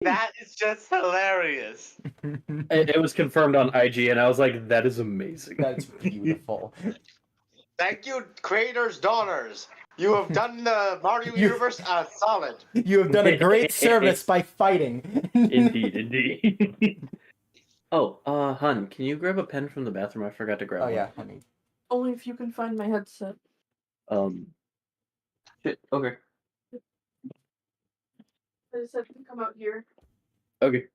That is just hilarious. It was confirmed on IG, and I was like, "That is amazing." That's beautiful. Thank you, creators' daughters. You have done the Mario universe solid. You have done a great service by fighting. Indeed. Oh, hun, can you grab a pen from the bathroom? I forgot to grab one. Oh yeah, honey. Only if you can find my headset. Shit. Okay. I just have to come out here. Okay.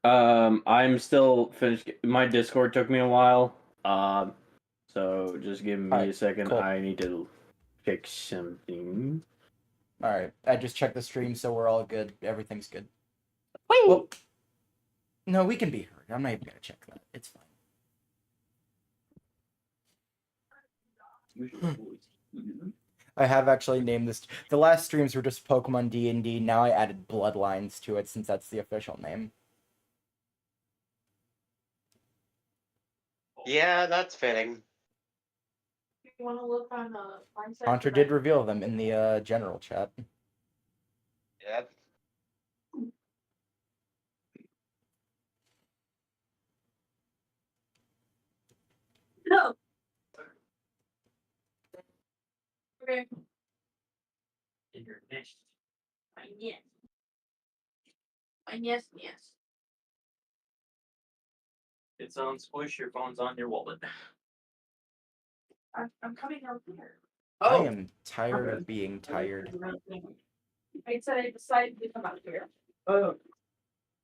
I'm still finished. My Discord took me a while. So just give me a second. Cool. I need to fix something. All right, I just checked the stream, so we're all good. Everything's good. Wait. Well, no, we can be heard. I'm not even gonna check that. It's fine. I have actually named this. The last streams were just Pokemon DND. Now I added Bloodlines to it since that's the official name. Yeah, that's fitting. You want to look on the mindset? Hunter did reveal them in the general chat. Yep. No. Okay. In your nest. Yes. Yes. It's on Squish. Your phone's on your wallet. I'm coming out here. I am tired of being tired. I said I decided to come out here. Oh.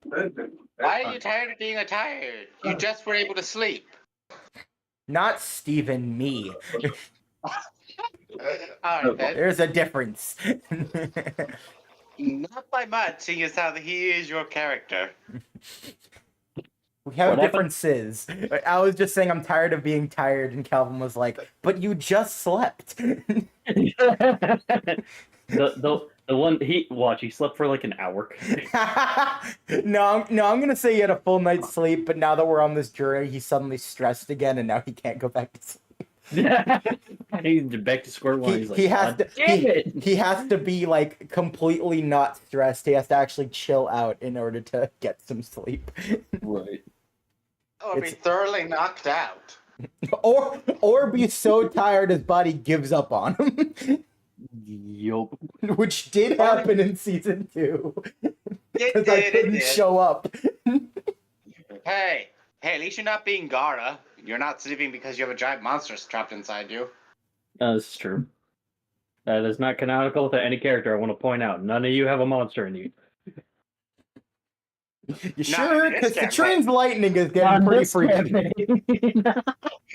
Why are you tired of being tired? You just were able to sleep. Not Steven, me. Alright then. There's a difference. Not by much, seeing as how he is your character. We have What differences. I was just saying I'm tired of being tired, and Calvin was like, "But you just slept." the one he slept for like an hour. No, I'm gonna say he had a full night's sleep, but now that we're on this journey, he's suddenly stressed again, and now he can't go back to sleep. He's back to square one. He's like, he has to. damn it. He has to be like completely not stressed. He has to actually chill out in order to get some sleep. Right. Or be thoroughly knocked out. Or be so tired his body gives up on him. Yup. Which did happen in season 2. Because I It couldn't did. show up. Hey, at least you're not being Gara. You're not sleeping because you have a giant monster trapped inside you. That's true. That is not canonical to any character, I want to point out. None of you have a monster in you. You sure? Because the campaign. train's lightning is getting pretty freaky.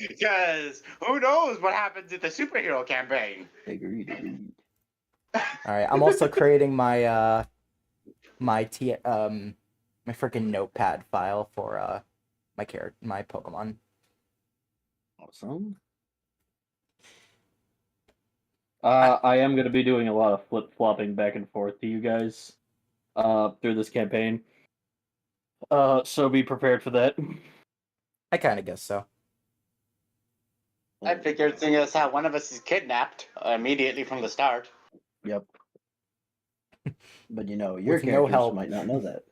Because who knows what happens in the superhero campaign? Agreed. Alright, I'm also creating my my freaking notepad file for my Pokemon. Awesome. I am going to be doing a lot of flip-flopping back and forth to you guys through this campaign. So be prepared for that. I kind of guess so. I figured seeing as how one of us is kidnapped immediately from the start. Yep. But you know, your With no characters help. might not know that.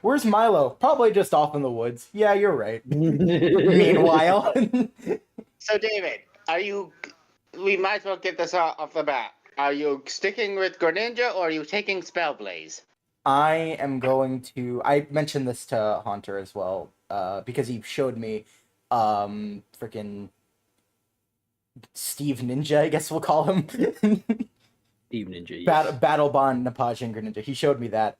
Where's Milo? Probably just off in the woods. Yeah, you're right. Meanwhile. So David, we might as well get this off the bat. Are you sticking with Greninja or are you taking Spellblaze? I am going to. I mentioned this to Hunter as well, because he showed me, freaking Steve Ninja, I guess we'll call him. Steve Ninja. Yes. Battle Bond Napajin Greninja. He showed me that.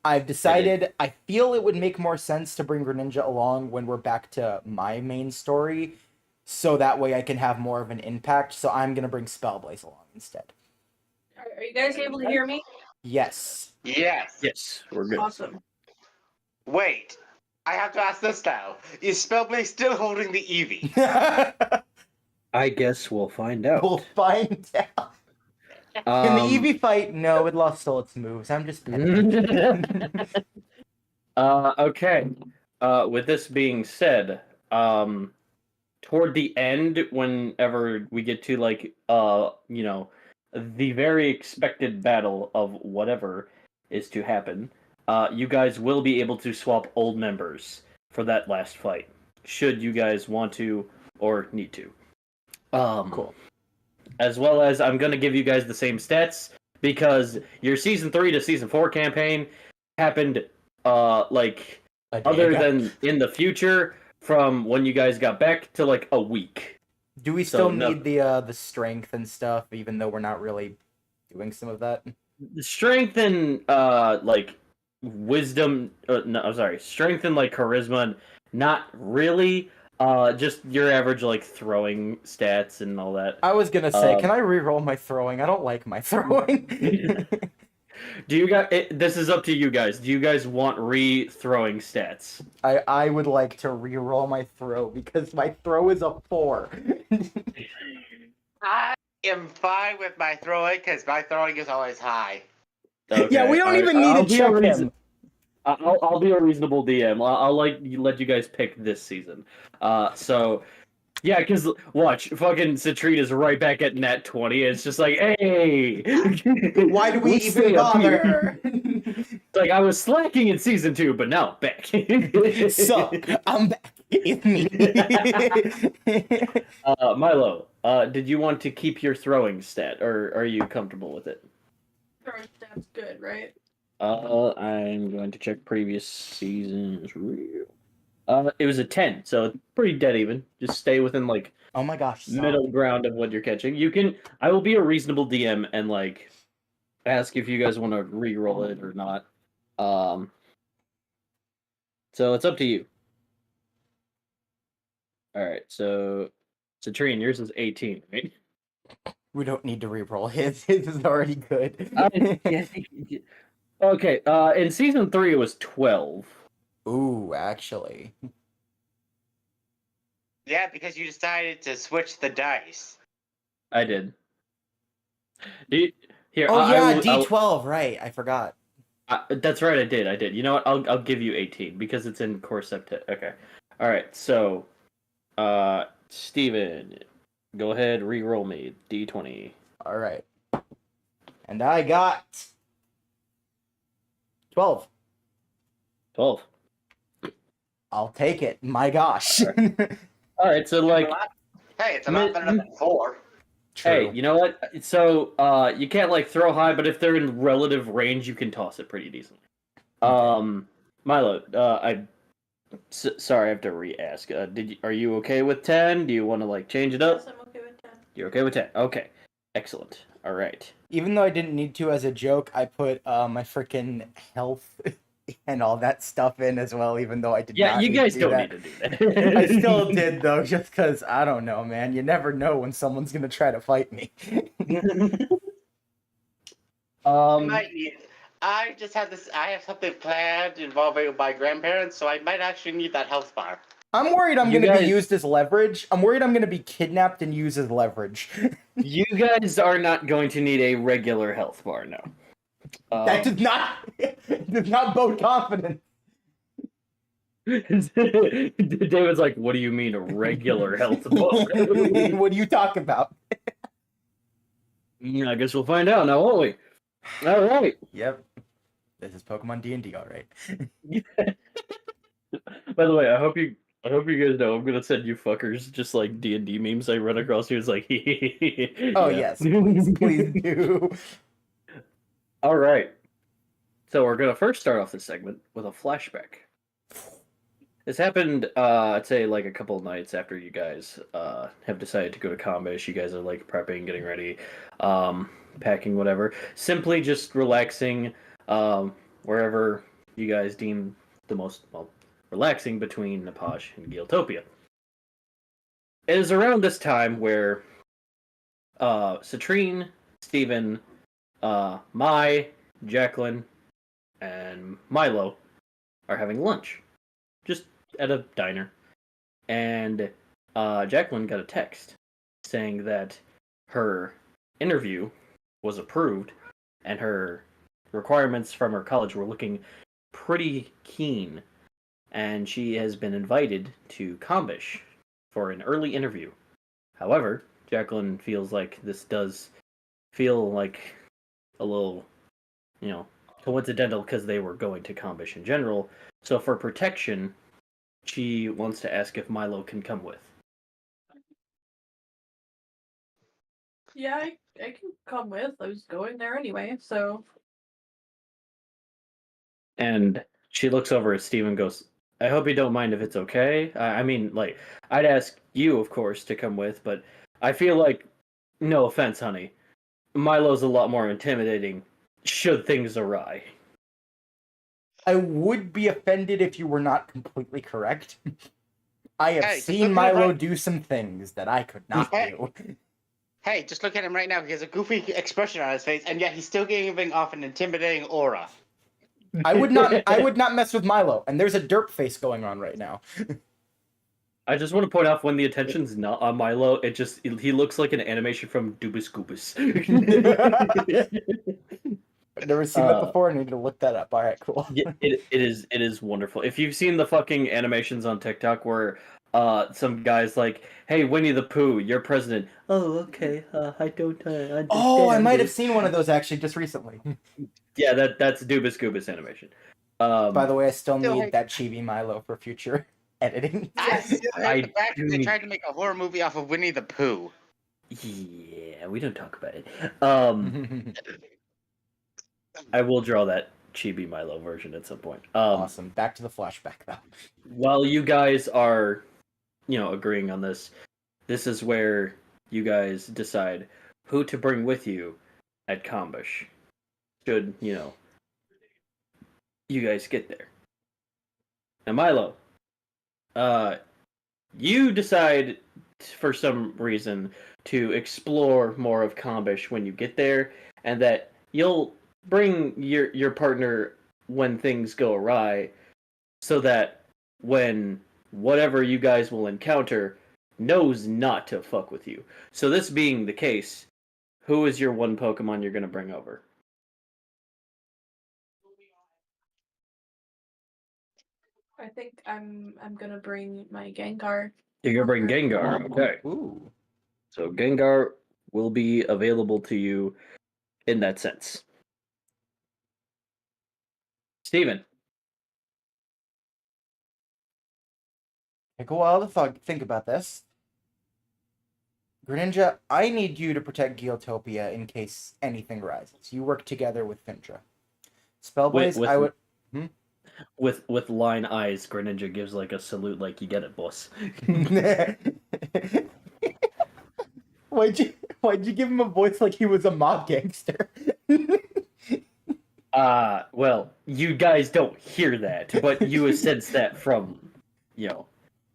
I've decided. I feel it would make more sense to bring Greninja along when we're back to my main story, so that way I can have more of an impact. So I'm gonna bring Spellblaze along instead. Are you guys able to hear me? Yes. Yes. Yes, we're good. Awesome. Wait, I have to ask this now. Is Spellblaze still holding the Eevee? I guess we'll find out. We'll find out. In the Eevee fight, no, it lost all its moves. I'm just okay. With this being said, toward the end, whenever we get to like the very expected battle of whatever is to happen, you guys will be able to swap old members for that last fight, should you guys want to or need to. Cool. As well as I'm going to give you guys the same stats because your season 3 to season 4 campaign happened like A day other ago. than in the future from when you guys got back to like a week. Do we So, still no. need the strength and stuff, even though we're not really doing some of that? Strength and like wisdom no, I'm sorry, strength and like charisma, not really. Just your average like throwing stats and all that. I was gonna say, can I re-roll my throwing? I don't like my throwing. Do you guys? This is up to you guys. Do you guys want re-throwing stats? I would like to re-roll my throw because my throw is a 4. I am fine with my throwing because my throwing is always high. Okay, Yeah, we don't alright, even need I'll to be a check reason- him. I'll be a reasonable DM. I'll like let you guys pick this season. So yeah, because watch, fucking Citrine is right back at net 20. It's just like, hey, Why do we let's even stay up here. bother? It's like I was slacking in season 2, but now back. So I'm back. It's me. Milo, did you want to keep your throwing stat, or are you comfortable with it? Throwing stats good, right? I'm going to check previous seasons. It was a 10, so it's pretty dead even. Just stay within like Oh my gosh. Stop. middle ground of what you're catching. You can. I will be a reasonable DM and like ask if you guys want to re-roll it or not. So it's up to you. All right. So Citrine, yours is 18, right? We don't need to re-roll. His is already good. Okay. In season 3, it was 12. Ooh, actually. Yeah, because you decided to switch the dice. I did. Here. Oh yeah, I'll- D12, right? I forgot. That's right. I did. You know what? I'll give you 18 because it's in core septet. Okay. All right. So, Steven, go ahead. Re-roll me D20. All right. And I got 12. 12. I'll take it. My gosh. All right. So like, Hey, it's a lot better than 4. hey, you know what? So you can't like throw high, but if they're in relative range, you can toss it pretty decently. Milo, sorry, I have to re-ask. Are you okay with 10? Do you want to like change it up? Yes, I'm okay with 10. You're okay with 10. Okay. Excellent. All right. Even though I didn't need to as a joke, I put my freaking health and all that stuff in as well, even though I did Yeah, not you need guys to do don't that. need to do that. I still did though, just because I don't know, man. You never know when someone's gonna try to fight me. Might need. I just have this. I have something planned involving my grandparents, so I might actually need that health bar. I'm worried I'm You gonna guys- be used as leverage. I'm worried I'm gonna be kidnapped and used as leverage. You guys are not going to need a regular health bar, no. That does not bode confidence. David's like, what do you mean a regular health bar? What do you talk about? I guess we'll find out now, won't we? All right. Yep. This is Pokemon DND, all right. By the way, I hope you guys know I'm gonna send you fuckers just like D&D memes I run across here. It's like, Oh yeah. yes, please do. All right. So we're gonna first start off this segment with a flashback. This happened, I'd say, like a couple of nights after you guys have decided to go to Kombish. You guys are like prepping, getting ready, packing, whatever. Simply just relaxing, wherever you guys deem the most relaxing between Naposh and Giltopia. It is around this time where Citrine, Steven, Mai, Jacqueline, and Milo are having lunch. Just at a diner. And Jacqueline got a text saying that her interview was approved and her requirements from her college were looking pretty keen. And she has been invited to Kombish for an early interview. However, Jacqueline feels like this does feel like a little, coincidental because they were going to Kombish in general. So for protection, she wants to ask if Milo can come with. Yeah, I can come with. I was going there anyway, so. And she looks over at Steve and goes, I hope you don't mind if it's okay. I mean, I'd ask you, of course, to come with, but I feel like, no offense, honey, Milo's a lot more intimidating should things awry. I would be offended if you were not completely correct. I have Hey, seen Milo do some things that I could not do. Hey, just look at him right now. He has a goofy expression on his face, and yet he's still giving off an intimidating aura. I would not mess with Milo, and there's a derp face going on right now. I just want to point out when the attention's not on Milo, he looks like an animation from Doobus Goobus. I've never seen that before. I need to look that up. All right, cool. It is wonderful. If you've seen the fucking animations on TikTok where some guy's like, "Hey, Winnie the Pooh, you're president." Oh, okay. I don't understand. Oh, I might have seen one of those actually just recently. Yeah, that's Doobus Goobus animation. By the way, I still need that chibi Milo for future editing. The fact that they tried to make a horror movie off of Winnie the Pooh. Yeah, we don't talk about it. I will draw that chibi Milo version at some point. Awesome. Back to the flashback, though. While you guys are, agreeing on this, this is where you guys decide who to bring with you at Kombish. Should, you guys get there. Now, Milo, you decide for some reason to explore more of Kombish when you get there, and that you'll bring your partner when things go awry, so that when whatever you guys will encounter knows not to fuck with you. So this being the case, who is your one Pokemon you're going to bring over? I think I'm gonna bring my Gengar. You're going to bring Gengar, okay. Ooh. So Gengar will be available to you in that sense. Steven. Take a while to think about this. Greninja, I need you to protect Geotopia in case anything rises. You work together with Findra. Spellblaze, I would... With line eyes, Greninja gives like a salute like, you get it, boss. Why'd you give him a voice like he was a mob gangster? Well, you guys don't hear that, but you sense that from,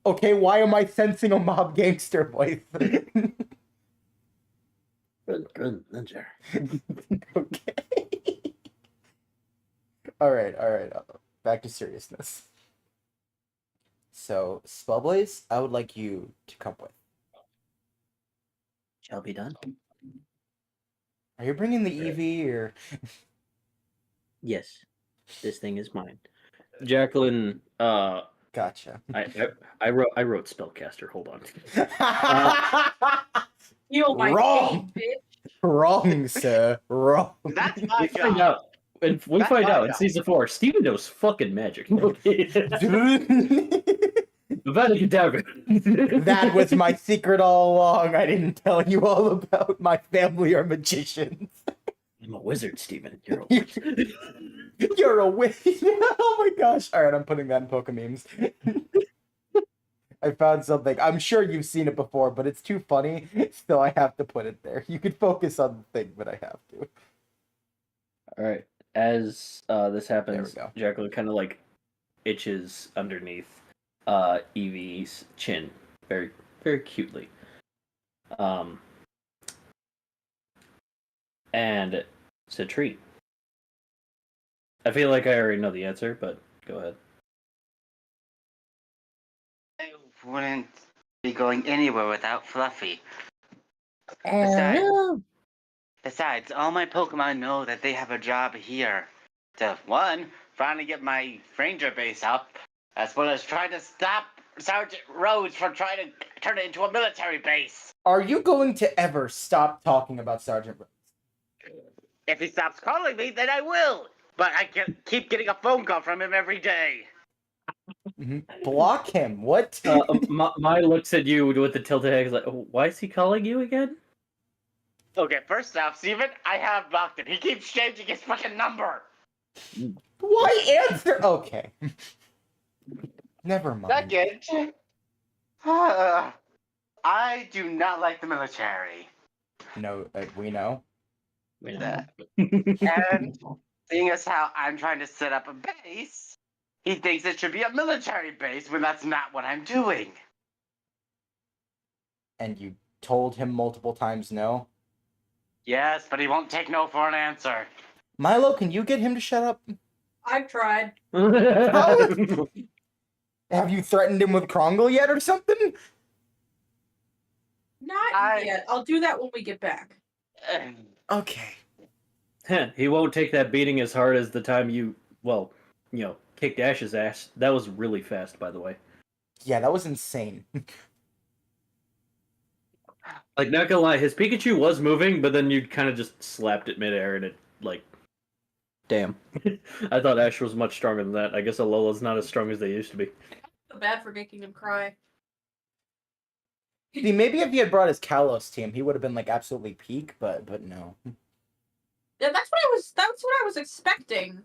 Okay, why am I sensing a mob gangster voice? Greninja. Okay. Alright. Back to seriousness. So, Spellblaze, I would like you to come with. Shall be done. Are you bringing the EV, or...? Yes. This thing is mine. Jacqueline, Gotcha. I wrote spellcaster. Hold on. You my Wrong. bitch. Wrong, sir. Wrong. That's my We find job. out. And we That's find my out in job. season 4. Steven knows fucking magic. That was my secret all along. I didn't tell you all about my family are magicians. I'm a wizard, Steven. You're a wizard. You're a witch. Oh my gosh. Alright, I'm putting that in Pokememes. I found something. I'm sure you've seen it before, but it's too funny, so I have to put it there. You could focus on the thing, but I have to. Alright. As this happens, There we go. Jacqueline kind of like itches underneath Evie's chin. Very, very cutely. And Citrine. I feel like I already know the answer, but go ahead. I wouldn't be going anywhere without Fluffy. Besides, all my Pokemon know that they have a job here. To, one, finally get my ranger base up, as well as try to stop Sergeant Rhodes from trying to turn it into a military base. Are you going to ever stop talking about Sergeant Rhodes? If he stops calling me, then I will. But I can keep getting a phone call from him every day. Block him. What? My looks at you with the tilted head. He's like, oh, why is he calling you again? Okay, first off, Steven, I have blocked him. He keeps changing his fucking number. Why answer? Okay. Never mind. Second, I do not like the military. No, we know. We know. That. And seeing as how I'm trying to set up a base, he thinks it should be a military base when that's not what I'm doing. And you told him multiple times no. Yes, but he won't take no for an answer. Milo, can you get him to shut up? I've tried. Have you threatened him with Krongle yet or something? Not yet. I'll do that when we get back. Okay. He won't take that beating as hard as the time you kicked Ash's ass. That was really fast, by the way. Yeah, that was insane. Like, not gonna lie, his Pikachu was moving, but then you kind of just slapped it midair and it, like... Damn. I thought Ash was much stronger than that. I guess Alola's not as strong as they used to be. I feel bad for making him cry. See, maybe if he had brought his Kalos team, he would have been, like, absolutely peak, but no. Yeah, that's what I was expecting.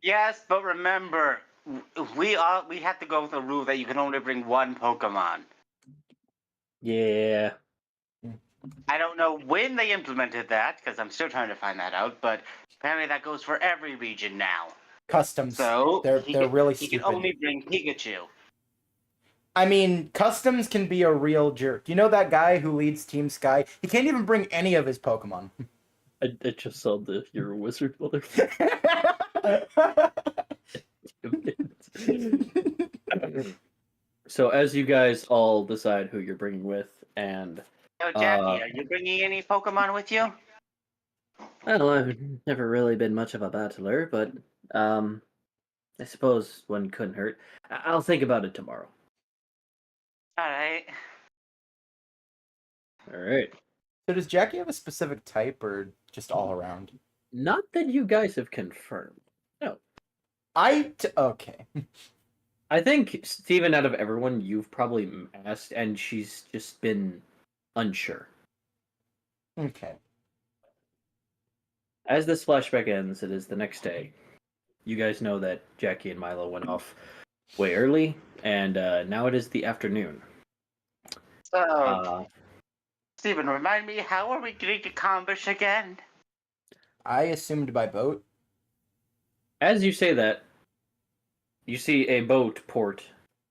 Yes, but remember, we have to go with the rule that you can only bring one Pokemon. Yeah. I don't know when they implemented that, because I'm still trying to find that out, but apparently that goes for every region now. Customs. So, they're really he stupid. can only bring Pikachu. I mean, Customs can be a real jerk. You know that guy who leads Team Sky? He can't even bring any of his Pokemon. I just saw you're a wizard, mother. So as you guys all decide who you're bringing with, and Yo, Jackie, are you bringing any Pokemon with you? well, I've never really been much of a battler, but I suppose one couldn't hurt. I'll think about it tomorrow. Alright. All right. So does Jackie have a specific type or just all around? Not that you guys have confirmed. No. Okay. I think, Steven, out of everyone, you've probably asked, and she's just been unsure. Okay. As this flashback ends, it is the next day. You guys know that Jackie and Milo went off way early, and now it is the afternoon. So, Steven, remind me, how are we getting to Kombish again? I assumed by boat. As you say that, you see a boat port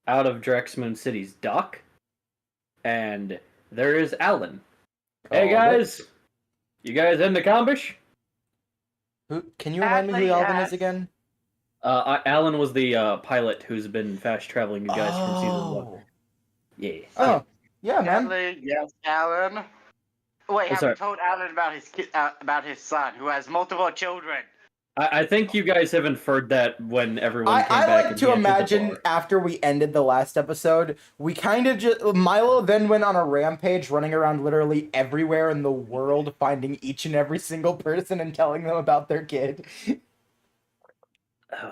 out of Draxmoon City's dock, and there is Alan. Hey guys! You guys into Kombish? Can you remind me who Alvin is again? Alan was the pilot who's been fast traveling you guys from season 1. Yeah. Oh, yeah, man. Alan, yes, Alan. Wait, have you told Alan about his son, who has multiple children? I think you guys have inferred that when everyone came back. I like to imagine after we ended the last episode, we kind of just... Milo then went on a rampage, running around literally everywhere in the world, finding each and every single person and telling them about their kid.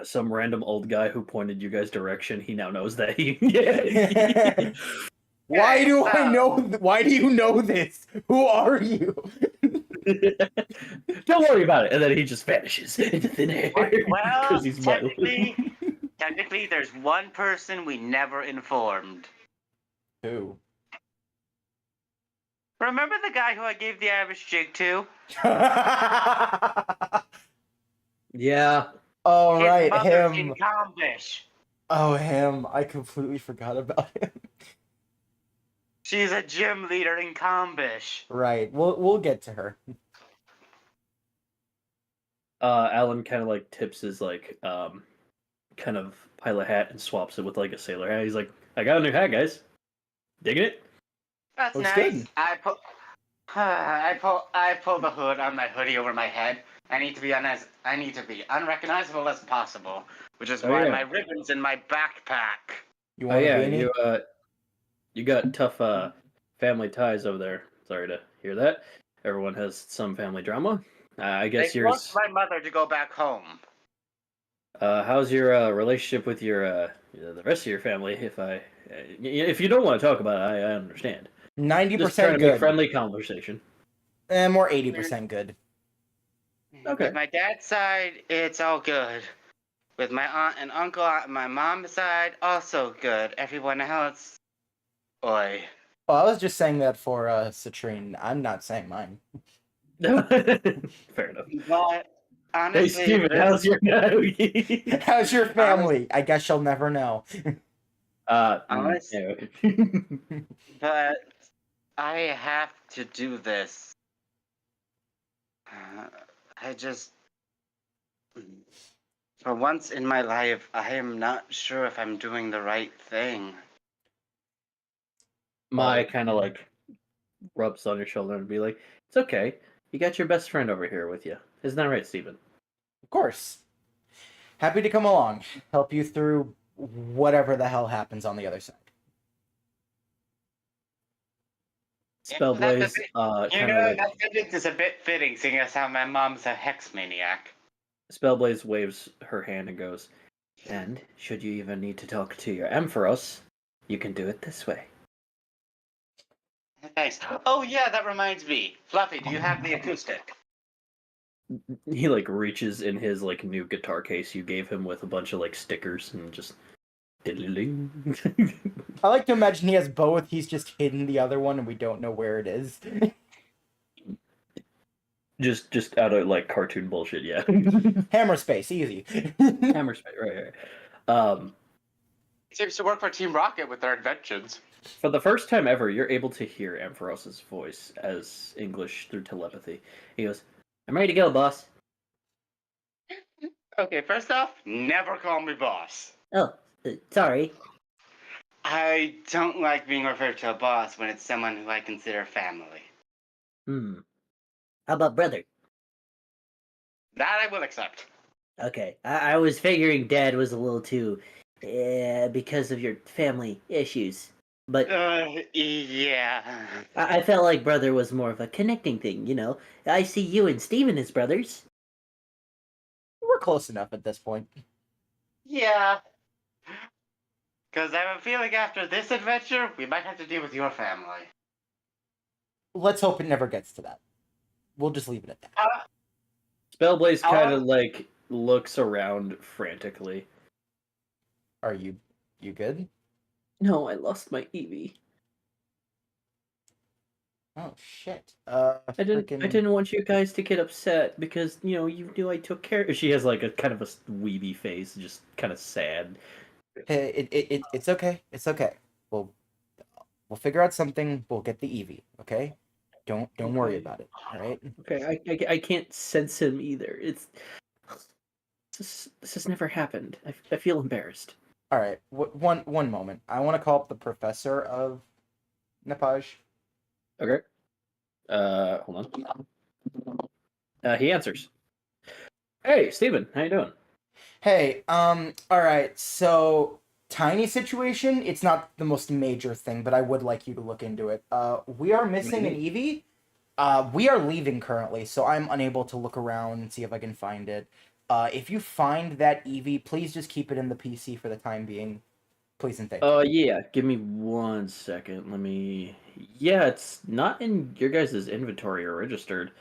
Some random old guy who pointed you guys' direction, he now knows that he... Why do you know this? Who are you? Don't worry about it. And then he just vanishes into thin air. Well, he's technically, there's one person we never informed. Who? Remember the guy who I gave the Irish jig to? Yeah. Oh, His right, mother's him. in Kombish. Oh, him. I completely forgot about him. She's a gym leader in Kombish. Right. We'll get to her. Alan kind of like tips his like kind of pilot hat and swaps it with like a sailor hat. He's like, I got a new hat, guys. Digging it? That's Looks nice. good. I pull the hood on my hoodie over my head. I need to be unrecognizable as possible, which is why my ribbon's in my backpack. You want a beanie? You got tough family ties over there. Sorry to hear that. Everyone has some family drama. I guess They want yours. my mother to go back home. How's your relationship with your the rest of your family? If you don't want to talk about it, I understand. Just trying 90% to make good. friendly conversation. More 80% good. Okay. With my dad's side, it's all good. With my aunt and uncle on my mom's side, also good. Everyone else, oi. Well, I was just saying that for Citrine. I'm not saying mine. Fair enough. But Hey, honestly, Steven, how's your How's your family? I guess you'll never know. Honest- yeah. but I have to do this. I just, for once in my life, I am not sure if I'm doing the right thing. Mai kind of like rubs on your shoulder and be like, "It's okay. You got your best friend over here with you. Isn't that right, Steven?" Of course. Happy to come along, help you through whatever the hell happens on the other side. Spellblaze, kind of like that sentence is a bit fitting, seeing as how my mom's a hex maniac. Spellblaze waves her hand and goes, "And should you even need to talk to your Ampharos, you can do it this way." Thanks. Oh yeah, that reminds me. Fluffy, do you have the acoustic? He like reaches in his like new guitar case you gave him with a bunch of like stickers and just diddling. I like to imagine he has both. He's just hidden the other one, and we don't know where it is. just out of like cartoon bullshit, yeah. Hammer space, easy. Hammer spit, right. Seems to work for Team Rocket with their inventions. For the first time ever, you're able to hear Ampharos's voice as English through telepathy. He goes, "I'm ready to go, boss." Okay, first off, never call me boss. Oh, sorry. I don't like being referred to a boss when it's someone who I consider family. How about brother? That I will accept. Okay, I was figuring dad was a little too, because of your family issues. But Yeah. I felt like brother was more of a connecting thing, you know? I see you and Steven as brothers. We're close enough at this point. Yeah. Because I have a feeling after this adventure, we might have to deal with your family. Let's hope it never gets to that. We'll just leave it at that. Spellblaze kind of like looks around frantically. Are you good? No, I lost my Eevee. Oh shit. I didn't want you guys to get upset because you knew I took care. She has like a kind of a weeby face, just kind of sad. It's okay. It's okay. We'll figure out something. We'll get the Eevee. Okay. Don't worry about it. All right. Okay, I can't sense him either. This has never happened. I feel embarrassed. All right. One moment. I want to call up the professor of Nepage. Okay. Hold on. He answers. Hey, Steven, how you doing? Hey. All right. So tiny situation. It's not the most major thing, but I would like you to look into it. We are missing an Eevee. We are leaving currently, so I'm unable to look around and see if I can find it. If you find that Eevee, please just keep it in the PC for the time being. Please and thank you. Yeah. Give me 1 second. Yeah, it's not in your guys' inventory or registered.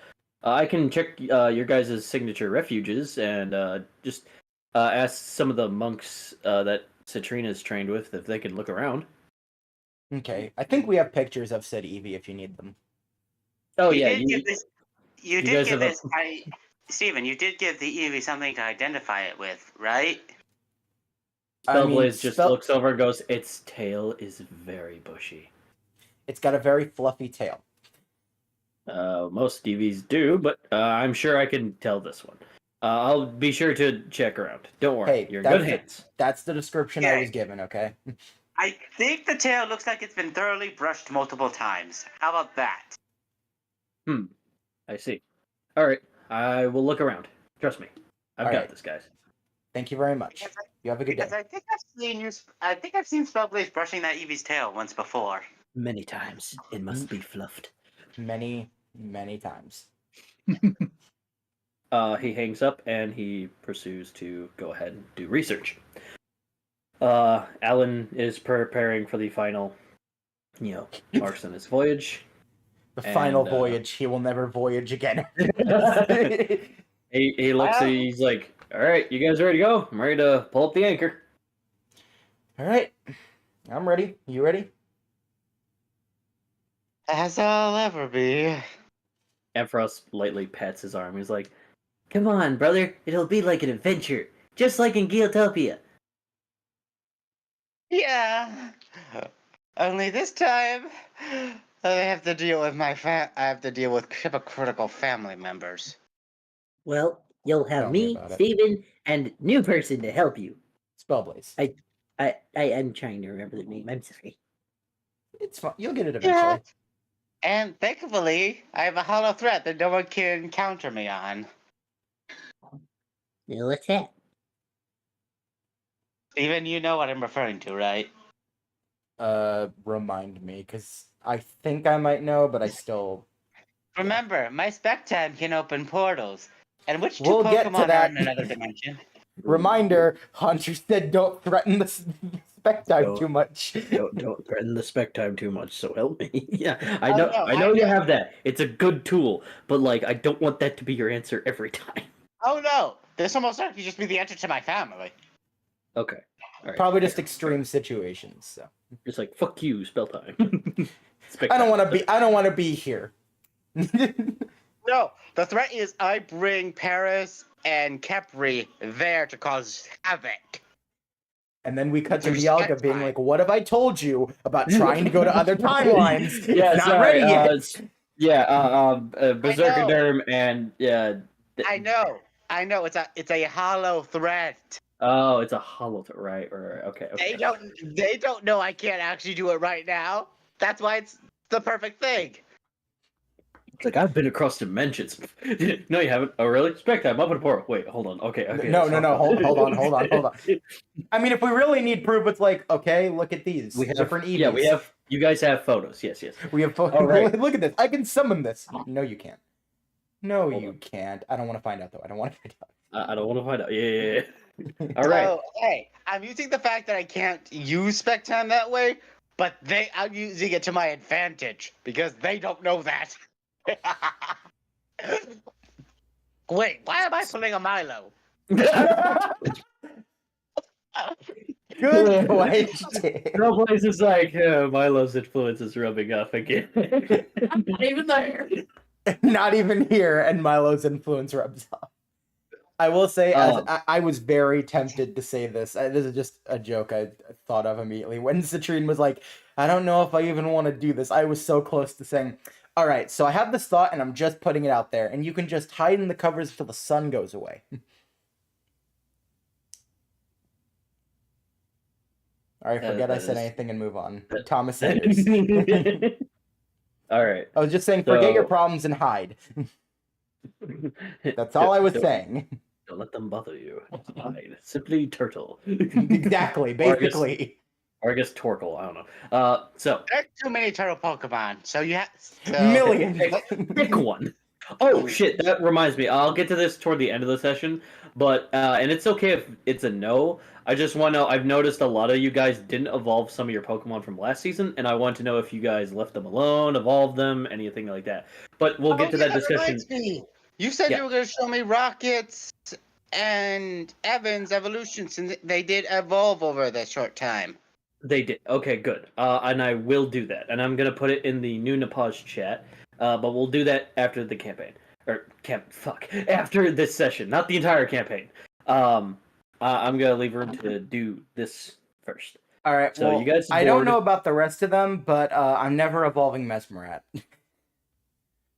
I can check your guys' signature refuges and just ask some of the monks that Citrine is trained with if they can look around. Okay, I think we have pictures of said Eevee if you need them. Oh You yeah, did give this. You did guys give have this. Steven, you did give the Eevee something to identify it with, right? Spellblaze just looks over and goes, "Its tail is very bushy." It's got a very fluffy tail. Most DVs do, but I'm sure I can tell this one. I'll be sure to check around. Don't worry, Hey, you're in good hands. That's the description I was given, okay? I think the tail looks like it's been thoroughly brushed multiple times. How about that? I see. All right, I will look around. Trust me, I've got this, guys. Thank you very much. You have a good day. Because I think I've seen Spellblaze brushing that Eevee's tail once before. Many times. It must be fluffed. Many, many times. he hangs up and he pursues to go ahead and do research. Alan is preparing for the final, marks on his voyage. The final voyage. He will never voyage again. He looks at he's like, all right, you guys ready to go? I'm ready to pull up the anchor. All right. I'm ready. You ready? As I'll ever be. Ampharos lightly pats his arm. He's like, Come on, brother. It'll be like an adventure. Just like in Geotopia. Yeah. Only this time, I have to deal with I have to deal with hypocritical family members. Well, you'll Tell have me me, about it. Steven, and new person to help you. Spellblaze. I am trying to remember the name. I'm sorry. It's fine. You'll get it eventually. Yeah. And thankfully, I have a hollow threat that no one can counter me on. Now, what's that? Even you know what I'm referring to, right? Remind me, because I think I might know, but I still... Remember, my Spectime can open portals. And which 2 We'll get to Pokemon are that. in another dimension? Reminder, Hunter said don't threaten the Spectime too much. don't threaten the Spectime too much, so help me. Yeah, I Oh, know, no, I I know you know. have that. It's a good tool, but I don't want that to be your answer every time. Oh no! This almost certainly just be the answer to my family. Okay. All right. Probably just extreme situations. So Just like fuck you, spell time. I don't want to be here. No, the threat is I bring Paris and Kepri there to cause havoc. And then we cut to There's Dialga Spectime. being like, "What have I told you about trying to go to other timelines? Yeah, It's not sorry, ready yet." Berserker Derm and I know. It's a hollow threat. Oh, it's a hollow right, okay. They don't know I can't actually do it right now. That's why it's the perfect thing. It's like I've been across dimensions. No, you haven't. Oh, really? Spectime, up in a portal. Wait, hold on. Okay. No. Hold on. I mean, if we really need proof, it's like, okay, look at these. We have different EVs. Yeah, we have. You guys have photos. Yes. We have photos. All right. Look at this. I can summon this. No, you can't. No, Hold you on. can't. I don't want to find out though. I don't want to find out. I don't want to find out. Yeah. All right. So, hey, I'm using the fact that I can't use Spectime that way, but I'm using it to my advantage because they don't know that. Wait, why am I pulling a Milo? Good question. Trailblaze is like Milo's influence is rubbing off again. I'm not even there. Not even here, and Milo's influence rubs off. I will say, I was very tempted to say this. This is just a joke I thought of immediately. When Citrine was like, I don't know if I even want to do this, I was so close to saying, all right, so I have this thought, and I'm just putting it out there, and you can just hide in the covers until the sun goes away. All right, forget I said anything and move on. Thomas Sanders. All right. I was just saying, forget your So- problems and hide. That's all I was saying. Don't let them bother you. It's fine. Simply turtle. Exactly, basically. Or I guess Torkoal. I don't know. So There's too many turtle Pokemon, so you have Millions. pick one. Oh shit! That reminds me. I'll get to this toward the end of the session, but and it's okay if it's a no. I just want to know. I've noticed a lot of you guys didn't evolve some of your Pokemon from last season, and I want to know if you guys left them alone, evolved them, anything like that. But we'll get to that discussion. reminds me. You said Yeah. you were going to show me Rockets and Evan's evolutions, and they did evolve over that short time. They did. Okay, good. And I will do that, and I'm gonna put it in the new Napaj chat. But we'll do that after the campaign, or after this session, not the entire campaign. I'm gonna leave room to do this first. All right. So Well, you guys I don't bored? know about the rest of them, but I'm never evolving Mesmerat.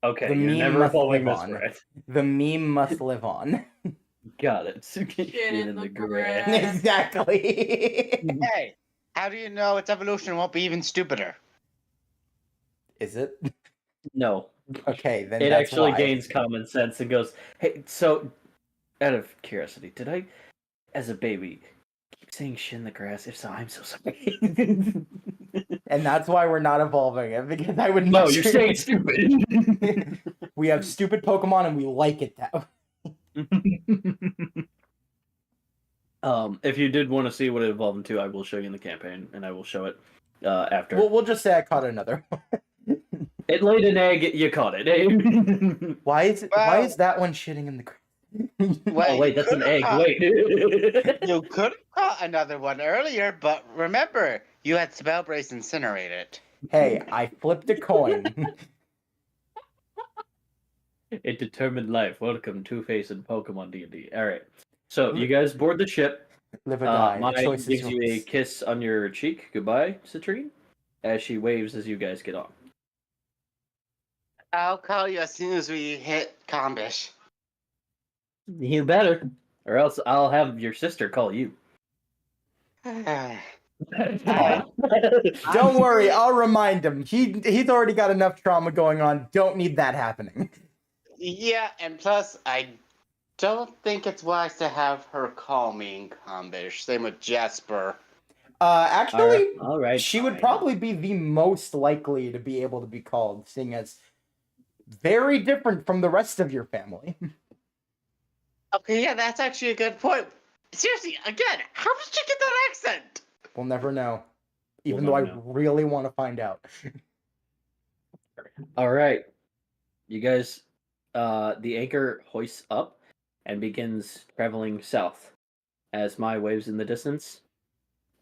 Okay, The you're meme never must following live this, on. right? The meme must live on. Got it. Shit in the grass. Exactly. Hey, how do you know its evolution won't be even stupider? Is it? No, Okay, then it that's actually why. gains common sense and goes, "Hey, so out of curiosity, did I, as a baby, keep saying shit in the grass? If so, I'm so sorry." And that's why we're not evolving it, because I would No, much you're saying stupid. We have stupid Pokemon and we like it that way. If you did want to see what it evolved into, I will show you in the campaign, and I will show it after. We'll just say I caught another one. It laid an egg. You caught it. Why is that one shitting in the ground? Oh wait, that's an egg. Wait. You could have caught another one earlier, but remember, you had Spellbrace incinerate it. Hey, I flipped a coin. It determined life. Welcome, Two-Face and Pokemon DND. All right, so you guys board the ship. Live or die. Maya The choice is gives you a yours. kiss on your cheek. Goodbye, Citrine, as she waves as you guys get on. I'll call you as soon as we hit Kombish. You better. Or else I'll have your sister call you. Don't worry, I'll remind him. He's already got enough trauma going on. Don't need that happening. Yeah, and plus, I don't think it's wise to have her call me in Kombish. Same with Jasper. Actually, All right. she would fine. probably be the most likely to be able to be called, seeing as very different from the rest of your family. Okay, yeah, that's actually a good point. Seriously, again, how did you get that accent? We'll never know. Even We'll though I never know. really want to find out. All right, you guys. The anchor hoists up and begins traveling south as Maya waves in the distance.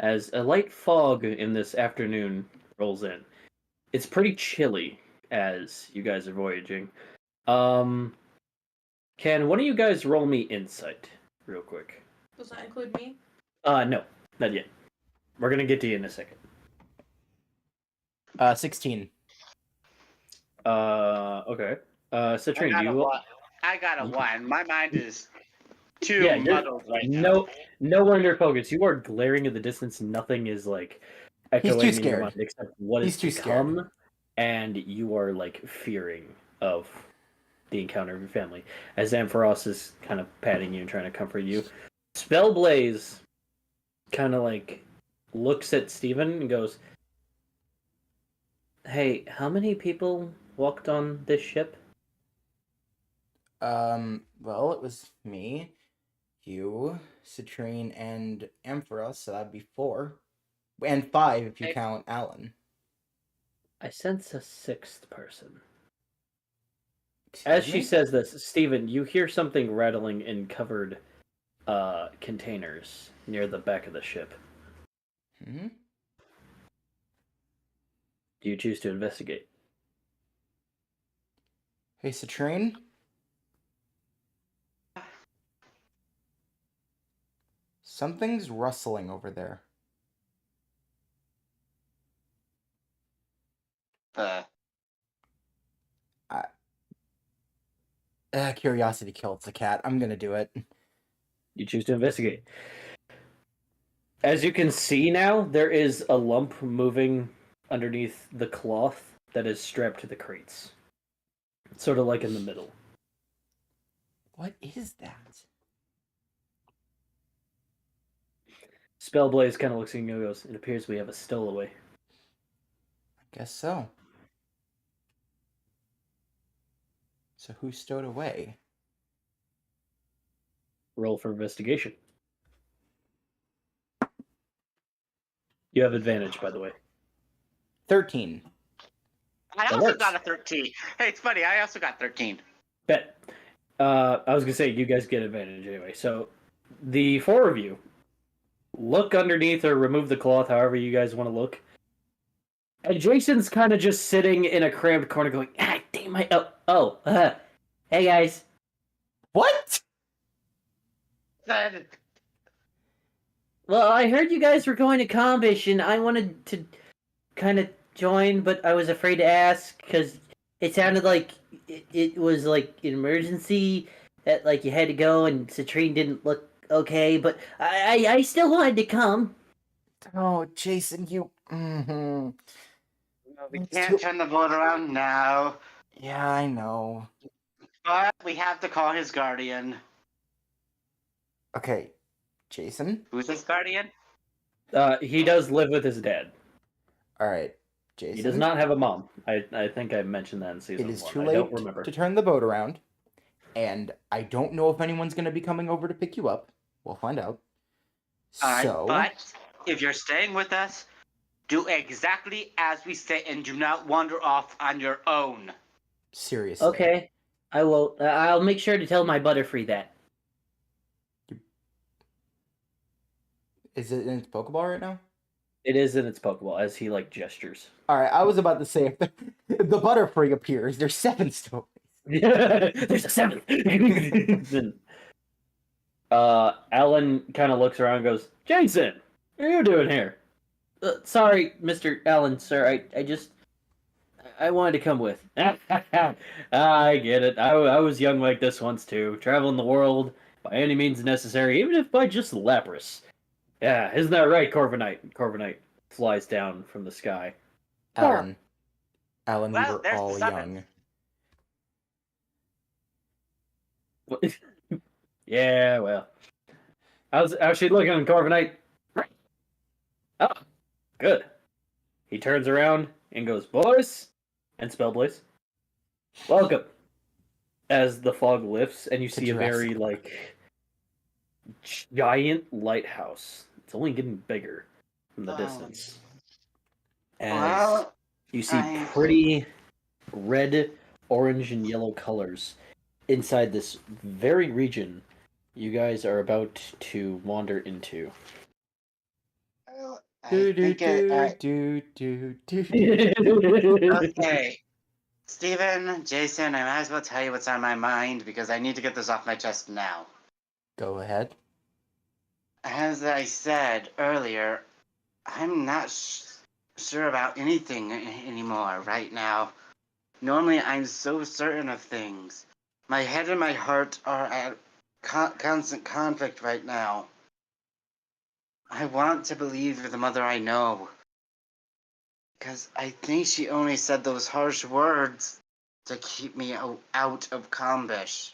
As a light fog in this afternoon rolls in, it's pretty chilly as you guys are voyaging. Can one of you guys roll me insight real quick? Does that include me? No, not yet. We're gonna get to you in a second. 16. Okay. Citrine, do you? I got a one. My mind is too Yeah, you're- muddled right now. No wonder focus. You are glaring at the distance. Nothing is like echoing too in your scared. mind except what He's is too to scared. come, and you are like fearing of the encounter of your family. As Ampharos is kind of patting you and trying to comfort you, Spellblaze kind of like looks at Steven and goes, "Hey, how many people walked on this ship?" Well, it was me, you, Citrine, and Ampharos, so that'd be 4. And 5 if you Hey. count Alan. I sense a sixth person. Excuse As she me? says this, Steven, you hear something rattling in covered containers near the back of the ship. Hmm? Do you choose to investigate? Hey, Citrine? Something's rustling over there. Curiosity kills the cat. I'm gonna do it. You choose to investigate. As you can see now, there is a lump moving underneath the cloth that is strapped to the crates. Sort of like in the middle. What is that? Spellblaze kind of looks at you and goes, "It appears we have a stowaway." Guess so. So who stowed away? Roll for investigation. You have advantage, by the way. 13. I That also works. got a 13. Hey, it's funny. I also got 13. Bet. I was gonna say you guys get advantage anyway. So the 4 of you look underneath or remove the cloth, however you guys want to look. And Jason's kind of just sitting in a cramped corner, going, "Ah, damn my hey guys." What? Well, I heard you guys were going to Kombish, and I wanted to kind of join, but I was afraid to ask because it sounded like it was like an emergency that like you had to go, and Citrine didn't look okay. But I still wanted to come. Oh, Jason, you. We It's can't too- turn the boat around now. Yeah, I know. But we have to call his guardian. Okay, Jason. Who's his guardian? He does live with his dad. All right, Jason. He does not have a mom. I think I mentioned that in season It is 1. too I late don't remember. to turn the boat around. and I don't know if anyone's going to be coming over to pick you up. We'll find out. So, But if you're staying with us, do exactly as we say and do not wander off on your own. seriously. Okay, I will. I'll make sure to tell my Butterfree that. Is it in its Pokeball right now? It is in its Pokeball as he like gestures. All right, I was about to say if the Butterfree appears, there's 7 stories. There's a 7th. Then, Alan kind of looks around and goes, Jason, what are you doing here? Sorry, Mr. Allen, sir. I wanted to come with. I get it. I was young like this once too, traveling the world by any means necessary, even if by just Lapras. Yeah, isn't that right, Corviknight? Corviknight flies down from the sky. Alan, we Well, were there's the all 7th. young. Yeah, well. How's she looking, Corviknight? Oh, good. He turns around and goes, boys, and Spellblaze, welcome. As the fog lifts and you see a very, like, giant lighthouse. It's only getting bigger from the distance. As Well, you see I- pretty red, orange, and yellow colors inside this very region you guys are about to wander into. Well, I Do do think it- do do do do. Okay. Steven, Jason, I might as well tell you what's on my mind because I need to get this off my chest now. Go ahead. As I said earlier, I'm not sure about anything anymore right now. Normally, I'm so certain of things. My head and my heart are at constant conflict right now. I want to believe the mother I know. Because I think she only said those harsh words to keep me out of Kombish.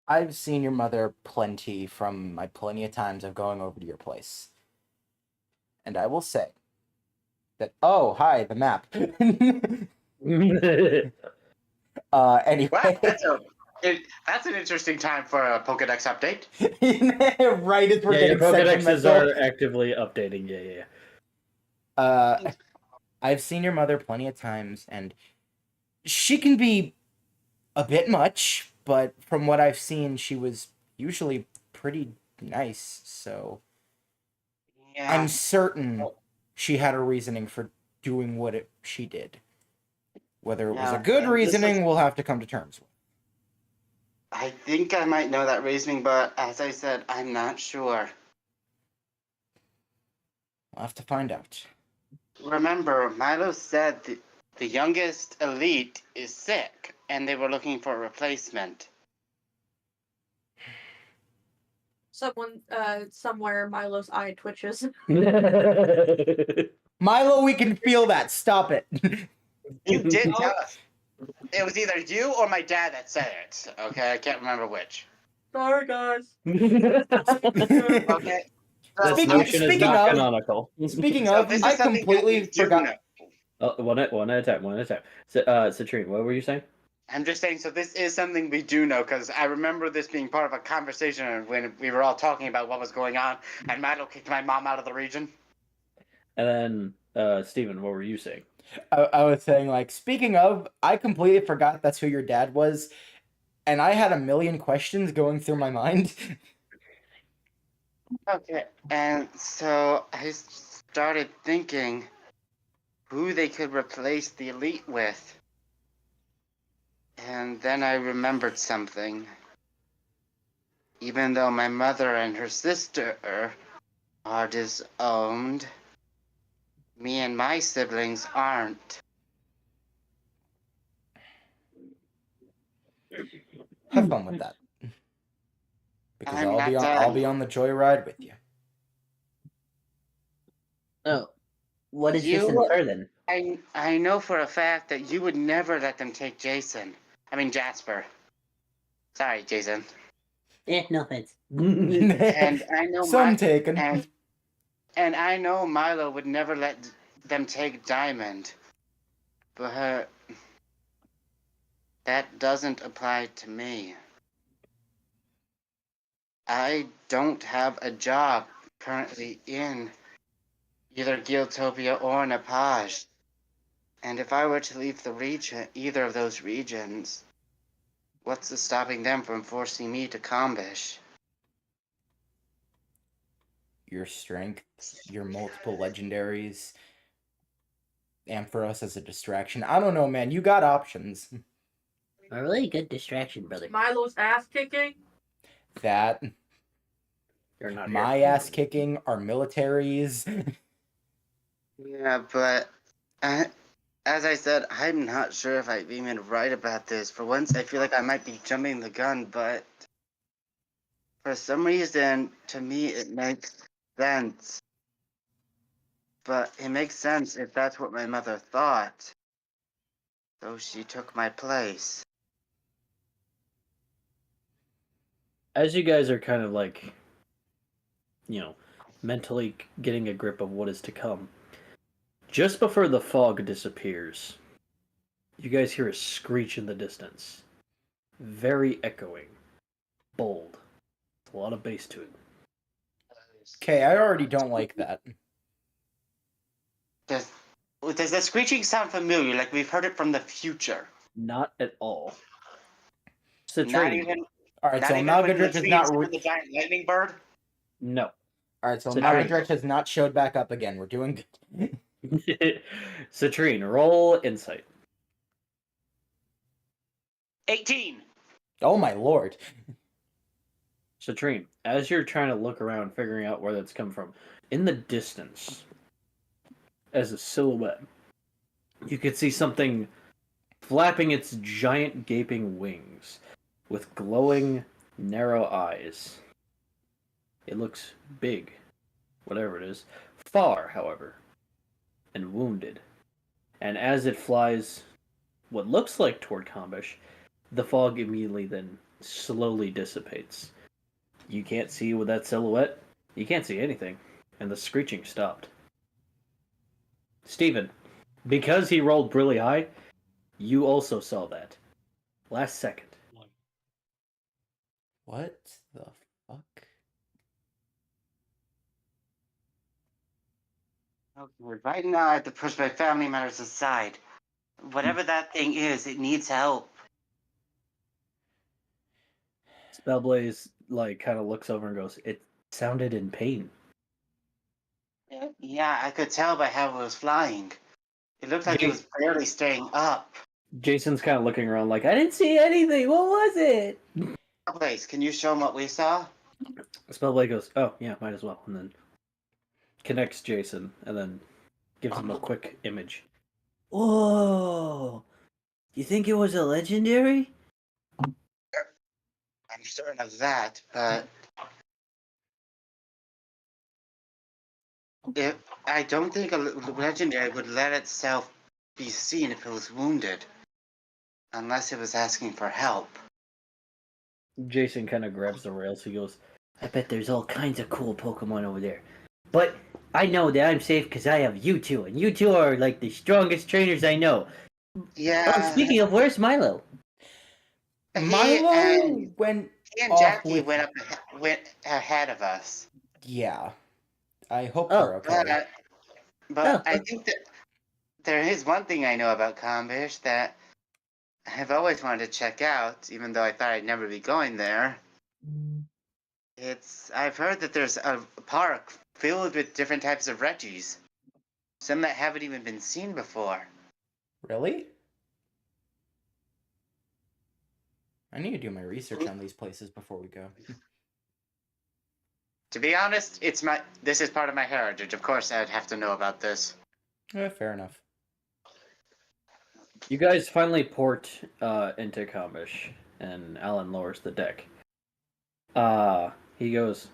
I've seen your mother plenty from my plenty of times of going over to your place. And I will say that, oh, hi, the map. Anyway. Wow, that's an interesting time for a Pokedex update. Right as we're Yeah, your getting Pokedexes sentimental. are actively updating. Yeah. I've seen your mother plenty of times, and she can be a bit much, but from what I've seen, she was usually pretty nice, so Yeah. I'm certain she had a reasoning for doing what she did. Whether it was a Yeah, good this reasoning, is- we'll have to come to terms with. I think I might know that reasoning, but as I said, I'm not sure. We'll have to find out. Remember, Milo said the youngest elite is sick, and they were looking for a replacement. Somewhere Milo's eye twitches. Milo, we can feel that. Stop it. You did tell us. It was either you or my dad that said it. Okay, I can't remember which. Sorry, guys. Okay. This Speaking- notion is speaking not of- canonical. Speaking So of, this is I something that completely we do forgot. know. One at a time. Citrine, what were you saying? I'm just saying, so this is something we do know, because I remember this being part of a conversation when we were all talking about what was going on, and Milo kicked my mom out of the region. And then, Steven, what were you saying? I was saying, like, speaking of, I completely forgot that's who your dad was, and I had a million questions going through my mind. Okay, and so I started thinking who they could replace the elite with. And then I remembered something. Even though my mother and her sister are disowned, me and my siblings aren't. Have fun with that. Because I'm I'll be not on done. I'll be on the joyride with you. Oh, what does You- this infer then? I know for a fact that you would never let them take Jasper. Sorry, Jason. No offense. And I know Some taken. and I know Milo would never let them take Diamond. But That doesn't apply to me. I don't have a job currently in either Guildtopia or Nepage. And if I were to leave the region, either of those regions, what's stopping them from forcing me to Kombish? Your strength, your multiple legendaries, and for us as a distraction. I don't know, man. You got options. A really good distraction, brother. Milo's ass kicking. That, You're not my here. ass kicking, our militaries. Yeah, but as I said, I'm not sure if I'm even right about this. For once, I feel like I might be jumping the gun, but for some reason, to me, it makes sense. But it makes sense if that's what my mother thought. So she took my place. As you guys are kind of like, mentally getting a grip of what is to come, just before the fog disappears, you guys hear a screech in the distance. Very echoing. Bold. A lot of bass to it. Okay, I already don't like that. Does that screeching sound familiar? Like we've heard it from the future? Not at all. Not Citrine. even. Alright, Not so even when the Malgadrich is trees not. with the giant lightning bird. No. Alright, so Citrine. Malgadrich has not showed back up again. We're doing good. Citrine, roll insight. 18. Oh my lord. Citrine, as you're trying to look around, figuring out where that's come from, in the distance, as a silhouette, you could see something flapping its giant gaping wings with glowing, narrow eyes. It looks big, whatever it is, far, however, and wounded. And as it flies what looks like toward Kombish, the fog immediately then slowly dissipates. You can't see with that silhouette. You can't see anything. And the screeching stopped. Steven, because he rolled really high, you also saw that. Last second. What the fuck? Okay, right now I have to push my family matters aside. Whatever that thing is, it needs help. Spellblaze kind of looks over and goes, "It sounded in pain." Yeah, I could tell by how it was flying. It looked like it was barely staying up. Jason's kind of looking around like, "I didn't see anything. What was it?" Place, can you show them what we saw? Spellblade goes, "Oh yeah, might as well," and then connects Jason, and then gives him a quick image. Whoa! You think it was a legendary? I'm certain of that, but I don't think a legendary would let itself be seen if it was wounded, unless it was asking for help. Jason kind of grabs the rails. He goes, I bet there's all kinds of cool Pokemon over there. But I know that I'm safe because I have you two, and you two are like the strongest trainers I know. Yeah. Oh, speaking of, where's Milo? Milo went He and off Jackie with... went ahead of us. Yeah. I hope Oh, they're okay. But Oh. I think that there is one thing I know about Kombish that I've always wanted to check out, even though I thought I'd never be going there. I've heard that there's a park filled with different types of Reggies. Some that haven't even been seen before. Really? I need to do my research on these places before we go. To be honest, this is part of my heritage. Of course I'd have to know about this. Yeah, fair enough. "You guys finally port into Kombish," and Alan lowers the deck. He goes,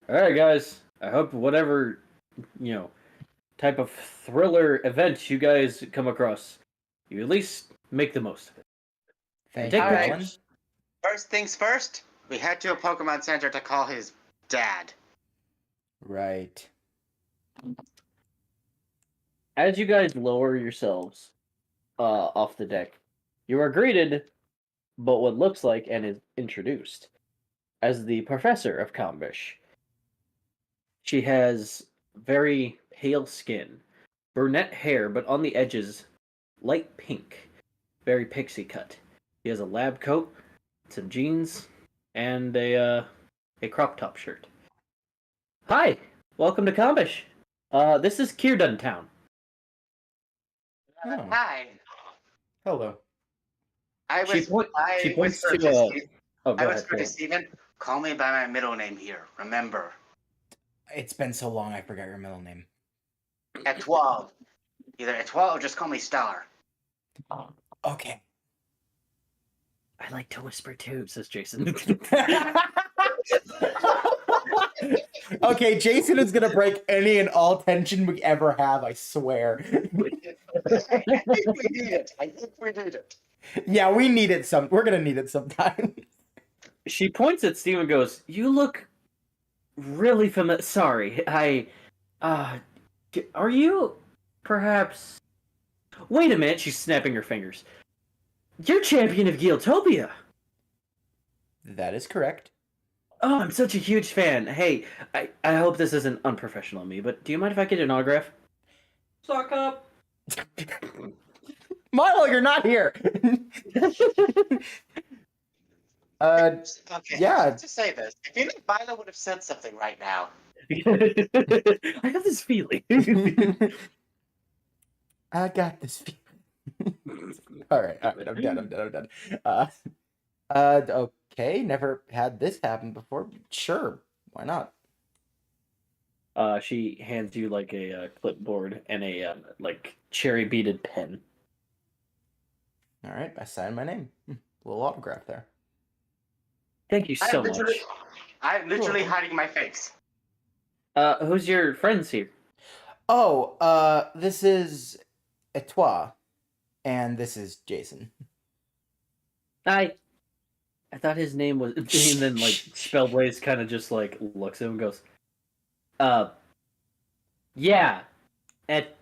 "All right, guys. I hope whatever type of thriller event you guys come across, you at least make the most of it. Thank Take you, Alright. Alan. pictures." First things first, we head to a Pokemon Center to call his dad. Right. As you guys lower yourselves off the deck, you are greeted but what looks like and is introduced as the professor of Kombish. She has very pale skin, brunette hair, but on the edges, light pink, very pixie cut. She has a lab coat, some jeans, and a crop top shirt. Hi, welcome to Kombish. This is Kirdun Town. Oh. Hi. Hello. I She points whispered to Steve- Oh, I go ahead. whispered to Steven, call me by my middle name here. Remember, It's been so long, I forgot your middle name. Etoile. Either Etoile or just call me Star. Okay. I like to whisper too, says Jason. Okay, Jason is gonna break any and all tension we ever have, I swear. I think we need it. Yeah, we need it we're gonna need it sometime. She points at Steve and goes, "You look really familiar. Sorry, are you perhaps? Wait a minute." She's snapping her fingers. You're champion of Geotopia. That is correct. Oh, I'm such a huge fan. Hey, I hope this isn't unprofessional of me, but do you mind if I get an autograph? Suck up. Milo, you're not here. Okay, yeah. to say this. I feel like Milo would have said something right now. I have this feeling. I got this feeling. All right, I'm done. Okay, never had this happen before. Sure, why not? She hands you like a clipboard and a like cherry beaded pen. All right, I signed my name. Little autograph there. Thank you so much. I'm literally hiding my face. Who's your friends here? Oh, this is Etoile, and this is Jason. I thought his name was, and then like Spellblaze kind of just like looks at him and goes, yeah, at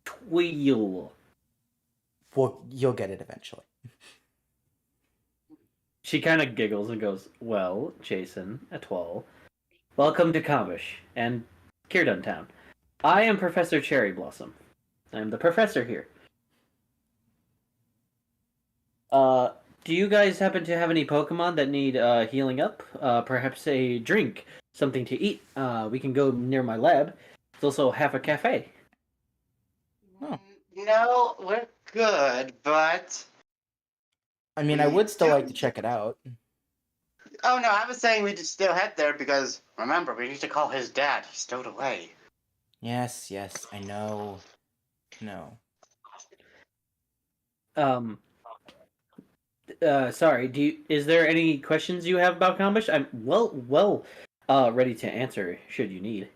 Tweel. Well, you'll get it eventually. She kind of giggles and goes, "Well, Jason, Etoile, welcome to Kombish and Kirdun Town. I am Professor Cherry Blossom. I'm the professor here. Do you guys happen to have any Pokemon that need healing up? Perhaps a drink, something to eat. We can go near my lab. It's also half a cafe." Oh. No, we're good, but... I mean, I would still like to check it out. Oh no, I was saying we should still head there because, remember, we need to call his dad. He's stowed away. Yes, I know. No. Sorry. Is there any questions you have about Kombish? I'm well, ready to answer should you need.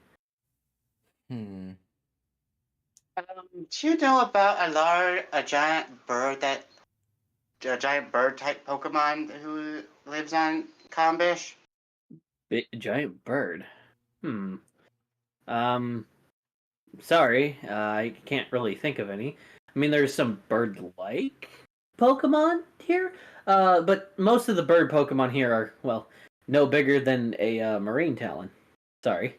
Do you know about a giant bird type Pokemon who lives on Kombish? Giant bird. Sorry, I can't really think of any. I mean, there's some bird-like Pokemon here, but most of the bird Pokemon here are, well, no bigger than a marine talon. Sorry.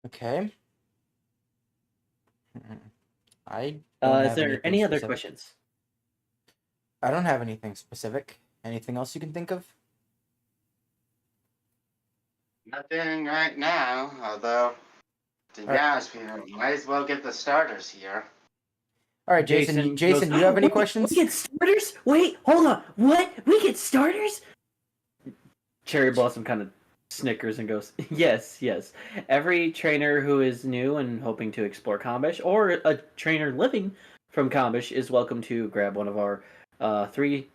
Okay. I Is there any other questions? I don't have anything specific. Anything else you can think of? Nothing right now, although, to be honest with you, might as well get the starters here. All right, Jason, do you have any questions? We get starters? Wait, hold on. What? We get starters? Cherry Blossom kind of snickers and goes, yes. Every trainer who is new and hoping to explore Kombish, or a trainer living from Kombish, is welcome to grab one of our three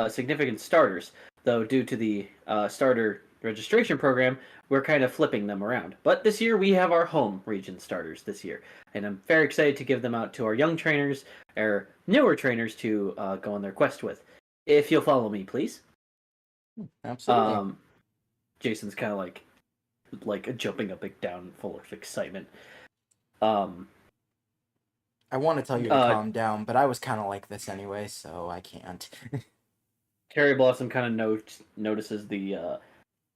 significant starters. Though due to the starter registration program, we're kind of flipping them around. But this year we have our home region starters this year, and I'm very excited to give them out to our young trainers, or newer trainers, to go on their quest with. If you'll follow me, please. Absolutely. Jason's kind of like jumping up and down, full of excitement. I want to tell you to Uh, calm down, but I was kind of like this anyway, so I can't. Cherry Blossom kind of notices the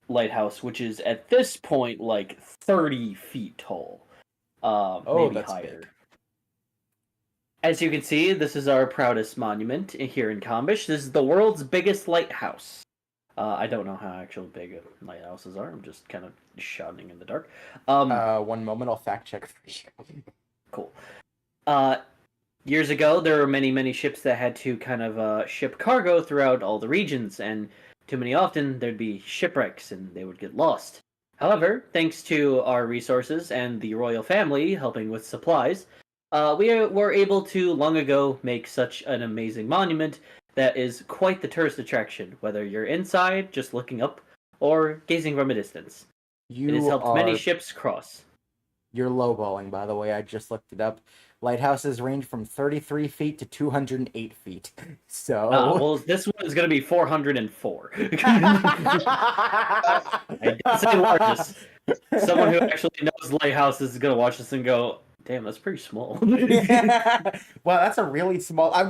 lighthouse, which is at this point like 30 feet tall, Oh, maybe that's higher. big. As you can see, this is our proudest monument here in Kombish. This is the world's biggest lighthouse. I don't know how actual big lighthouses are. I'm just kind of shouting in the dark. 1 moment, I'll fact check for you. Cool. Years ago, there were many ships that had to kind of ship cargo throughout all the regions, and too many often there'd be shipwrecks and they would get lost. However, thanks to our resources and the royal family helping with supplies, we were able to long ago make such an amazing monument that is quite the tourist attraction, whether you're inside, just looking up, or gazing from a distance. It has helped many ships cross. You're lowballing, by the way. I just looked it up. Lighthouses range from 33 feet to 208 feet. So. Well, this one is going to be 404. I did say largest. Someone who actually knows lighthouses is going to watch this and go, damn, that's pretty small. Wow, that's a really small. I'm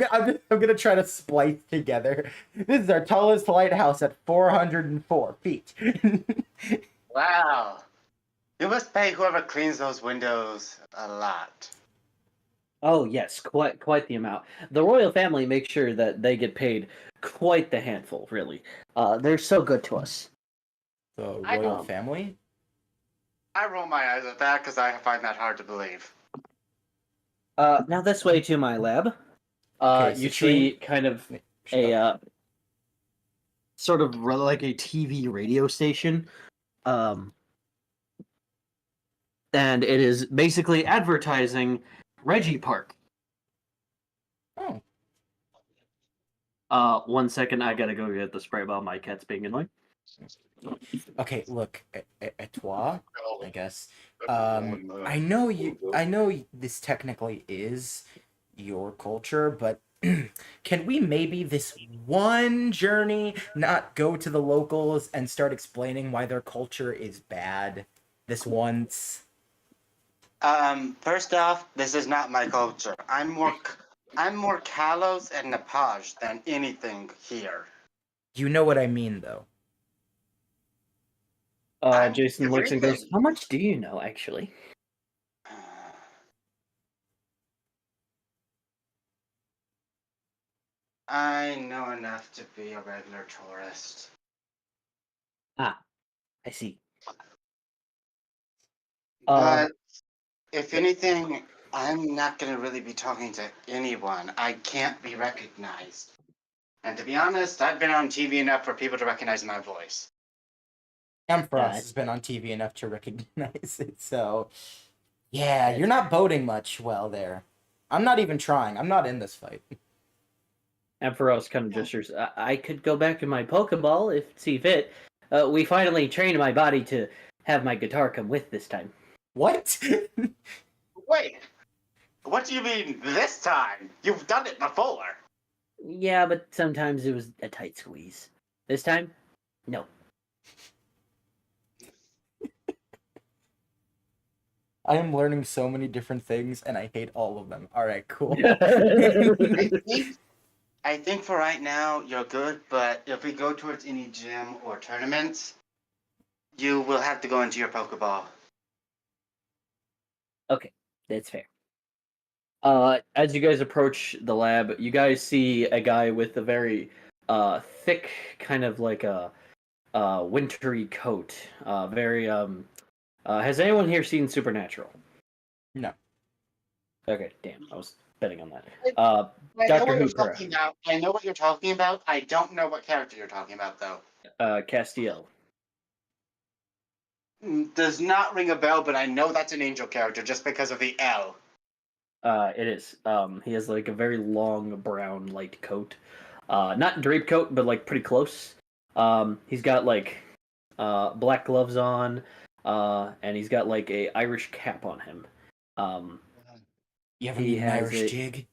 gonna try to splice together. This is our tallest lighthouse at 404 feet. Wow. You must pay whoever cleans those windows a lot. Oh yes, quite the amount. The royal family makes sure that they get paid quite the handful. Really, they're so good to us. The royal family. I roll my eyes at that because I find that hard to believe. Now this way to my lab. Okay, You Citrine. see kind of a sort of like a TV radio station, and it is basically advertising Reggie Park. Oh. 1 second, I gotta go get the spray bottle. My cat's being annoying. Okay, look, Etoile, I guess. I know this technically is your culture, but can we maybe this one journey not go to the locals and start explaining why their culture is bad this once? First off, this is not my culture. I'm more Kalos and Napaj than anything here. You know what I mean, though. Jason looks and goes, how much do you know, actually? I know enough to be a regular tourist. Ah, I see. But if anything, I'm not going to really be talking to anyone. I can't be recognized. And to be honest, I've been on TV enough for people to recognize my voice. Ampharos has been on TV enough to recognize it, so... Yeah, you're not boding much well there. I'm not even trying. I'm not in this fight. Ampharos kind of gestures. I could go back in my Pokeball if see fit. We finally trained my body to have my guitar come with this time. What? Wait, what do you mean this time? You've done it before. Yeah, but sometimes it was a tight squeeze. This time, no. I am learning so many different things, and I hate all of them. All right, cool. I think for right now, you're good, but if we go towards any gym or tournaments, you will have to go into your Pokeball. Okay, that's fair. As you guys approach the lab, you guys see a guy with a very thick, kind of like a wintry coat. Has anyone here seen Supernatural? No. Okay, damn, I was betting on that. I know Dr. what you're Hooper. talking about. I know what you're talking about. I don't know what character you're talking about, though. Castiel. Does not ring a bell, but I know that's an angel character just because of the L. It is. He has like a very long brown light coat. Not drape coat, but like pretty close. He's got like black gloves on, and he's got like a Irish cap on him. You ever need an Irish jig?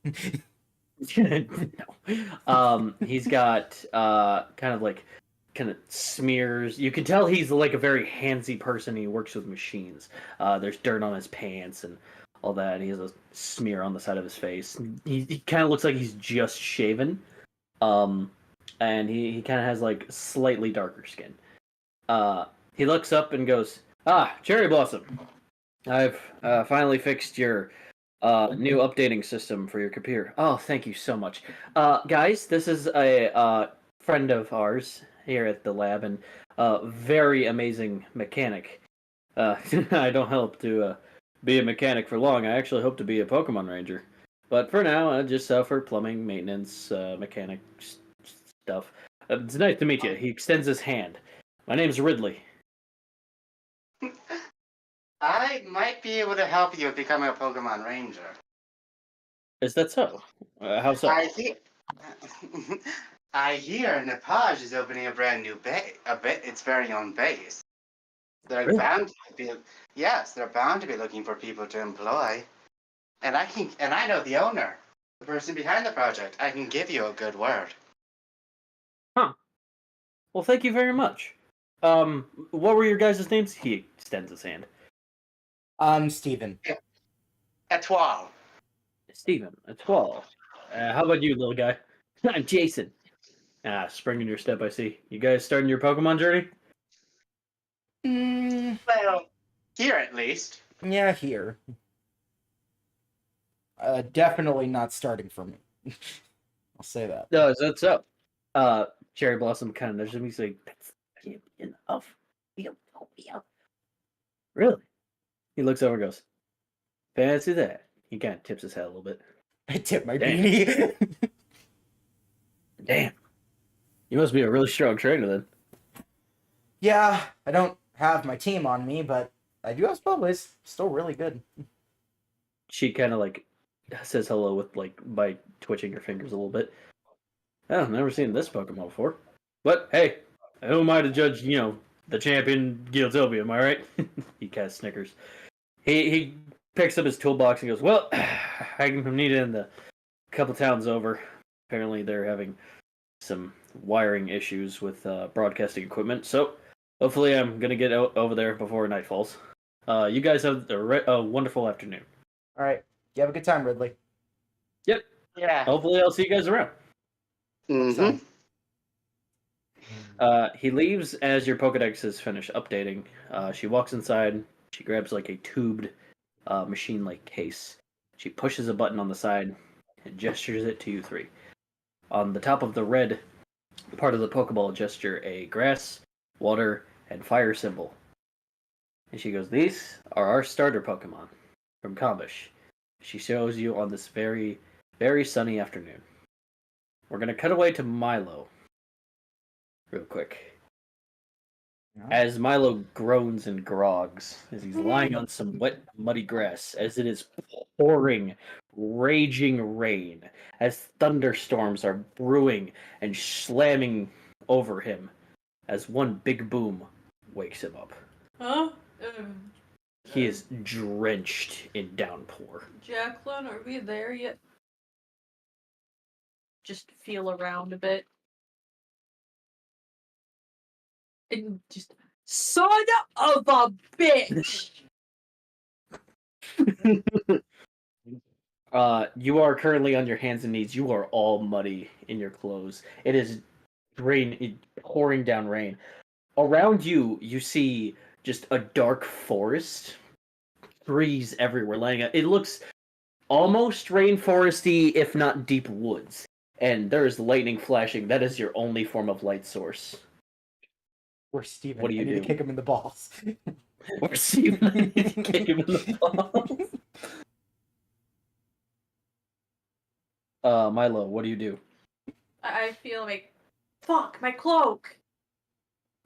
No. He's got kind of smears. You can tell he's like a very handsy person. He works with machines. There's dirt on his pants and all that. He has a smear on the side of his face. He kind of looks like he's just shaven. And he kind of has like slightly darker skin. He looks up and goes, "Ah, Cherry Blossom, I've finally fixed your new updating system for your computer. Oh, thank you so much. Guys, this is a friend of ours here at the lab and very amazing mechanic. I don't hope to be a mechanic for long. I actually hope to be a Pokemon Ranger. But for now, I just for plumbing, maintenance, mechanic stuff. It's nice to meet you." He extends his hand. "My name's Ridley." I might be able to help you with becoming a Pokemon Ranger. Is that so? How so? I hear, I hear Nepage is opening a brand new its very own base. They're Really? bound to be, yes, they're bound to be looking for people to employ. And I know the owner, the person behind the project. I can give you a good word. Huh. Well, thank you very much. What were your guys' names? He extends his hand. Steven. Etoile. Steven, a 12. How about you, little guy? I'm Jason. Spring in your step, I see. You guys starting your Pokemon journey? Well, here at least. Yeah, here. Definitely not starting for me. I'll say that. No, is that so? Cherry Blossom kind of nudges him. He's like, "That's can't be enough. We don't know me up." Really? He looks over and goes, "Fancy that." He kind of tips his head a little bit. I tip my Damn. beanie. Damn. You must be a really strong trainer then. Yeah, I don't have my team on me, but I do have Spellblaze. Still really good. She kind of like says hello with like by twitching her fingers a little bit. Oh, never seen this Pokemon before. But hey, who am I to judge? The champion Guiltopia, am I right? He kind of snickers. He picks up his toolbox and goes, "Well, I'm needed in the couple towns over. Apparently, they're having some wiring issues with broadcasting equipment. So hopefully, I'm gonna get over there before night falls. You guys have a wonderful afternoon." All right. You have a good time, Ridley. Yep. Yeah. Hopefully, I'll see you guys around. Mm-hmm. He leaves as your Pokedex is finished updating. She walks inside. She grabs like a tubed machine-like case. She pushes a button on the side and gestures it to you three. On the top of the red part of the Pokeball gesture a grass, water, and fire symbol. And she goes, "These are our starter Pokemon from Kombish." She shows you on this very, very sunny afternoon. We're going to cut away to Milo real quick. As Milo groans and grogs, as he's lying on some wet, muddy grass, as it is pouring, raging rain, as thunderstorms are brewing and slamming over him, as one big boom wakes him up. Huh? He is drenched in downpour. Jacqueline, are we there yet? Just feel around a bit. And just, son of a bitch! You are currently on your hands and knees. You are all muddy in your clothes. It is pouring down rain. Around you, you see just a dark forest. Trees everywhere laying out. It looks almost rainforesty, if not deep woods. And there is lightning flashing. That is your only form of light source. Where's Steven? What do you I need do? to kick him in the balls. Or Steven, I need to kick him in the balls. Milo, what do you do? I feel like, fuck, my cloak!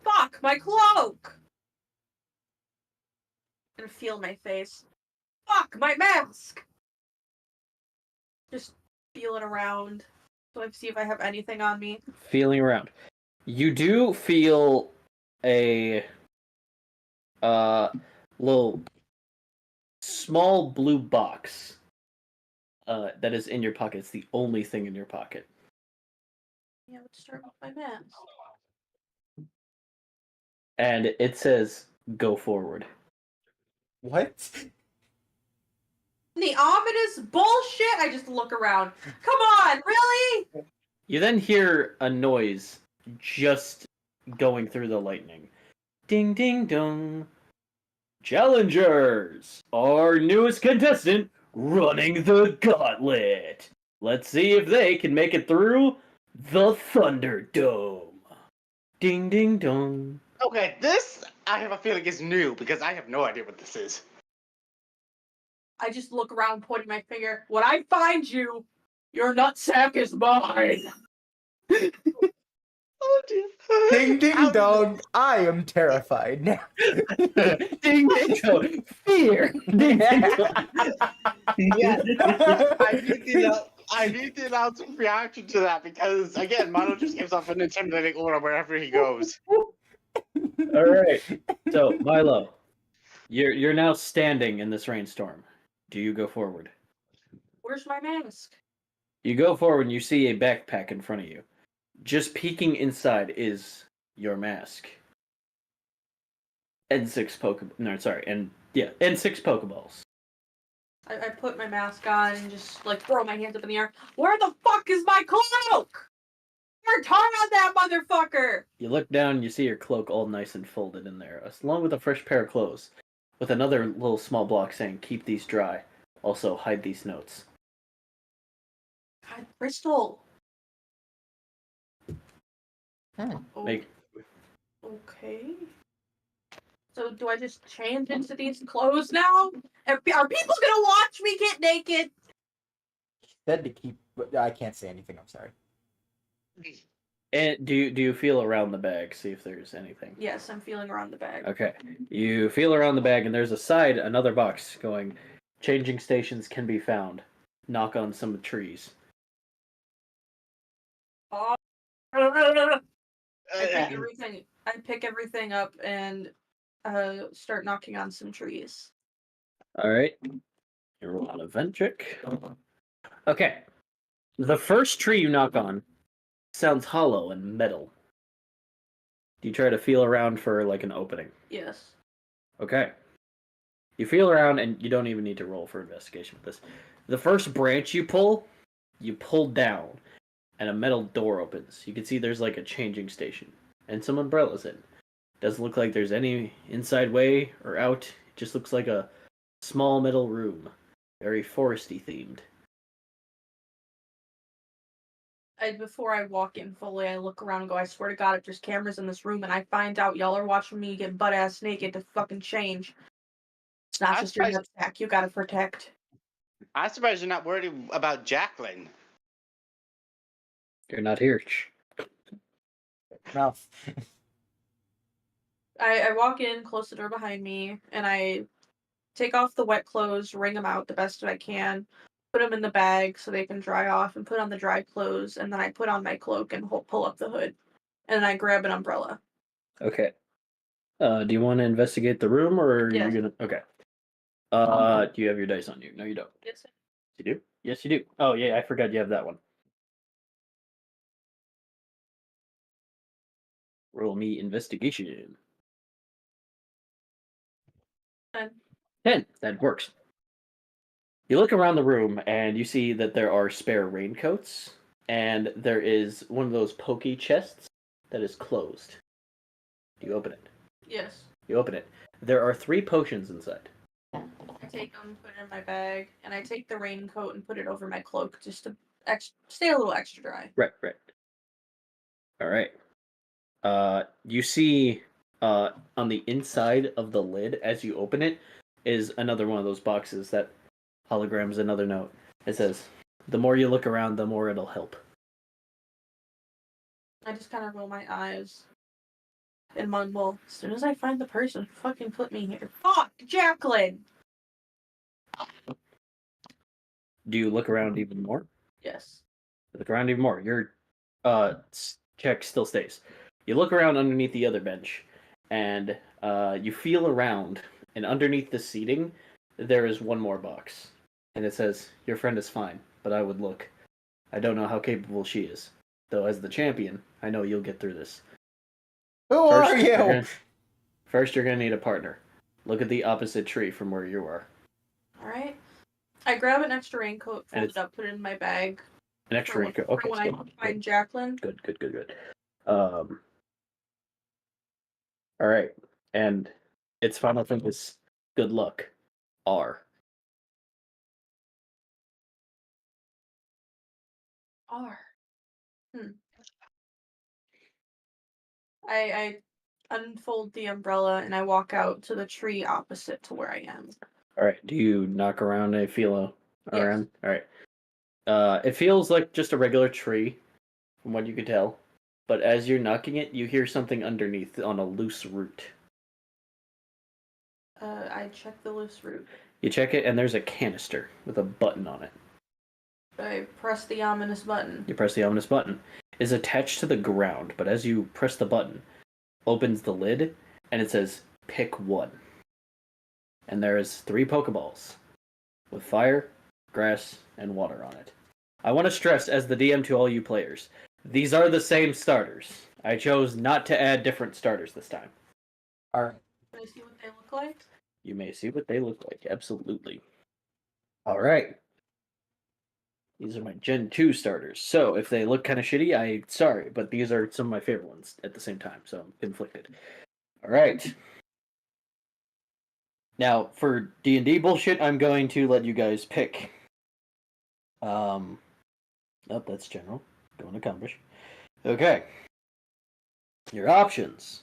Fuck, my cloak! And feel my face. Fuck, my mask! Just feeling around. So I see if I have anything on me. Feeling around. You do feel a little small blue box that is in your pocket. It's the only thing in your pocket. Yeah, let's start with my mask. And it says, "Go forward." What? The ominous bullshit. I just look around. Come on, really? You then hear a noise just going through the lightning. Ding ding dong. Challengers! Our newest contestant running the gauntlet. Let's see if they can make it through the Thunderdome. Ding ding dong. Okay, this I have a feeling is new because I have no idea what this is. I just look around, pointing my finger. When I find you, your nutsack is mine. Oh dear. Ding ding How did dong. I am terrified now. Ding ding dong. Fear. Ding ding dong. Yeah, I need the announcer's reaction to that because again, Milo just gives off an intimidating aura wherever he goes. All right. So Milo, you're now standing in this rainstorm. Do you go forward? Where's my mask? You go forward and you see a backpack in front of you. Just peeking inside is your mask. And six and 6 Pokeballs. I put my mask on and just like throw my hands up in the air. Where the fuck is my cloak? Turn on that motherfucker! You look down and you see your cloak all nice and folded in there, along with a fresh pair of clothes, with another little small block saying, "Keep these dry. Also, hide these notes." God, Crystal. Hmm. Make Okay. So do I just change into these clothes now? Are people gonna watch me get naked? Said to keep. I can't say anything. I'm sorry. And do you feel around the bag, see if there's anything? Yes, I'm feeling around the bag. Okay. You feel around the bag, and there's another box going, "Changing stations can be found. Knock on some trees." Oh. I pick everything up and start knocking on some trees. All right. You roll an event check. Okay. The first tree you knock on sounds hollow and metal. Do you try to feel around for like an opening? Yes. Okay. You feel around and you don't even need to roll for investigation with this. The first branch you pull down and a metal door opens. You can see there's like a changing station and some umbrellas in. Doesn't look like there's any inside way or out. It just looks like a small metal room. Very foresty themed. Before I walk in fully, I look around and go, I swear to God, if there's cameras in this room and I find out y'all are watching me get butt-ass naked to fucking change, it's not just your nutsack you gotta protect. I'm surprised you're not worried about Jacqueline. You're not here. Mouth. I walk in, close the door behind me, and I take off the wet clothes, wring them out the best that I can, put them in the bag so they can dry off, and put on the dry clothes, and then I put on my cloak and pull up the hood, and I grab an umbrella. Okay. Do you want to investigate the room, or are Yes. you gonna? Okay. Do you have your dice on you? No, you don't. Yes. You do? Yes, you do. Oh yeah, I forgot you have that one. Roll me investigation. 10. That works. You look around the room and you see that there are spare raincoats, and there is one of those pokey chests that is closed. You open it. Yes. You open it. There are 3 potions inside. I take them, put it in my bag, and I take the raincoat and put it over my cloak just to stay a little extra dry. Right. All right. You see on the inside of the lid as you open it is another one of those boxes that holograms another note. It says, "The more you look around, the more it'll help." I just kind of roll my eyes and mumble, as soon as I find the person, fucking put me here. Fuck, Jacqueline! Do you look around even more? Yes. Look around even more. Your check still stays. You look around underneath the other bench, and you feel around, and underneath the seating, there is one more box. And it says, "Your friend is fine, but I would look. I don't know how capable she is. Though as the champion, I know you'll get through this. Who are you? First, you're gonna need a partner. Look at the opposite tree from where you are." Alright. I grab an extra raincoat, And fold it up, put it in my bag. An extra raincoat. Okay. When I find Jacqueline. Good. All right. And its final thing is good luck. R. R. I unfold the umbrella and I walk out to the tree opposite to where I am. All right. Do you knock around a feel around? Yes. All right. It feels like just a regular tree, from what you can tell. But as you're knocking it, you hear something underneath on a loose root. I check the loose root. You check it, and there's a canister with a button on it. I press the ominous button. You press the ominous button. It's attached to the ground, but as you press the button, opens the lid, and it says, pick one. And there is 3 Pokeballs with fire, grass, and water on it. I want to stress, as the DM to all you players, these are the same starters. I chose not to add different starters this time. Alright. Can I see what they look like? You may see what they look like, absolutely. Alright. These are my Gen 2 starters. So, if they look kind of shitty, I'm sorry, but these are some of my favorite ones at the same time, so I'm conflicted. Alright. Now, for D&D bullshit, I'm going to let you guys pick. Oh, that's general. Going to Kombish. Okay. Your options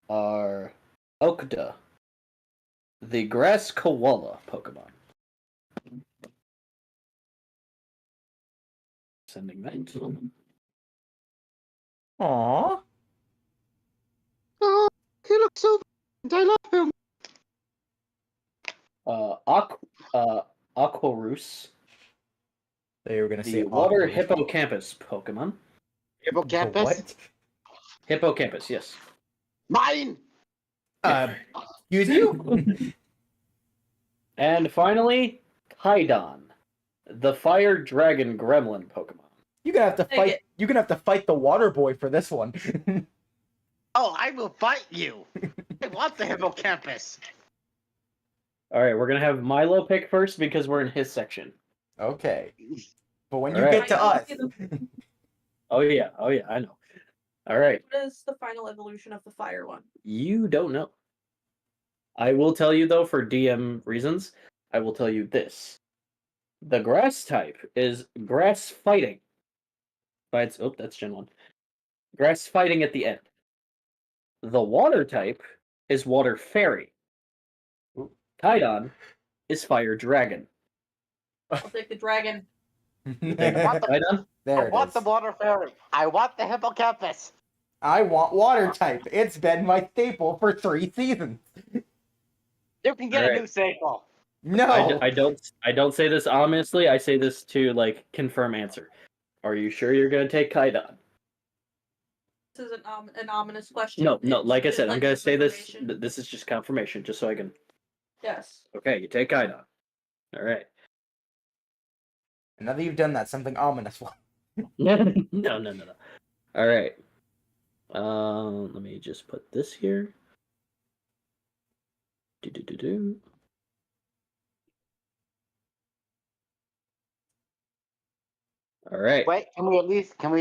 are Okda, the grass koala Pokemon. Sending that. Aww. Oh, he looks so. I love him. Aquarus, They were gonna the say water awkward. hippocampus Pokemon. Hippocampus. What? Hippocampus, yes. Mine. Excuse you? And finally, Kaidon, the fire dragon gremlin Pokemon. You're gonna have to Take fight. it. You're gonna have to fight the water boy for this one. Oh, I will fight you. I want the hippocampus. All right, we're gonna have Milo pick first because we're in his section. Okay. But when you Alright. get to us, Oh yeah, I know. All right, What is the final evolution of the fire one? you don't know. I will tell you though, for DM reasons, I will tell you this: the grass type is grass fighting. That's Gen 1. Grass fighting at the end. The water type is water fairy. Ooh. Kaidon is fire dragon. I'll take the dragon. Kaidon? There I it want is. the water fairy. I want the hippocampus. I want water type. It's been my staple for 3 seasons. You can get Alright. a new staple. No. I don't say this ominously. I say this to like confirm answer. Are you sure you're gonna take Kaidon? This is an ominous question. No. It's Like I said, I'm like gonna say this. information. This is just confirmation, just so I can. Yes. Okay, you take Kaidon. All right. And now that you've done that, something ominous will. No. All right. Let me just put this here. Do. All right. Wait, can we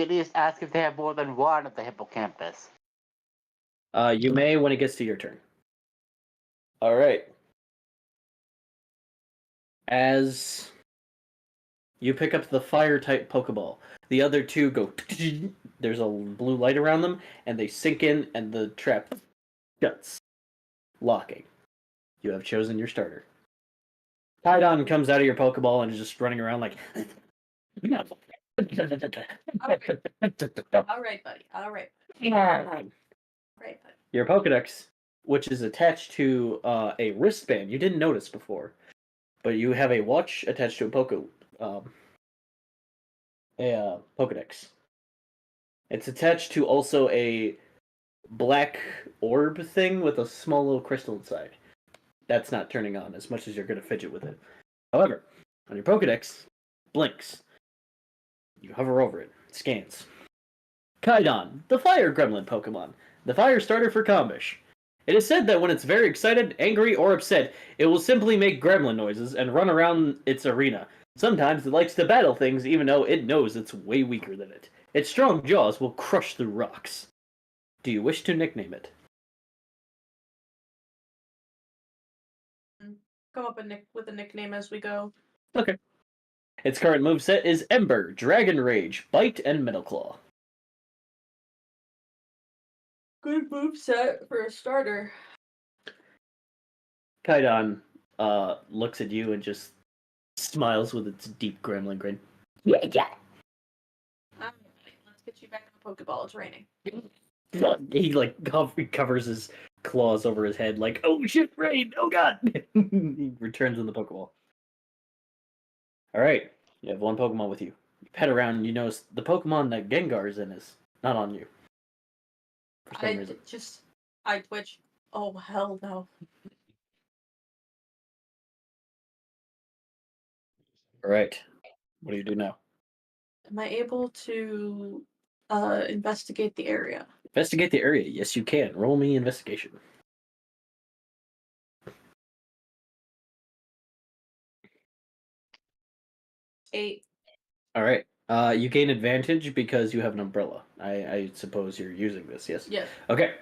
at least ask if they have more than one of the hippocampus? You may when it gets to your turn. All right. As you pick up the fire type Pokeball, the other 2 go. There's a blue light around them, and they sink in, and the trap shuts, locking. You have chosen your starter. Kaidon comes out of your Pokeball and is just running around like. All right, buddy. All right. Right, buddy. Your Pokedex, which is attached to a wristband you didn't notice before, but you have a watch attached to a Pokedex. It's attached to also a black orb thing with a small little crystal inside. That's not turning on as much as you're going to fidget with it. However, on your Pokedex, blinks. You hover over it. It scans. Kaidon, the fire gremlin Pokemon. The fire starter for Kombish. It is said that when it's very excited, angry, or upset, it will simply make gremlin noises and run around its arena. Sometimes it likes to battle things even though it knows it's way weaker than it. Its strong jaws will crush through rocks. Do you wish to nickname it? Come up with a nickname as we go. Okay. Its current moveset is Ember, Dragon Rage, Bite, and Metal Claw. Good move set for a starter. Kaidon looks at you and just smiles with its deep gremlin grin. Yeah. Alright, let's get you back in the Pokeball. It's raining. He like covers his claws over his head like, oh shit, rain, oh god. He returns in the Pokeball. Alright, you have one Pokemon with you. You pet around and you notice the Pokemon that Gengar is in is not on you. For some reason. I twitch. Oh, hell no. Alright, what do you do now? Am I able to investigate the area? Investigate the area. Yes, you can. Roll me investigation. 8. All right. You gain advantage because you have an umbrella. I suppose you're using this, yes? Yes. Okay.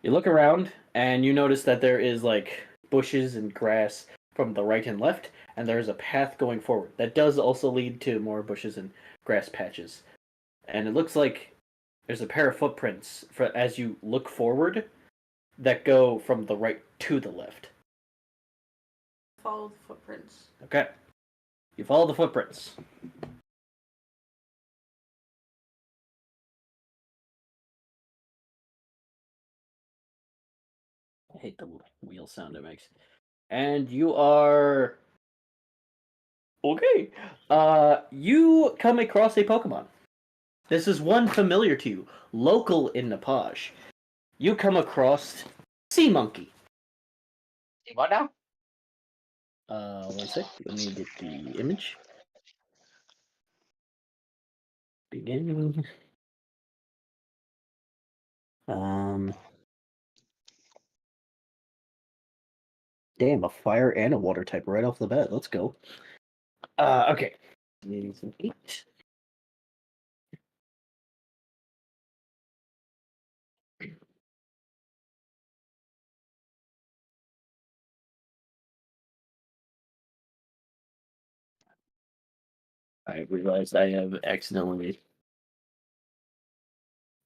You look around and you notice that there is like bushes and grass from the right and left, and there's a path going forward. That does also lead to more bushes and grass patches. And it looks like there's a pair of footprints as you look forward that go from the right to the left. Follow the footprints. Okay. You follow the footprints. I hate the wheel sound it makes. And you are... Okay. You come across a Pokemon. This is one familiar to you, local in Nepage. You come across Sea Monkey. What now? One sec. Let me get the image. Beginning. Damn, a fire and a water type right off the bat. Let's go. Okay. Needing some heat. I realized I have accidentally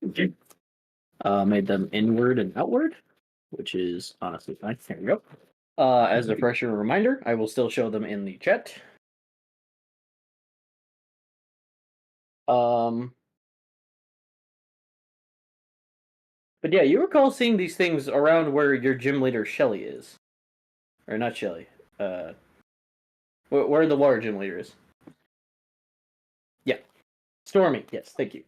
made them inward and outward, which is honestly fine. Here we go. As a fresher reminder, I will still show them in the chat. But yeah, you recall seeing these things around where your gym leader Shelly is, or not Shelly. Where the water gym leader is. Yeah, Stormy. Yes, thank you.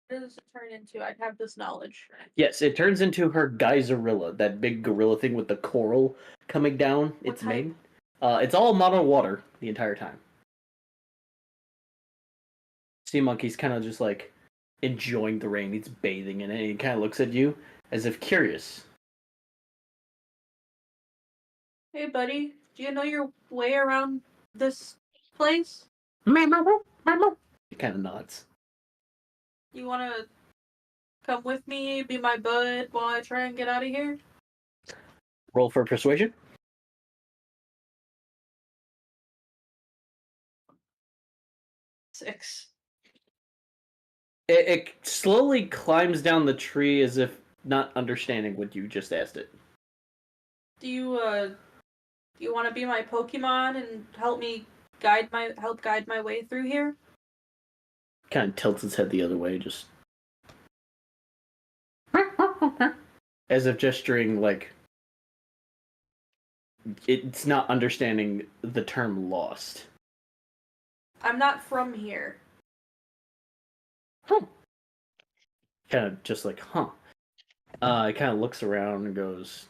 What does it turn into? I have this knowledge. Yes, it turns into her Geyserilla, that big gorilla thing with the coral coming down its mane. It's all mono water the entire time. Sea Monkey's kind of just like enjoying the rain. He's bathing in it. And he kind of looks at you as if curious. Hey, buddy. Do you know your way around this place? He kind of nods. You want to come with me, be my bud, while I try and get out of here? Roll for persuasion. 6. It slowly climbs down the tree as if not understanding what you just asked it. Do you want to be my Pokemon and help guide my way through here? Kind of tilts its head the other way, just as if gesturing like it's not understanding the term lost. I'm not from here. Kind of just like, huh. It kind of looks around and goes,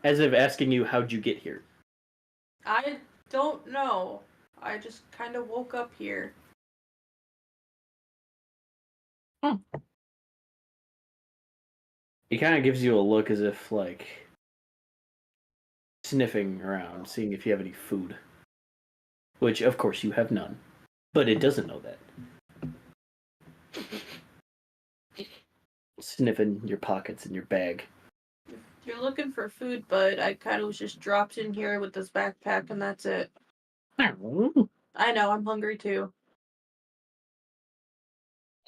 as if asking you, how'd you get here? I don't know. I just kind of woke up here. He kind of gives you a look as if, like, sniffing around, seeing if you have any food. Which, of course, you have none. But it doesn't know that. Sniffing your pockets and your bag. You're looking for food, but I kind of was just dropped in here with this backpack, and that's it. I know, I'm hungry too.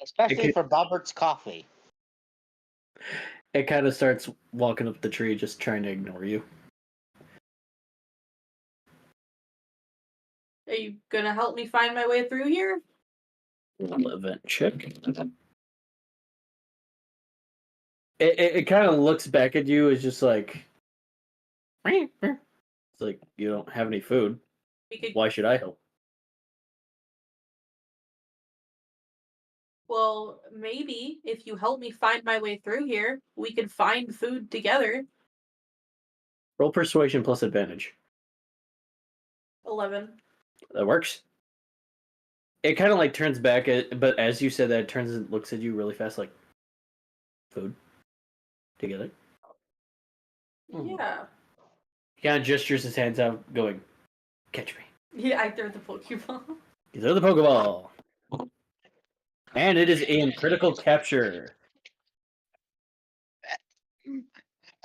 Especially for Robert's coffee. It kind of starts walking up the tree, just trying to ignore you. Are you gonna help me find my way through here? Event check. It kind of looks back at you as just like, it's like, you don't have any food. Why should I help? Well, maybe if you help me find my way through here, we could find food together. Roll persuasion plus advantage. 11. That works. It kind of like turns back, but as you said that, it turns and looks at you really fast, like, food together. Yeah. He kind of gestures his hands out, going, catch me. Yeah, I threw the Pokeball. You throw the Pokeball. And it is in critical capture. And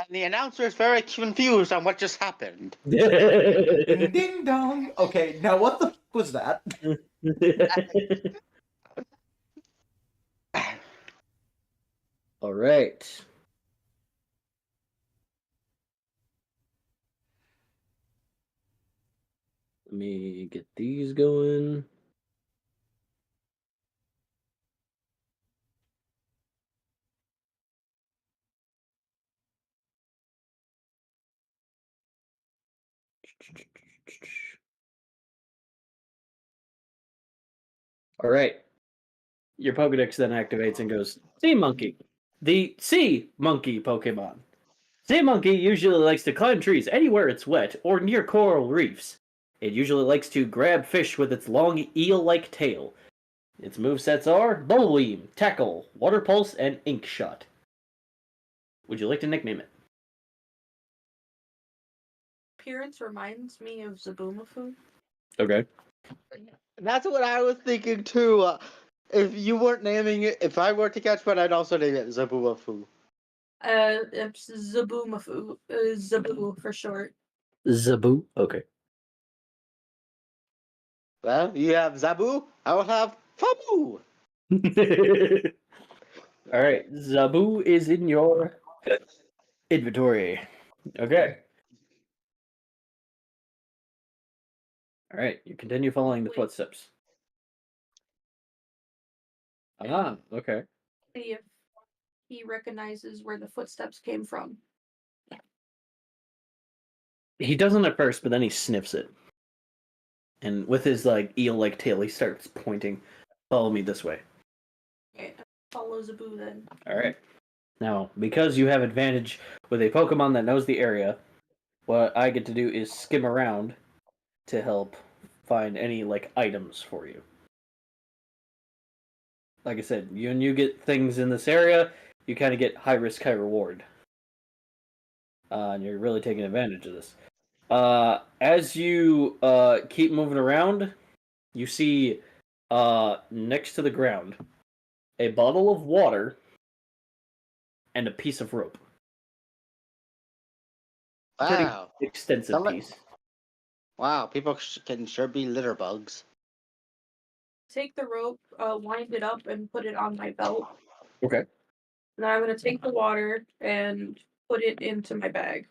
the announcer is very confused on what just happened. Ding ding dong. Okay, now what the f was that? All right. Let me get these going. All right. Your Pokedex then activates and goes, Sea Monkey. The Sea Monkey Pokemon. Sea Monkey usually likes to climb trees anywhere it's wet or near coral reefs. It usually likes to grab fish with its long eel-like tail. Its movesets are Bullbeam, Tackle, Water Pulse, and Ink Shot. Would you like to nickname it? Appearance reminds me of Zaboomafoo. Okay. That's what I was thinking too. If you weren't naming it, if I were to catch one, I'd also name it Zabuafu. It's Zaboomafoo. Zaboo for short. Zaboo? Okay. Well, you have Zabu, I will have Fabu. All right. Zaboo is in your inventory. Okay. All right. You continue following the footsteps. Ah, okay. See if he recognizes where the footsteps came from. He doesn't at first, but then he sniffs it. And with his like eel-like tail, he starts pointing. Follow me this way. Okay, follow Zaboo then. All right. Now, because you have advantage with a Pokemon that knows the area, what I get to do is skim around to help find any like items for you. Like I said, when you get things in this area, you kind of get high risk, high reward. And you're really taking advantage of this. As you keep moving around, you see next to the ground a bottle of water and a piece of rope. Wow. Pretty extensive piece. Wow, people can sure be litter bugs. Take the rope, wind it up, and put it on my belt. Okay. Now I'm gonna take the water and put it into my bag.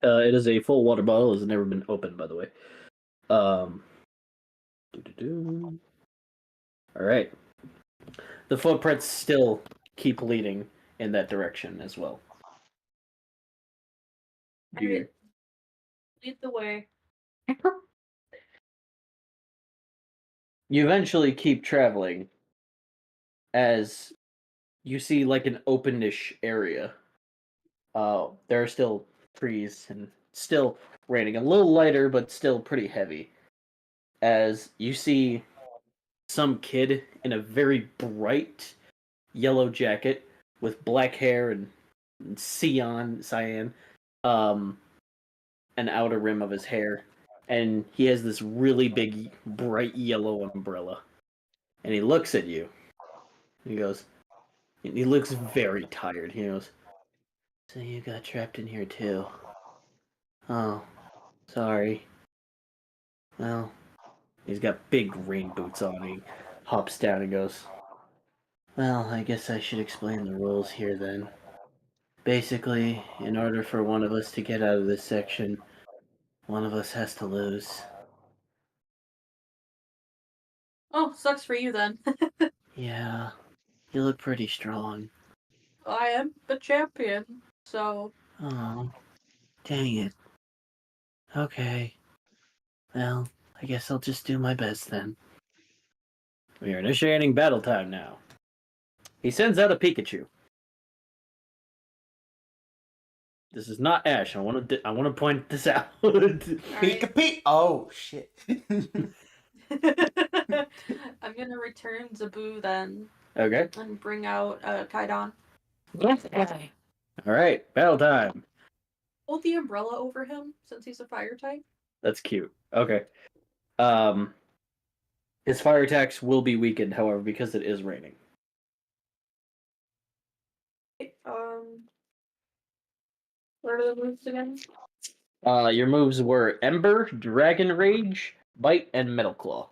It is a full water bottle. It has never been opened, by the way. All right. The footprints still keep leading in that direction as well. Alright. Lead the way. You eventually keep traveling as you see like an openish area. There are still trees and still raining. A little lighter, but still pretty heavy. As you see some kid in a very bright yellow jacket with black hair and cyan, an outer rim of his hair, and he has this really big, bright yellow umbrella. And he looks at you. He goes, he looks very tired. He goes, "So you got trapped in here too? Oh, sorry. Well," he's got big rain boots on. He hops down and goes, "Well, I guess I should explain the rules here then. Basically, in order for one of us to get out of this section, one of us has to lose." Oh, sucks for you then. "Yeah, you look pretty strong." I am the champion, so. "Oh, dang it. Okay. Well, I guess I'll just do my best then." We are initiating battle time now. He sends out a Pikachu. This is not Ash. I want to point this out. Pika. Oh shit. I'm gonna return Zaboo then Okay. and bring out Kaidon. All right. Battle time. Hold the umbrella over him since he's a fire type. That's cute. Okay. His fire attacks will be weakened, however, because it is raining. What are the moves again? Your moves were Ember, Dragon Rage, Bite, and Metal Claw.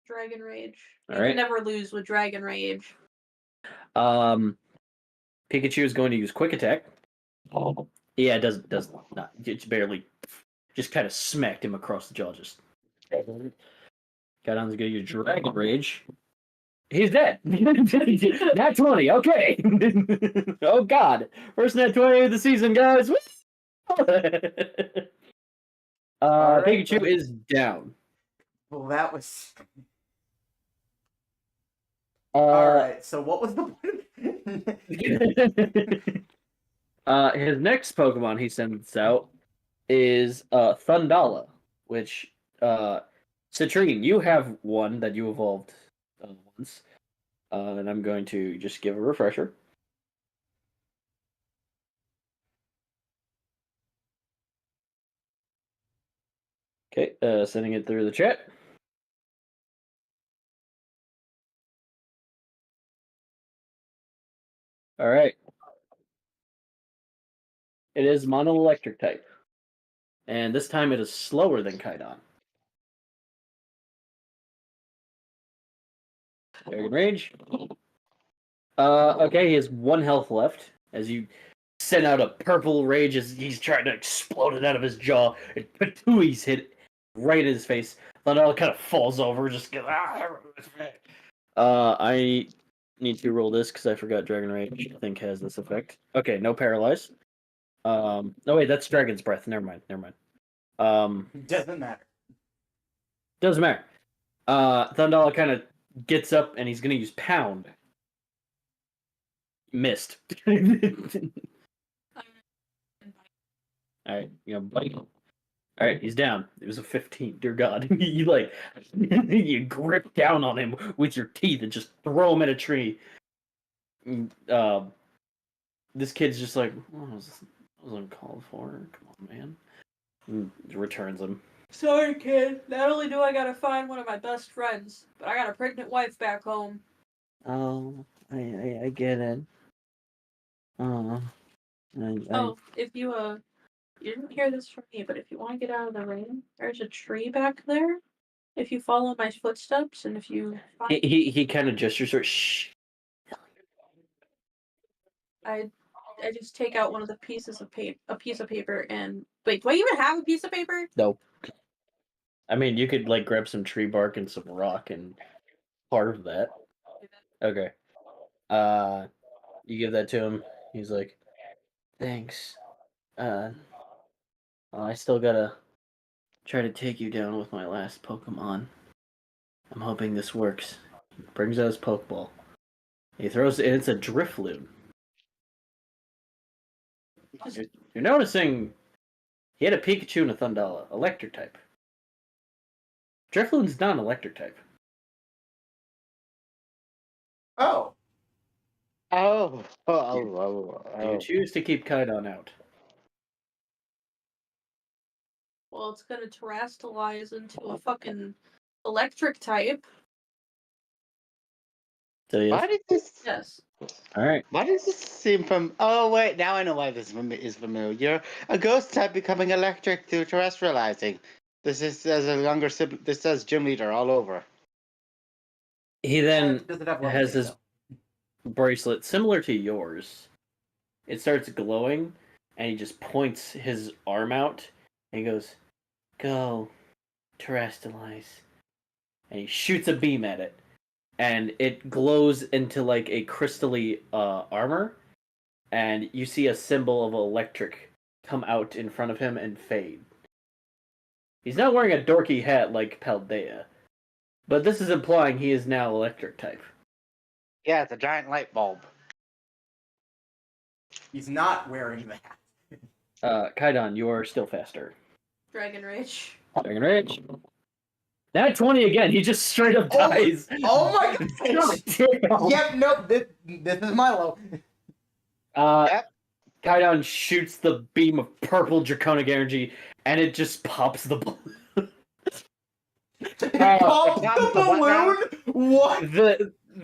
Dragon Rage. All You right. can never lose with Dragon Rage. Pikachu is going to use Quick Attack. Yeah, it does not. It's barely. Just kind of smacked him across the jaw. Just. Kaidon's going to use Dragon Rage. He's dead. Nat 20. Okay. Oh God. First Nat 20 of the season, guys. Pikachu is down. Well, that was. All right. So what was the? His next Pokemon he sends out is Thundala, which Citrine, you have one that you evolved once, and I'm going to just give a refresher. Okay, sending it through the chat. All right. It is Mono Electric type, and this time it is slower than Kaidon. Dragon Rage. Okay, he has 1 health left as you send out a purple rage as he's trying to explode it out of his jaw. And Patooey's hit right in his face. Thundala kind of falls over, just goes, I need to roll this because I forgot Dragon Rage, I think, has this effect. Okay, no paralyze. No, wait, that's Dragon's Breath. Never mind. Doesn't matter. Doesn't matter. Thundala kind of gets up and he's going to use Pound. Missed. Alright, bite. Alright, he's down. It was a 15. Dear God. You grip down on him with your teeth and just throw him at a tree. This kid's just like, what was uncalled for? Come on, man. And returns him. Sorry, kid. Not only do I gotta find one of my best friends, but I got a pregnant wife back home. Oh, I get it. If you didn't hear this from me, but if you want to get out of the rain, there's a tree back there. If you follow my footsteps and if you find... He kind of gestures for shh. I just take out one of the pieces of paper, and wait, do I even have a piece of paper? No. I mean, you could grab some tree bark and some rock and carve that. Okay. You give that to him. He's like, thanks. I still gotta try to take you down with my last Pokemon. I'm hoping this works. He brings out his Pokeball. He throws it, and it's a Drifloon. You're noticing he had a Pikachu and a Thundala, electric type. Drifloon's not an electric type. Oh. Do you choose to keep Kaidon out? Well, it's gonna terrestrialize into a fucking electric type. So yes. Why did this? Yes. All right. Why does this seem Oh wait, now I know why this is familiar. A ghost type becoming electric through terrestrializing. This is as a younger sibling. This says gym leader all over. He then Does it have has levitate, his though? bracelet similar to yours. It starts glowing, and he just points his arm out, and he goes, "Go, terrestrialize," and he shoots a beam at it, and it glows into like a crystally armor, and you see a symbol of electric come out in front of him and fade. He's not wearing a dorky hat like Paldea, but this is implying he is now electric type. Yeah, it's a giant light bulb. He's not wearing that. Kaidon, you are still faster. Dragon Rage. Dragon Rage. Now 20 again. He just straight up dies. Oh my gosh! Damn. Yep, nope. This is Milo. Yep. Kaidon shoots the beam of purple draconic energy, and it just pops the balloon. Pop the balloon? What?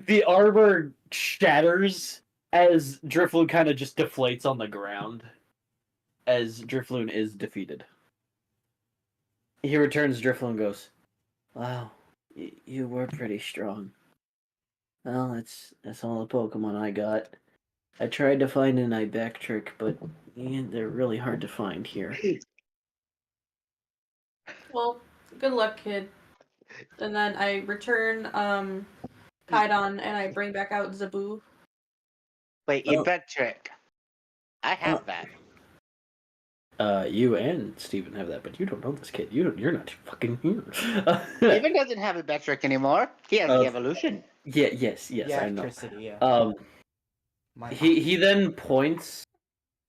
The armor shatters as Drifloon kind of just deflates on the ground, as Drifloon is defeated. He returns Drifloon and goes, "Wow, you were pretty strong. Well, that's all the Pokemon I got. I tried to find an Ibectric, but they're really hard to find here." Well, good luck, kid. And then I return Kaidon and I bring back out Zabu. Wait, Oh. Electric. I have that. You and Steven have that, but you don't know this kid. You're not fucking here. Steven doesn't have Electric anymore. He has the evolution. Yeah, yes, Yeah, I know. electricity, yeah. He then points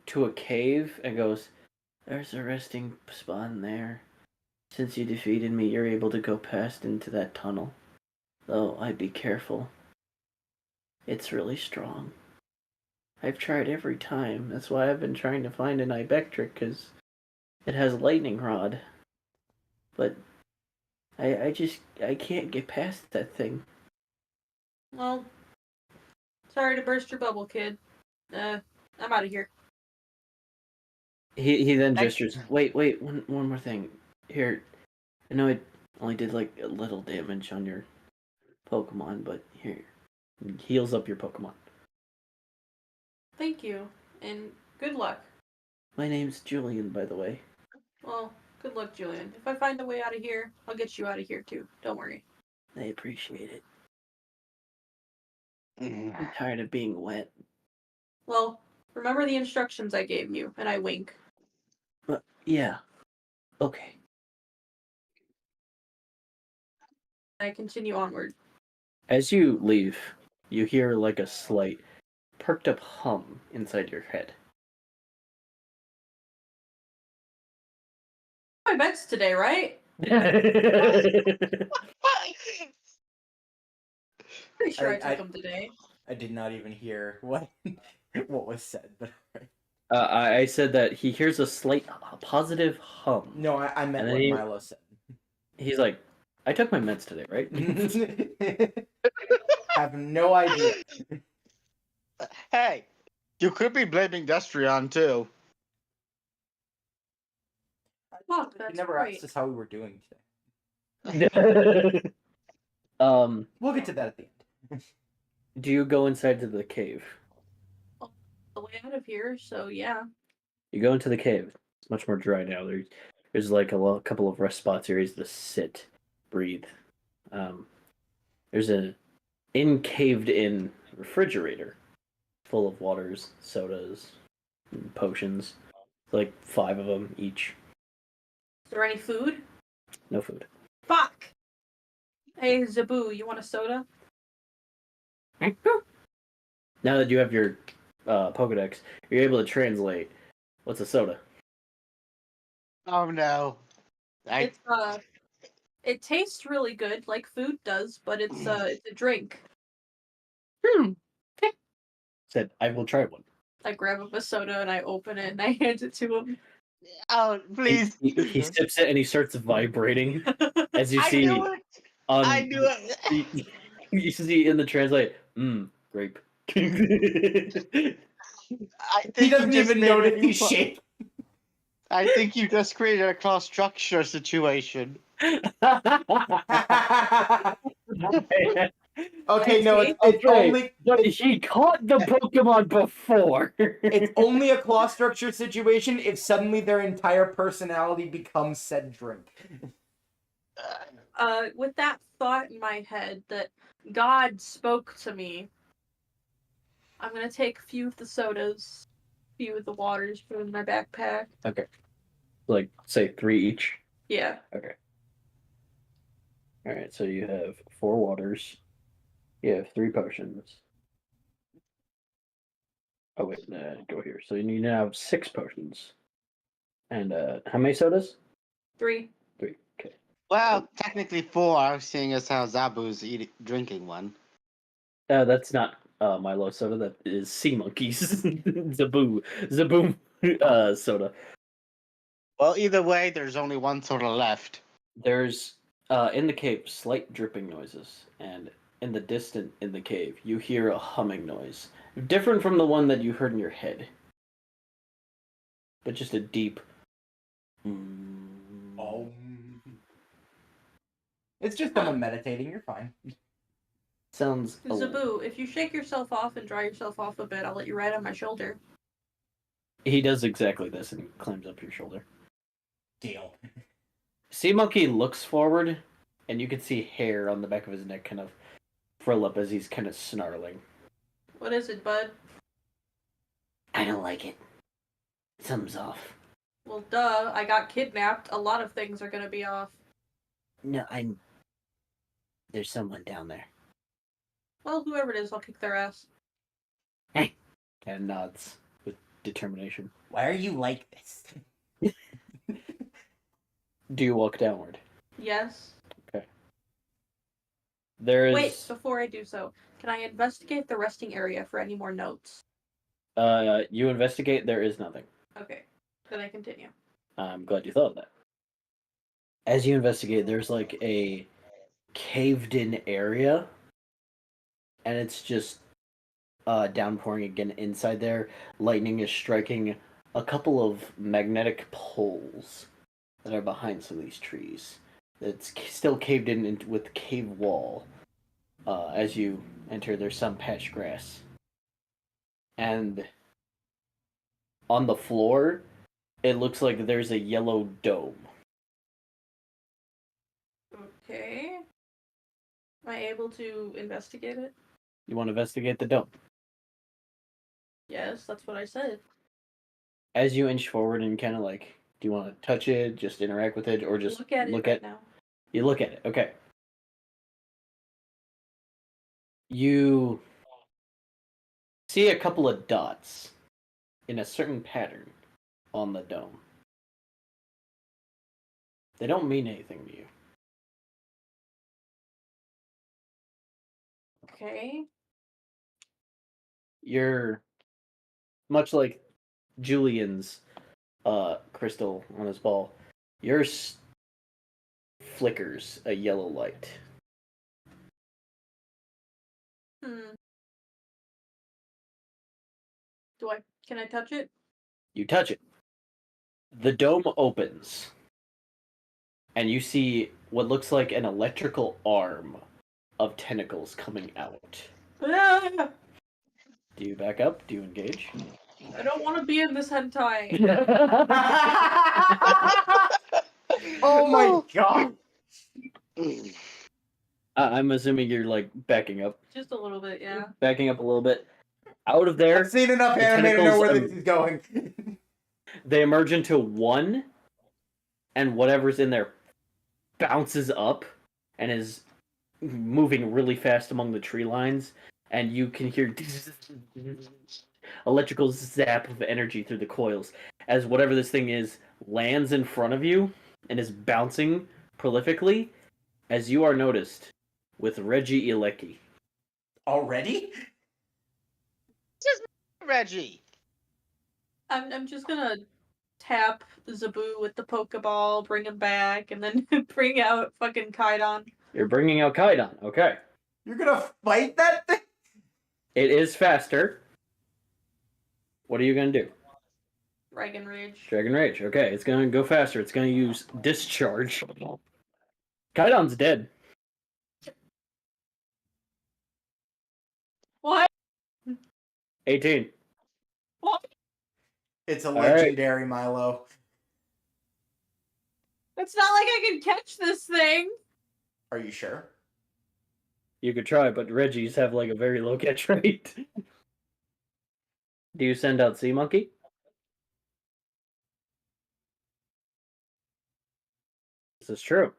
to a cave and goes, "There's a resting spawn there. Since you defeated me, you're able to go past into that tunnel. Though I'd be careful. It's really strong. I've tried every time. That's why I've been trying to find an Ibectric, because it has lightning rod. But I can't get past that thing." Well, sorry to burst your bubble, kid. I'm out of here. He then gestures. Wait, one more thing. Here, I know it only did like a little damage on your Pokemon, but here, it heals up your Pokemon. Thank you, and good luck. My name's Julian, by the way. Well, good luck, Julian. If I find a way out of here, I'll get you out of here too. Don't worry. I appreciate it. I'm tired of being wet. Well, remember the instructions I gave you, and I wink. Yeah. Okay. I continue onward. As you leave, you hear like a slight perked up hum inside your head. My bed's today, right? Pretty sure I took them today. I did not even hear what was said, but I said that he hears a slight positive hum. no, I meant And what then Milo said. He's like, "I took my meds today, right?" Have no idea. Hey, you could be blaming Destreon too. Fuck, You that's never right. asked us how we were doing today. We'll get to that at the end. Do you go inside to the cave? The way out of here, so yeah. You go into the cave. It's much more dry now. There's like a couple of rest spots, areas to sit, breathe. There's an caved-in refrigerator full of waters, sodas, and potions. Like 5 of them each. Is there any food? No food. Fuck! Hey, Zabu, you want a soda? Now that you have your Pokedex, you're able to translate. What's a soda? Oh no. It tastes really good, like food does, but it's a drink. Said, I will try one. I grab up a soda and I open it and I hand it to him. Oh, please. He sips it and he starts vibrating. As you I see, knew it. I knew it. you see in the translate, grape. I think He you doesn't just even made notice a new he's pro- shape. I think you just created a cross structure situation. Okay, no, it's Okay, only but he caught the Pokemon before. it's only a claw structure situation if suddenly their entire personality becomes said drink. With that thought in my head that God spoke to me, I'm gonna take a few of the sodas, a few of the waters, put them in my backpack. Okay. Like, say 3 each. Yeah. Okay. Alright, so you have 4 waters. You have 3 potions. Oh, wait, go here. So you need to have 6 potions. And, how many sodas? 3. 3. Okay. Well, technically 4, seeing as how Zabu's drinking one. That's not Milo soda. That is Sea Monkeys. Zaboom soda. Well, either way, there's only one soda left. There's in the cave slight dripping noises, and in the distant in the cave you hear a humming noise, different from the one that you heard in your head, but just a deep. It's just someone meditating. You're fine. Sounds. Zabu, if you shake yourself off and dry yourself off a bit, I'll let you ride on my shoulder. He does exactly this and climbs up your shoulder. Deal. Sea Monkey looks forward, and you can see hair on the back of his neck kind of frill up as he's kind of snarling. What is it, bud? I don't like it. Something's off. Well, duh, I got kidnapped. A lot of things are gonna be off. No, there's someone down there. Well, whoever it is, I'll kick their ass. And nods with determination. Why are you like this? Do you walk downward? Yes. Okay. There is. Wait, before I do so, can I investigate the resting area for any more notes? You investigate. There is nothing. Okay, then I continue. I'm glad you thought of that. As you investigate, there's like a caved-in area, and it's just downpouring again inside there. Lightning is striking a couple of magnetic poles that are behind some of these trees. It's still caved in with cave wall. As you enter, there's some patch grass. And on the floor, it looks like there's a yellow dome. Okay. Am I able to investigate it? You want to investigate the dome? Yes, that's what I said. As you inch forward and kind of like, do you want to touch it, just interact with it, or just Look at it right now. You look at it, okay. You see a couple of dots in a certain pattern on the dome. They don't mean anything to you. Okay. You're much like Julian's crystal on his ball. Yours flickers a yellow light. Can I touch it? You touch it. The dome opens. And you see what looks like an electrical arm of tentacles coming out. Ah! Do you back up? Do you engage? I don't want to be in this hentai. Oh my god! I'm assuming you're like backing up. Just a little bit, yeah. Backing up a little bit. Out of there, I've seen enough the anime to know where tentacles, this is going. they emerge into one, and whatever's in there bounces up and is moving really fast among the tree lines, and you can hear electrical zap of energy through the coils as whatever this thing is lands in front of you and is bouncing prolifically as you are noticed with Reggie Ilecki. Already? Reggie. I'm just gonna tap Zabu with the Pokeball, bring him back, and then bring out fucking Kaidon. You're bringing out Kaidon. Okay. You're gonna fight that thing? It is faster. What are you going to do? Dragon Rage. Dragon Rage. Okay, it's going to go faster. It's going to use Discharge. Kaidon's dead. What? 18. What? It's a right. legendary Milo. It's not like I can catch this thing. Are you sure? You could try, but Reggies have like a very low catch rate. Do you send out Sea Monkey? This is true.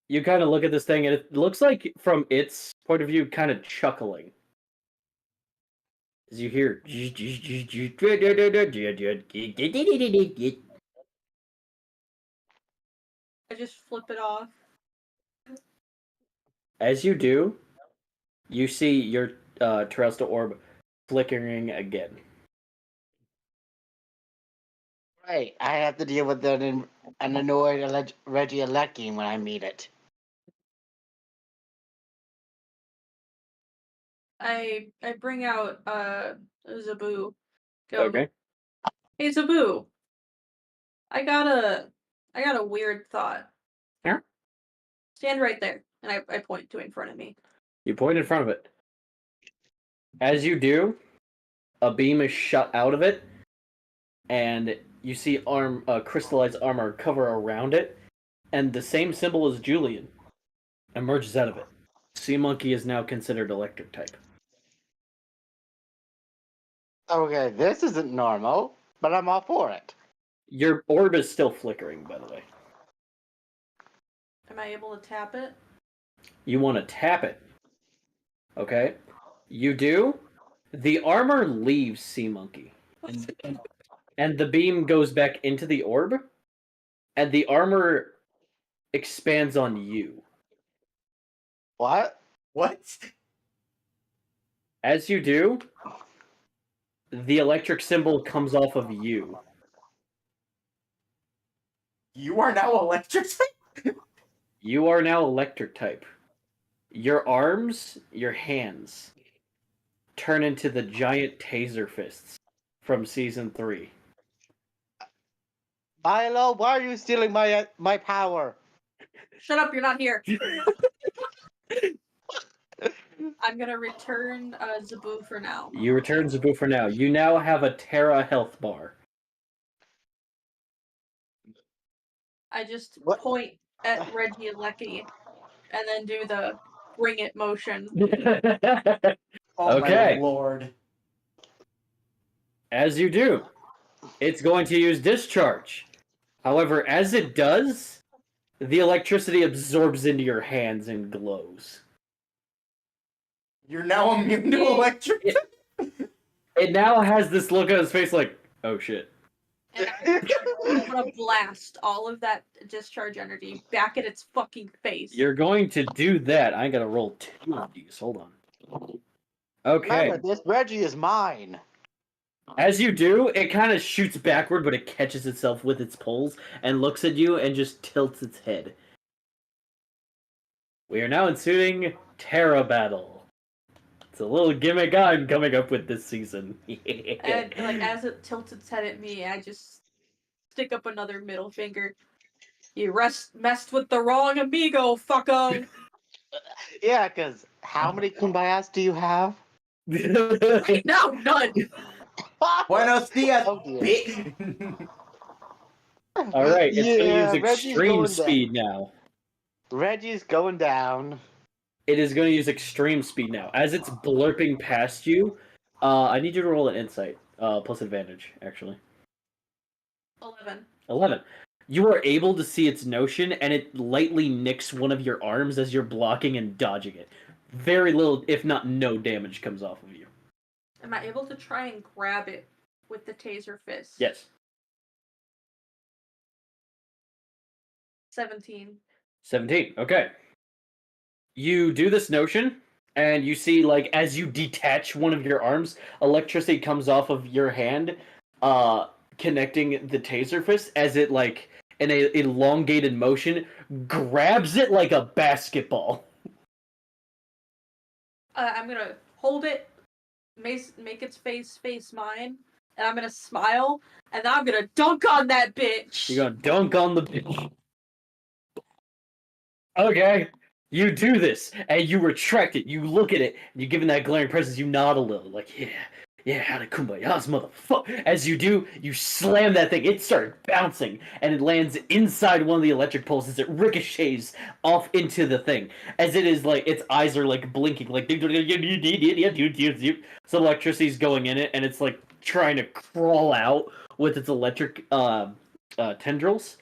You kind of look at this thing, and it looks like, from its point of view, kind of chuckling. As you hear... I just flip it off. As you do, you see your terrestrial orb flickering again. Right, I have to deal with an annoyed Reggie Alecki when I meet it. I bring out Zabu. Go, Okay. Hey Zabu. I got a weird thought. Yeah? Stand right there. And I point to in front of me. You point in front of it. As you do, a beam is shot out of it, and you see crystallized armor cover around it, and the same symbol as Julian emerges out of it. Sea Monkey is now considered electric type. Okay, this isn't normal, but I'm all for it. Your orb is still flickering, by the way. Am I able to tap it? You want to tap it. Okay? You do. The armor leaves Sea Monkey. And the beam goes back into the orb, and the armor expands on you. What? What? As you do, the electric symbol comes off of you. You are now electric type? You are now electric type. Your arms, your hands, turn into the giant taser fists from season 3. Milo, why are you stealing my power? Shut up, you're not here. I'm gonna return Zabu for now. You return Zabu for now. You now have a Terra health bar. I just What? point at Reggie Alecki and then do the bring it motion. Oh Okay. my lord. As you do, it's going to use Discharge. However, as it does, the electricity absorbs into your hands and glows. You're now immune to electric type? It now has this look on its face like, oh shit. And I'm gonna blast all of that discharge energy back at its fucking face. You're going to do that. I gotta roll 2 of these. Hold on. Okay. Remember, this Reggie is mine. As you do, it kind of shoots backward, but it catches itself with its poles and looks at you and just tilts its head. We are now ensuing Terra Battle. It's a little gimmick I'm coming up with this season. And like as it tilts its head at me, I just stick up another middle finger. You messed with the wrong amigo, fucko. Yeah, because how many kumbayas do you have? No, none. Buenos dias, Oh, dear. bitch. Alright, it's going to Yeah, use Reggie's extreme going speed now. Reggie's going down. It is going to use extreme speed now. As it's blurping past you, I need you to roll an insight. Plus advantage, actually. 11. 11. You are able to see its notion, and it lightly nicks one of your arms as you're blocking and dodging it. Very little, if not no damage comes off of you. Am I able to try and grab it with the taser fist? Yes. 17. 17. Okay. You do this notion, And you see, like, as you detach one of your arms, electricity comes off of your hand, connecting the taser fist as it, like, in a elongated motion, grabs it like a basketball. I'm gonna hold it, make its face mine, and I'm gonna smile, and then I'm gonna dunk on that bitch. You're gonna dunk on the bitch. Okay. You do this, and you retract it. You look at it, and you're giving that glaring presence. You nod a little, like, yeah, howdy kumbayas, motherfucker. As you do, you slam that thing. It started bouncing, and it lands inside one of the electric poles as it ricochets off into the thing. As it is, like, its eyes are, like, blinking, like, some electricity's going in it, and it's, like, trying to crawl out with its electric tendrils.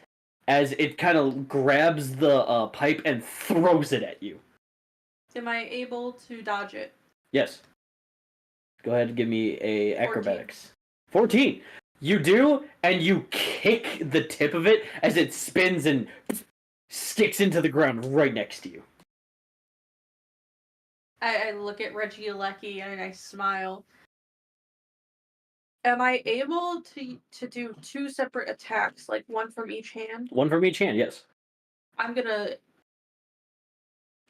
As it kind of grabs the pipe and throws it at you. Am I able to dodge it? Yes. Go ahead and give me a acrobatics. 14. You do, and you kick the tip of it as it spins and sticks into the ground right next to you. I look at Reggie Alecki and I smile. Am I able to do 2 separate attacks, like one from each hand? One from each hand, yes. I'm gonna...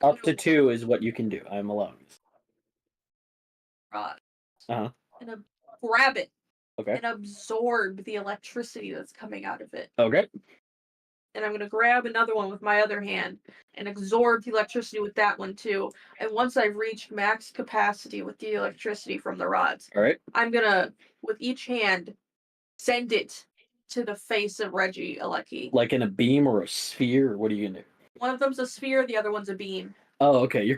Up to 2 is what you can do. I'm allowing this. And grab it. Okay. And absorb the electricity that's coming out of it. Okay. And I'm gonna grab another one with my other hand and absorb the electricity with that one too. And once I've reached max capacity with the electricity from the rods, All right. I'm gonna, with each hand, send it to the face of Reggie Alecki. Like in a beam or a sphere, or what are you gonna do? One of them's a sphere, the other one's a beam. Oh, okay. You're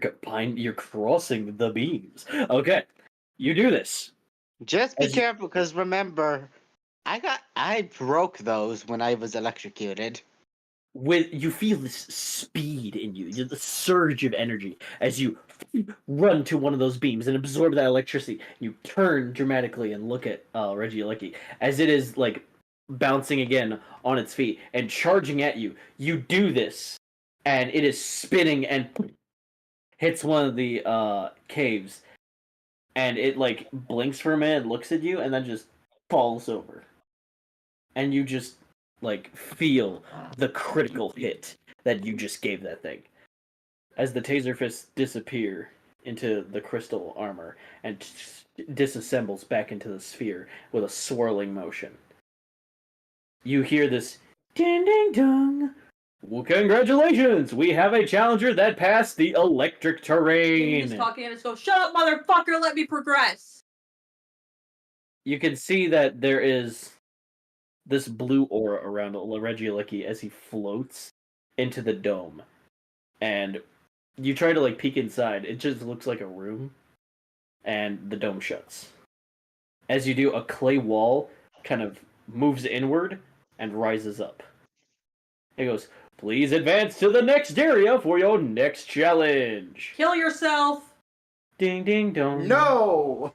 crossing the beams. Okay. You do this. Just be careful, because remember, I broke those when I was electrocuted. You feel this speed in you, the surge of energy as you run to one of those beams and absorb that electricity. You turn dramatically and look at Reggie Alecki as it is like bouncing again on its feet and charging at you. You do this, and it is spinning and hits one of the caves, and it like blinks for a minute, looks at you, and then just falls over. And you just like feel the critical hit that you just gave that thing as the taser fists disappear into the crystal armor and disassembles back into the sphere with a swirling motion. You hear this ding ding dong. Well, congratulations! We have a challenger that passed the electric terrain. He's talking and it's go, shut up, motherfucker, let me progress. You can see that there is this blue aura around Reggie Alecki as he floats into the dome. And you try to like peek inside, it just looks like a room, and the dome shuts. As you do, a clay wall kind of moves inward and rises up. It goes, please advance to the next area for your next challenge. Kill yourself. Ding ding dong. No!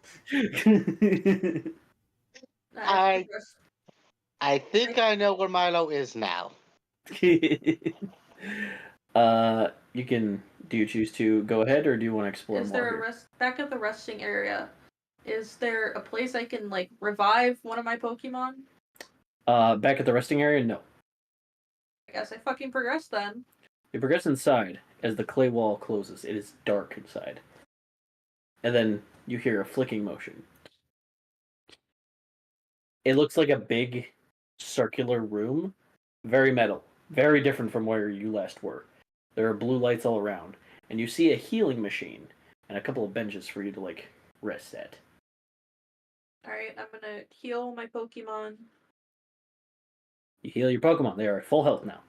I think I know where Milo is now. You can. Do you choose to go ahead, or do you want to explore more? Is there here? back at the resting area? Is there a place I can like revive one of my Pokemon? Back at the resting area, no. I guess I fucking progress then. You progress inside as the clay wall closes. It is dark inside, and then you hear a flicking motion. It looks like a big circular room, very metal, very different from where you last were. There are blue lights all around, and you see a healing machine and a couple of benches for you to like rest at. Alright, I'm gonna heal my Pokemon. You heal your Pokemon. They are at full health now.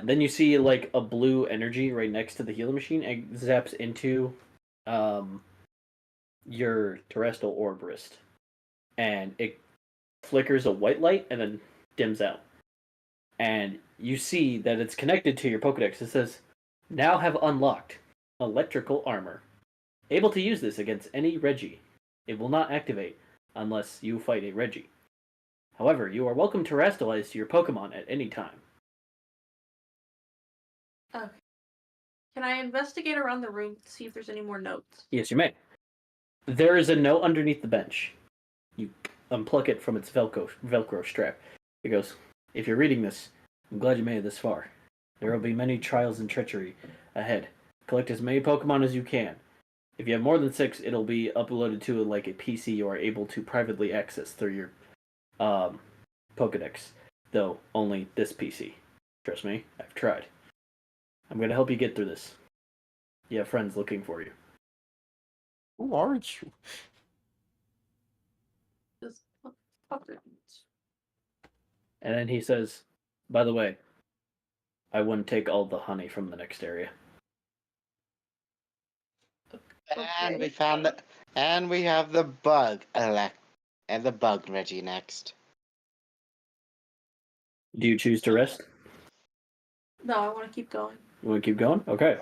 Then you see like a blue energy right next to the healing machine and zaps into your terrestrial orb wrist. And it flickers a white light and then dims out. And you see that it's connected to your Pokedex. It says, now have unlocked electrical armor. Able to use this against any Reggie. It will not activate unless you fight a Reggie. However, you are welcome to terrestrialize your Pokemon at any time. Okay. Can I investigate around the room to see if there's any more notes? Yes, you may. There is a note underneath the bench. You unplug it from its Velcro strap. It goes, "If you're reading this, I'm glad you made it this far. There will be many trials and treachery ahead. Collect as many Pokemon as you can. If you have more than 6, it'll be uploaded to a PC you are able to privately access through your Pokedex. Though only this PC. Trust me, I've tried. I'm going to help you get through this. You have friends looking for you." Who aren't you? Just fucker. And then he says, "By the way, I wouldn't take all the honey from the next area." And we found the, and we have the bug and the bug Reggie next. Do you choose to rest? No, I want to keep going. You want to keep going? Okay.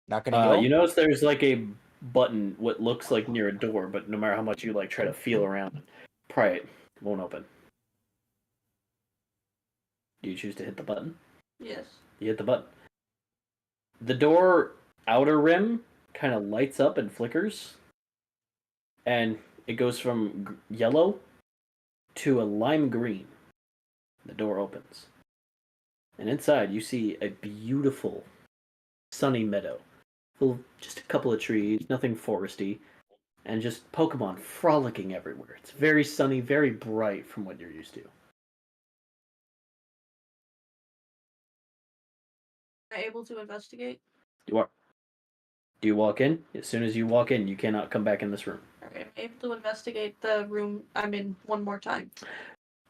Not gonna heal? You notice there's like a button, what looks like near a door, but no matter how much you like try to feel around, pry it won't open. Do you choose to hit the button? Yes. You hit the button. The door outer rim kind of lights up and flickers, and it goes from yellow to a lime green. The door opens, and inside you see a beautiful sunny meadow full of just a couple of trees, nothing foresty, and just Pokemon frolicking everywhere. It's very sunny, very bright from what you're used to. Am I able to investigate? You are. Do you walk in? As soon as you walk in, you cannot come back in this room. Alright, am I able to investigate the room I'm in one more time?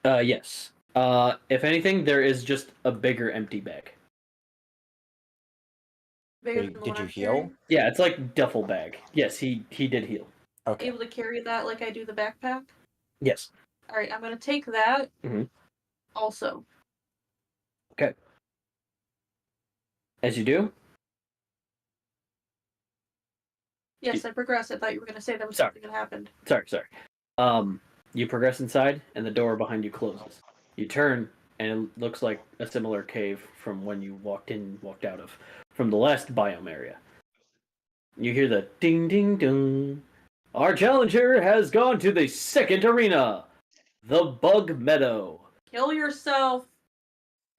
Yes. If anything, there is just a bigger empty bag. Bigger Wait, than the did one you I'm heal? carrying? Yeah, it's like duffel bag. Yes, he did heal. Okay. Able to carry that like I do the backpack? Yes. Alright, I'm gonna take that. Mhm. Also. Okay. As you do, Yes, I progress. I thought you were gonna say there was Sorry. something that happened. sorry. You progress inside, and the door behind you closes. You turn, and it looks like a similar cave from when you walked out of, from the last biome area. You hear the ding ding ding. Our challenger has gone to the second arena, the Bug Meadow. Kill yourself.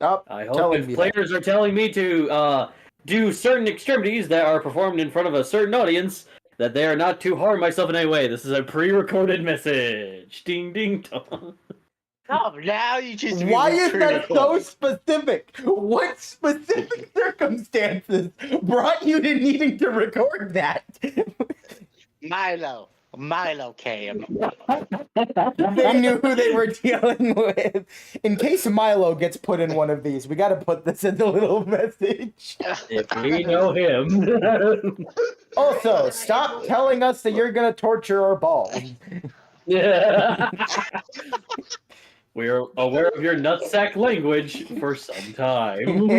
Up. I hope Telling if me that. players are telling me to do certain extremities that are performed in front of a certain audience, that they are not to harm myself in any way. This is a pre-recorded message. Ding ding dong. Oh, now you choose to be Why is that so recorded. specific? What specific circumstances brought you to needing to record that? Milo came. They knew who they were dealing with. In case Milo gets put in one of these, we gotta put this in the little message. If we know him. Also, stop telling us that you're gonna torture our balls. Yeah. We're aware of your nutsack language for some time.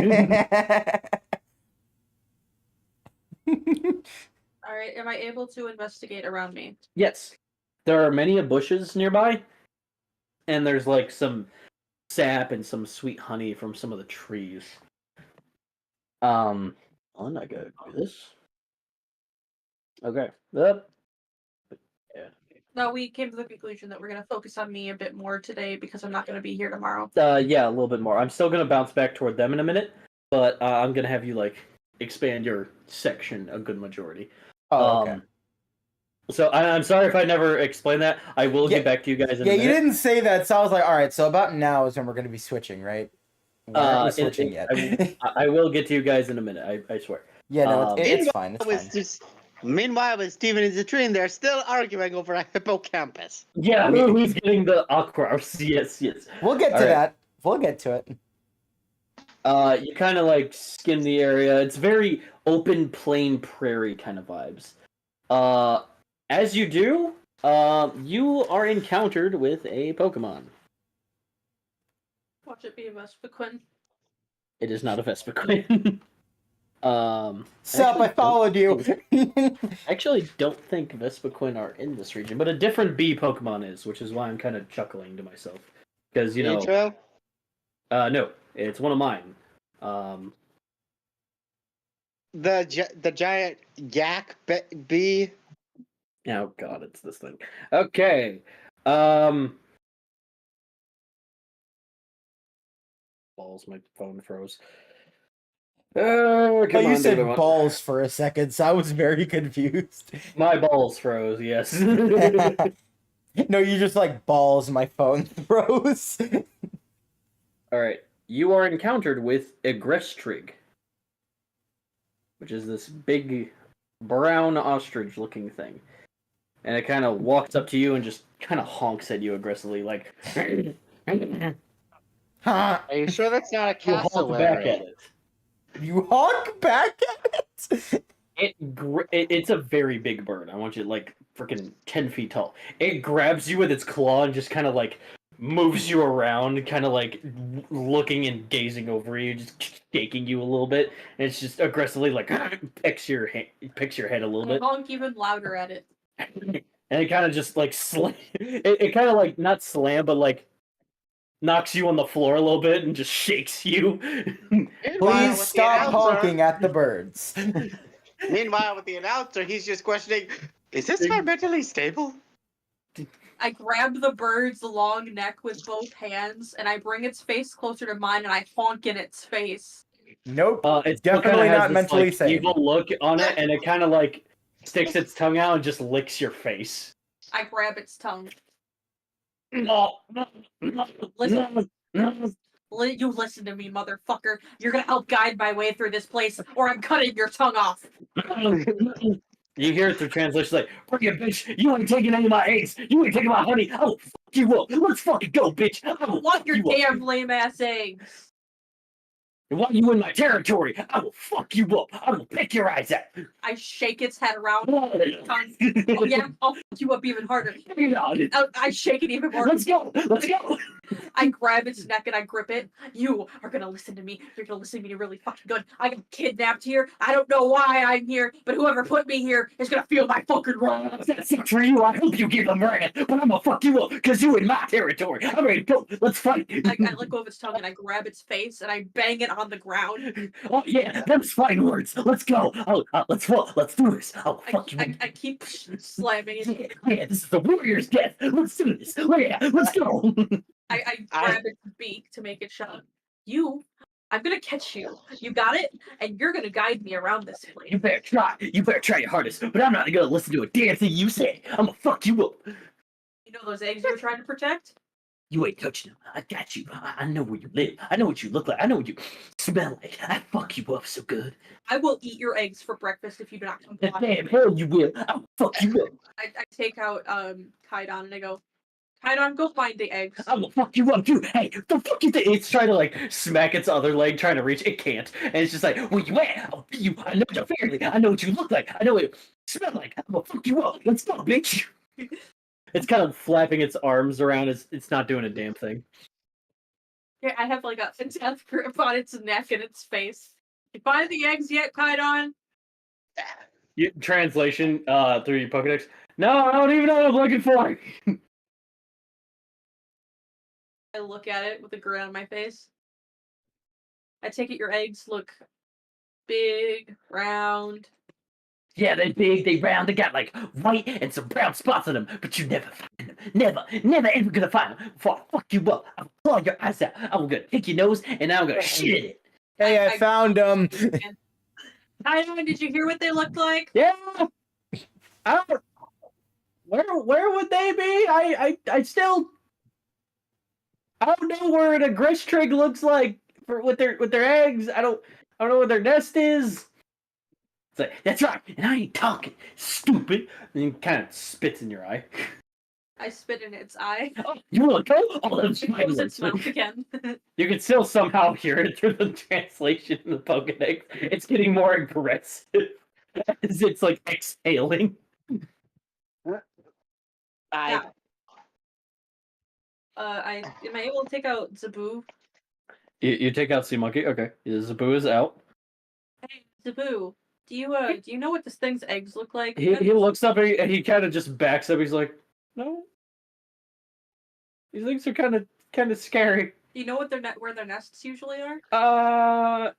Alright, am I able to investigate around me? Yes. There are many bushes nearby, and there's like some sap and some sweet honey from some of the trees. I'm not gonna do this. Okay. Yep. No, we came to the conclusion that we're gonna focus on me a bit more today because I'm not gonna be here tomorrow. Yeah, a little bit more. I'm still gonna bounce back toward them in a minute, but I'm gonna have you like expand your section a good majority. Oh, okay. So I'm sorry if I never explained that. I will Yeah, get back to you guys in Yeah, a you minute. didn't say that, so I was like, all right, so about now is when we're gonna be switching, right? Why aren't we switching yet? I will get to you guys in a minute. I swear. Yeah, no, it's fine. It's fine. Meanwhile, with Steven and Citrine, they're still arguing over a hippocampus. Yeah, who's getting the aquas? Yes. We'll get to All right. that. We'll get to it. You kind of like skim the area. It's very open, plain prairie kind of vibes. As you do, you are encountered with a Pokemon. Watch it be a Vespiquen. It is not a Vespiquen. Sup, I followed you. Actually, don't think Vespiquen are in this region, but a different bee Pokemon is, which is why I'm kind of chuckling to myself. Because, you know... Intro? No, it's one of mine. the giant yak bee. Oh god, it's this thing. Okay. Balls, my phone froze. Oh, Come you on, said do what I want. balls for a second, so I was very confused. My balls froze, yes. No, you just like balls, my phone froze. Alright. You are encountered with a Gresstrig, which is this big brown ostrich looking thing. And it kind of walks up to you and just kind of honks at you aggressively, like. Huh? Are you sure that's not a You honk back cassowary? at it. You honk back at it? It's a very big bird. I want you like freaking 10 feet tall. It grabs you with its claw and just kind of like moves you around, kind of like looking and gazing over you, just shaking you a little bit. And it's just aggressively like picks your head a little I bit. honk even louder at it. And it kind of just like it kind of like not slam, but like knocks you on the floor a little bit and just shakes you. Meanwhile, Please with stop the announcer- honking at the birds. Meanwhile, with the announcer, he's just questioning, is this guy mentally stable? I grab the bird's long neck with both hands, and I bring its face closer to mine, and I honk in its face. Nope. It still Definitely kinda has not this, mentally like, sane. evil look on it, and it kind of like sticks its tongue out and just licks your face. I grab its tongue. Listen. You listen to me, motherfucker. You're gonna help guide my way through this place, or I'm cutting your tongue off. You hear it through translation like, "Bring it, bitch! You ain't taking any of my eggs! You ain't taking my honey! I will fuck you up! Let's fucking go, bitch! I will Want fuck your you up! damn lame ass eggs. Why you in my territory? I will fuck you up! I will pick your eyes out!" I shake its head around. Tongue. Oh yeah, I'll fuck you up even harder. I shake it even more. Let's go! Let's go! I grab its neck and I grip it. You are gonna listen to me. You're gonna listen to me really fucking good. I got kidnapped here. I don't know why I'm here, but whoever put me here is gonna feel my fucking wrath. That sucks for you. I hope you give them wrath, but I'm gonna fuck you up because you in my territory. I'm ready to go. Let's fight. I let go of its tongue and I grab its face and I bang it on the ground. Oh yeah, them's fighting words. Let's go. Let's do this. I'll fuck you. I keep slamming it. Yeah, this is the warrior's death. Let's do this. Oh, yeah, let's go. I grab its beak to make it shut. I'm gonna catch you. You got it? And you're gonna guide me around this place. You better try. You better try your hardest. But I'm not gonna listen to a damn thing you say. I'm gonna fuck you up. You know those eggs you were trying to protect? You ain't touching them. I got you. I know where you live. I know what you look like. I know what you smell like. I fuck you up so good. I will eat your eggs for breakfast if you do not come The back. damn hell you will. I'll fuck you up. I take out Kaidon and I go, Kaidon, go find the eggs. I'm gonna fuck you up too. Hey, the fuck you think? It's trying to like smack its other leg, trying to reach. It can't. And it's just like, where you at? I'll be you. I know your family. I know what you look like. I know what you smell like. I'm gonna fuck you up. Let's go, bitch. It's kind of flapping its arms around. It's not doing a damn thing. Yeah, I have like a death grip on its neck and its face. You find the eggs yet, Kaidon? Translation through your Pokedex. No, I don't even know what I'm looking for. I look at it with a grin on my face. I take it your eggs look big, round. Yeah, they're big, they round, they got like white and some brown spots on them, but you never find them. Never ever gonna find them before I fuck you up. I'll claw your eyes out. I'm gonna pick your nose and I'm gonna shit in it. Hey, I found them. Kaidon, did you hear what they looked like? Yeah. Where would they be? I still I don't know where a Gresstrig looks like with their eggs. I don't know where their nest is. It's like, that's right, and I ain't talking, stupid. And he kind of spits in your eye. I spit in its eye. Oh, you want to go? Oh, that's It closes its mouth fine. again. You can still somehow hear it through the translation in the Pokedex. It's getting more aggressive as it's like exhaling. Yeah. Am I able to take out Zabu? You take out Sea Monkey. Okay, Zabu is out. Hey, Zabu, do you know what this thing's eggs look like? He looks up and he kind of just backs up. He's like, no. These things are kind of scary. Do you know what where their nests usually are?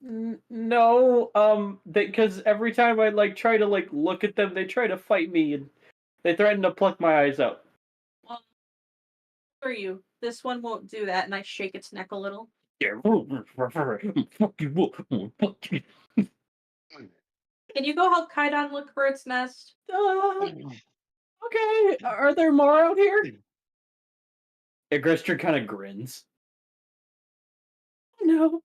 No, because every time I like try to like look at them, they try to fight me and they threaten to pluck my eyes out. Well, for you, this one won't do that, and I shake its neck a little. Yeah, fuck you, fuck you. Can you go help Kaidon look for its nest? Okay, are there more out here? Agrestor kind of grins. No.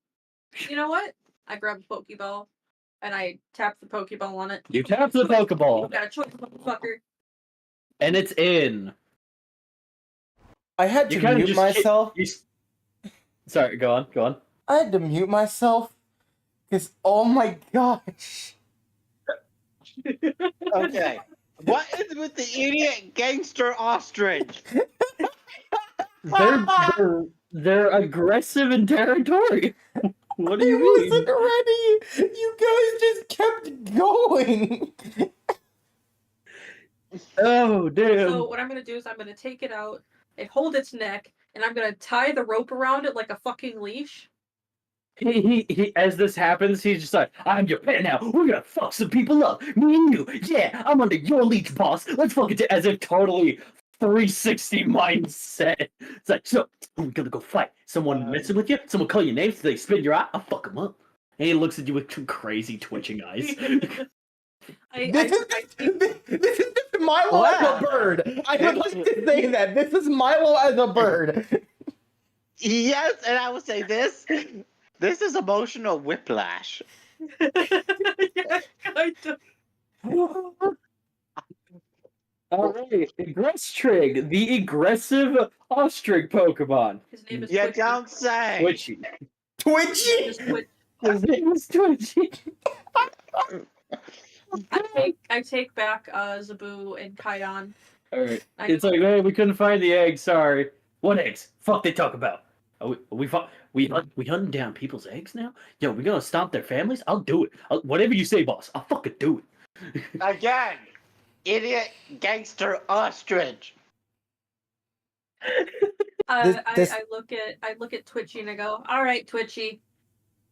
You know what? I grab a Pokeball, and I tap the Pokeball on it. You tap the You Pokeball, got a choice, motherfucker. and it's in. I had You to kind of mute just myself. Sorry, go on. I had to mute myself because oh my gosh. Okay. What is with the idiot gangster ostrich? They're aggressive and territorial. What do you I mean? wasn't ready. You guys just kept going. Oh damn! So what I'm gonna do is I'm gonna take it out and hold its neck, and I'm gonna tie the rope around it like a fucking leash. He as this happens, he's just like, I'm your pet now. We're gonna fuck some people up. Me and you. Yeah, I'm under your leech, boss. Let's fuck it as if totally 360 mindset. It's like, so we're gonna go fight. Someone messing with you? Someone call your name so they spin your eye? I'll fuck them up. And he looks at you with two crazy twitching eyes. This is Milo as a bird. I would like to say that this is Milo as a bird. Yes, and I would say this. This is emotional whiplash. Yeah, kind of. Alright, Aggrestrig, the aggressive ostrich Pokemon. His name is You Twitchy. don't say. Twitchy. Twitchy. Just Twitch. His name is Twitchy. I take back Zabu and Kaidon. Alright. It's like, hey, we couldn't find the eggs, sorry. What eggs? Fuck they talk about? We hunting down people's eggs now? Yo, we gonna stomp their families? I'll do it. Whatever you say, boss. I'll fucking do it. Again, idiot gangster ostrich. This- I look at Twitchy and I go, all right, Twitchy,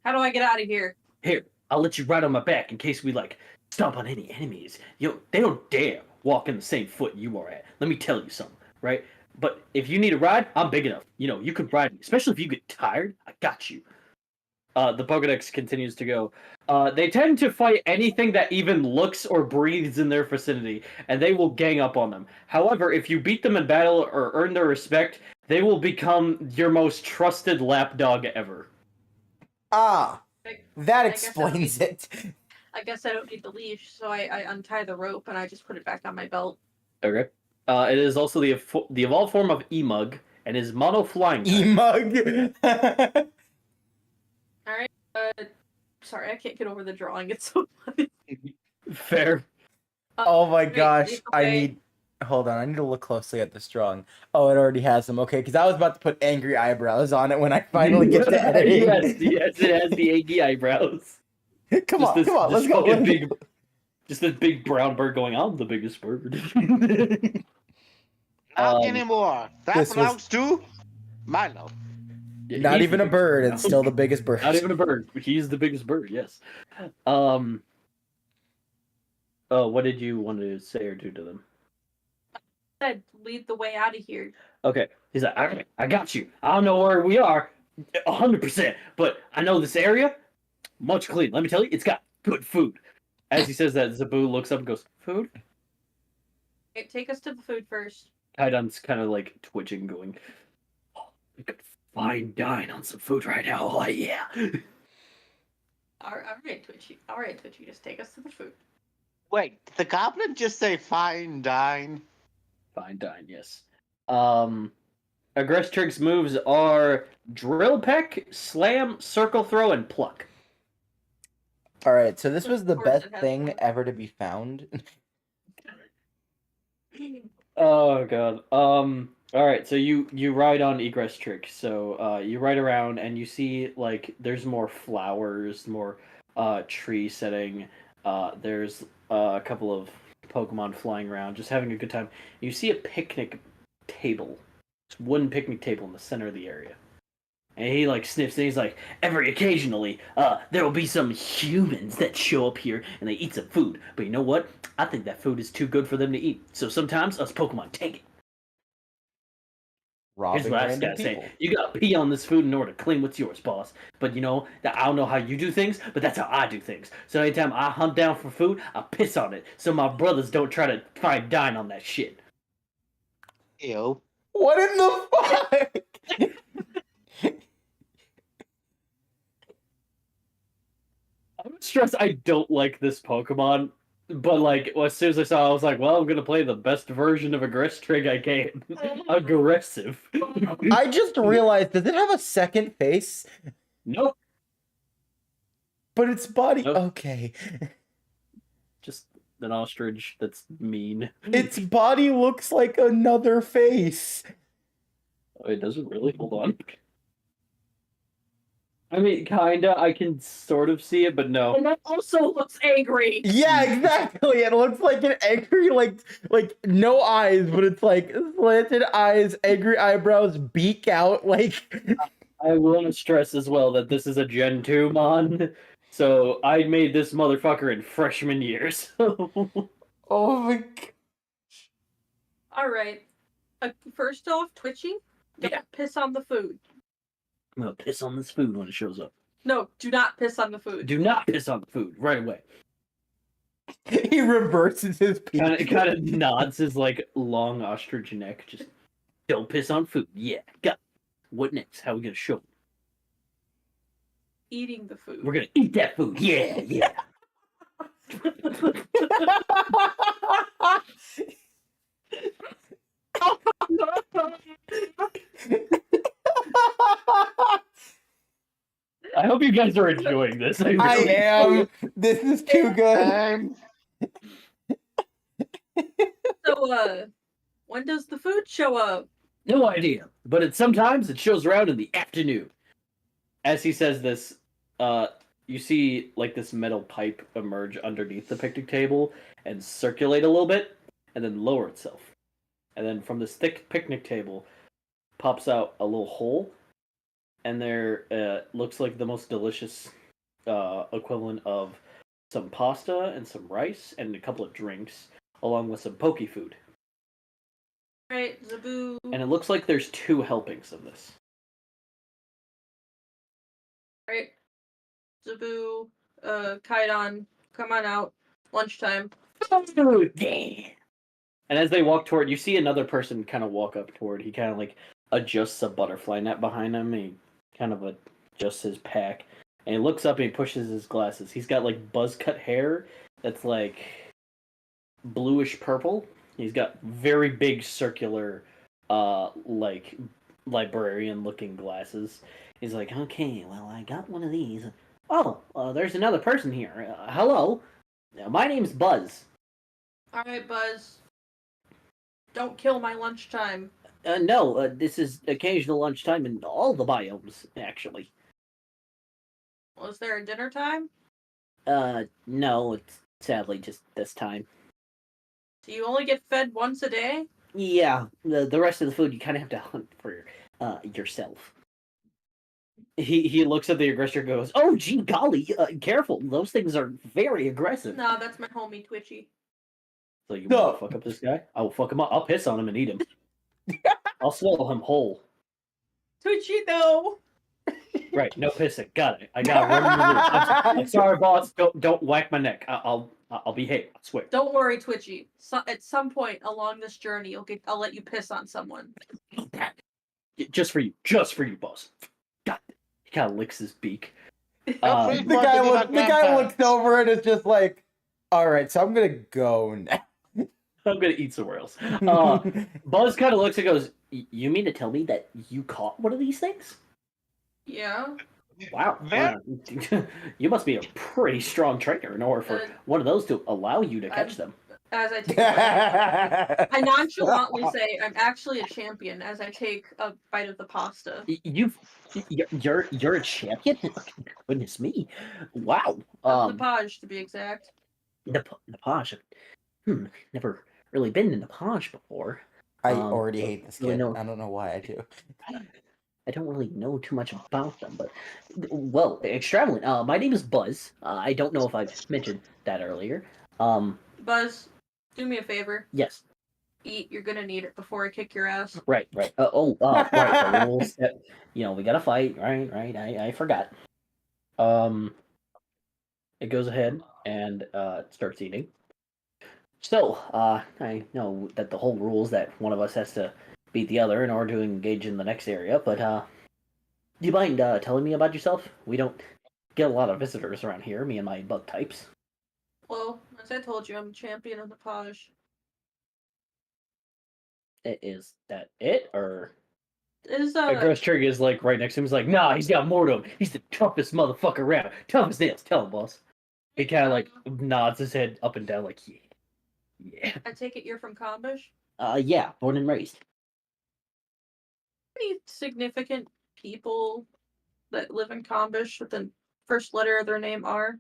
how do I get out of here? Here, I'll let you ride on my back in case we like stomp on any enemies. Yo, they don't dare walk in the same foot you are at. Let me tell you something, right? But if you need a ride, I'm big enough. You know, you could ride me. Especially if you get tired, I got you. The Pokedex continues to go. They tend to fight anything that even looks or breathes in their vicinity, and they will gang up on them. However, if you beat them in battle or earn their respect, they will become your most trusted lapdog ever. Ah, that I guess explains it. I guess I don't need the leash, so I untie the rope and I just put it back on my belt. Okay. It is also the evolved form of Emug, and is mono flying. E-mug. Sorry, I can't get over the drawing. It's so funny. Fair. Oh my Wait, gosh, it's I okay. need. Hold on, I need to look closely at this drawing. Oh, it already has them. Okay, because I was about to put angry eyebrows on it when I finally get to editing. yes, it has the eggy eyebrows. Come on, let's go. fucking Big, just this big brown bird going, I'm the biggest bird. Not anymore. That this was- belongs to Milo. Yeah, Not he's even the a biggest bird, now. and still the biggest bird. Not even a bird. He's the biggest bird, yes. Oh, what did you want to say or do to them? Said lead the way out of here. Okay. He's like, all right, I got you. I don't know where we are 100%, but I know this area much clean. Let me tell you, it's got good food. As he says that, Zabu looks up and goes, food? Okay, take us to the food first. Kaidon's kind of like twitching, going, oh, we could fine dine on some food right now. Oh, yeah. All right, Twitchy, just take us to the food. Wait, did the goblin just say fine dine? Fine dine, yes. Aggressor moves are Drill Peck, Slam, Circle Throw, and Pluck. All right, so this was the Of course best it has thing one. ever to be found. Oh god. All right. So you ride on Egress Trick. So you ride around and you see like there's more flowers, more tree setting. There's a couple of Pokemon flying around, just having a good time. You see a picnic table, it's a wooden picnic table in the center of the area. And he like sniffs and he's like, every occasionally, there will be some humans that show up here and they eat some food. But you know what? I think that food is too good for them to eat. So sometimes us Pokemon take it. Here's Robbing what I just random gotta people. say. You gotta pee on this food in order to claim what's yours, boss. But you know, I don't know how you do things, but that's how I do things. So anytime I hunt down for food, I piss on it. So my brothers don't try to find dine on that shit. Ew. What in the fuck? I'm stressed. I don't like this Pokemon, but like as soon as I saw it, I was like, well, I'm gonna play the best version of Aggressig I can. Aggressive. I just realized, does it have a second face? Nope. But its body. Nope. Okay. Just an ostrich that's mean. Its body looks like another face. Oh, it doesn't really. Hold on. I mean, kinda. I can sort of see it, but no. And that also looks angry. Yeah, exactly. It looks like an angry, like no eyes, but it's like slanted eyes, angry eyebrows, beak out, like. I want to stress as well that this is a Gen 2 mon, so I made this motherfucker in freshman year. So. Oh my god. Alright. First off, Twitchy, don't Yeah. piss on the food. I'm gonna piss on this food when it shows up. No, do not piss on the food. Do not piss on the food right away. He reverses his peak. Kind of nods his like long ostrich neck. Just Don't piss on food. Yeah, got it. What next? How we gonna show 'em? Eating the food. We're gonna eat that food. Yeah, yeah. I hope you guys are enjoying this. I am. This is too good. So, when does the food show up? No idea. But sometimes it shows around in the afternoon. As he says this, you see like this metal pipe emerge underneath the picnic table and circulate a little bit, and then lower itself. And then from this thick picnic table pops out a little hole, and there looks like the most delicious equivalent of some pasta and some rice and a couple of drinks, along with some poke food. Right, Zaboo. And it looks like there's 2 helpings of this. Right. Zaboo, Kaidon, come on out. Lunchtime. And as they walk toward, you see another person kind of walk up toward. He kind of like adjusts a butterfly net behind him. He kind of adjusts his pack, and he looks up and he pushes his glasses. He's got like buzz cut hair that's like bluish purple. He's got very big circular, like librarian looking glasses. He's like, okay, well, I got one of these. Oh, there's another person here. Hello, my name's Buzz. Alright, Buzz. Don't kill my lunchtime. No, this is occasional lunchtime in all the biomes, actually. Was there a dinner time? No, it's sadly just this time. So you only get fed once a day? Yeah, the rest of the food you kind of have to hunt for yourself. He looks at the aggressor and goes, Oh, gee golly, careful. Those things are very aggressive. No, that's my homie Twitchy. so you No. want to fuck up this guy? I will fuck him up. I'll piss on him and eat him. I'll swallow him whole. Twitchy, no! Right, no pissing. Got it. I got to run your rules. I'm sorry, boss. Don't whack my neck. I'll behave. I swear. Don't worry, Twitchy. At some point along this journey, I'll let you piss on someone. Just for you. Just for you, boss. God. He kind of licks his beak. The guy looks over and is just like, all right, so I'm gonna go now. I'm gonna eat somewhere else. Buzz kind of looks and goes, "You mean to tell me that you caught one of these things? Yeah. Wow, Ver- you must be a pretty strong trainer in order for one of those to allow you to catch them." As I take a bite. I nonchalantly say I'm actually a champion as I take a bite of the pasta. You're a champion. Goodness me! Wow. Of Nepage, to be exact. Nepage. Never really been to Nepage before. I already hate this really kid. no- I don't know why I do. I don't really know too much about them, but well, extravagant. My name is Buzz. I don't know if I've mentioned that earlier. Buzz, do me a favor. Yes. Eat. You're gonna need it before I kick your ass. Right. Right. Right. The rules. That, we gotta fight. Right. Right. I forgot. It goes ahead and starts eating. So, I know that the whole rule is that one of us has to beat the other in order to engage in the next area, but do you mind telling me about yourself? We don't get a lot of visitors around here, me and my bug types. Well, as I told you, I'm champion of the Paj. Is that it, or? Is Gross Trigger is like right next to him. He's like, nah, he's got more to him. He's the toughest motherfucker around. Tough as this. Tell him, boss. He kind of like nods his head up and down, like, yeah. I take it you're from Kombish? Yeah, born and raised. Any significant people that live in Kombish with the first letter of their name R?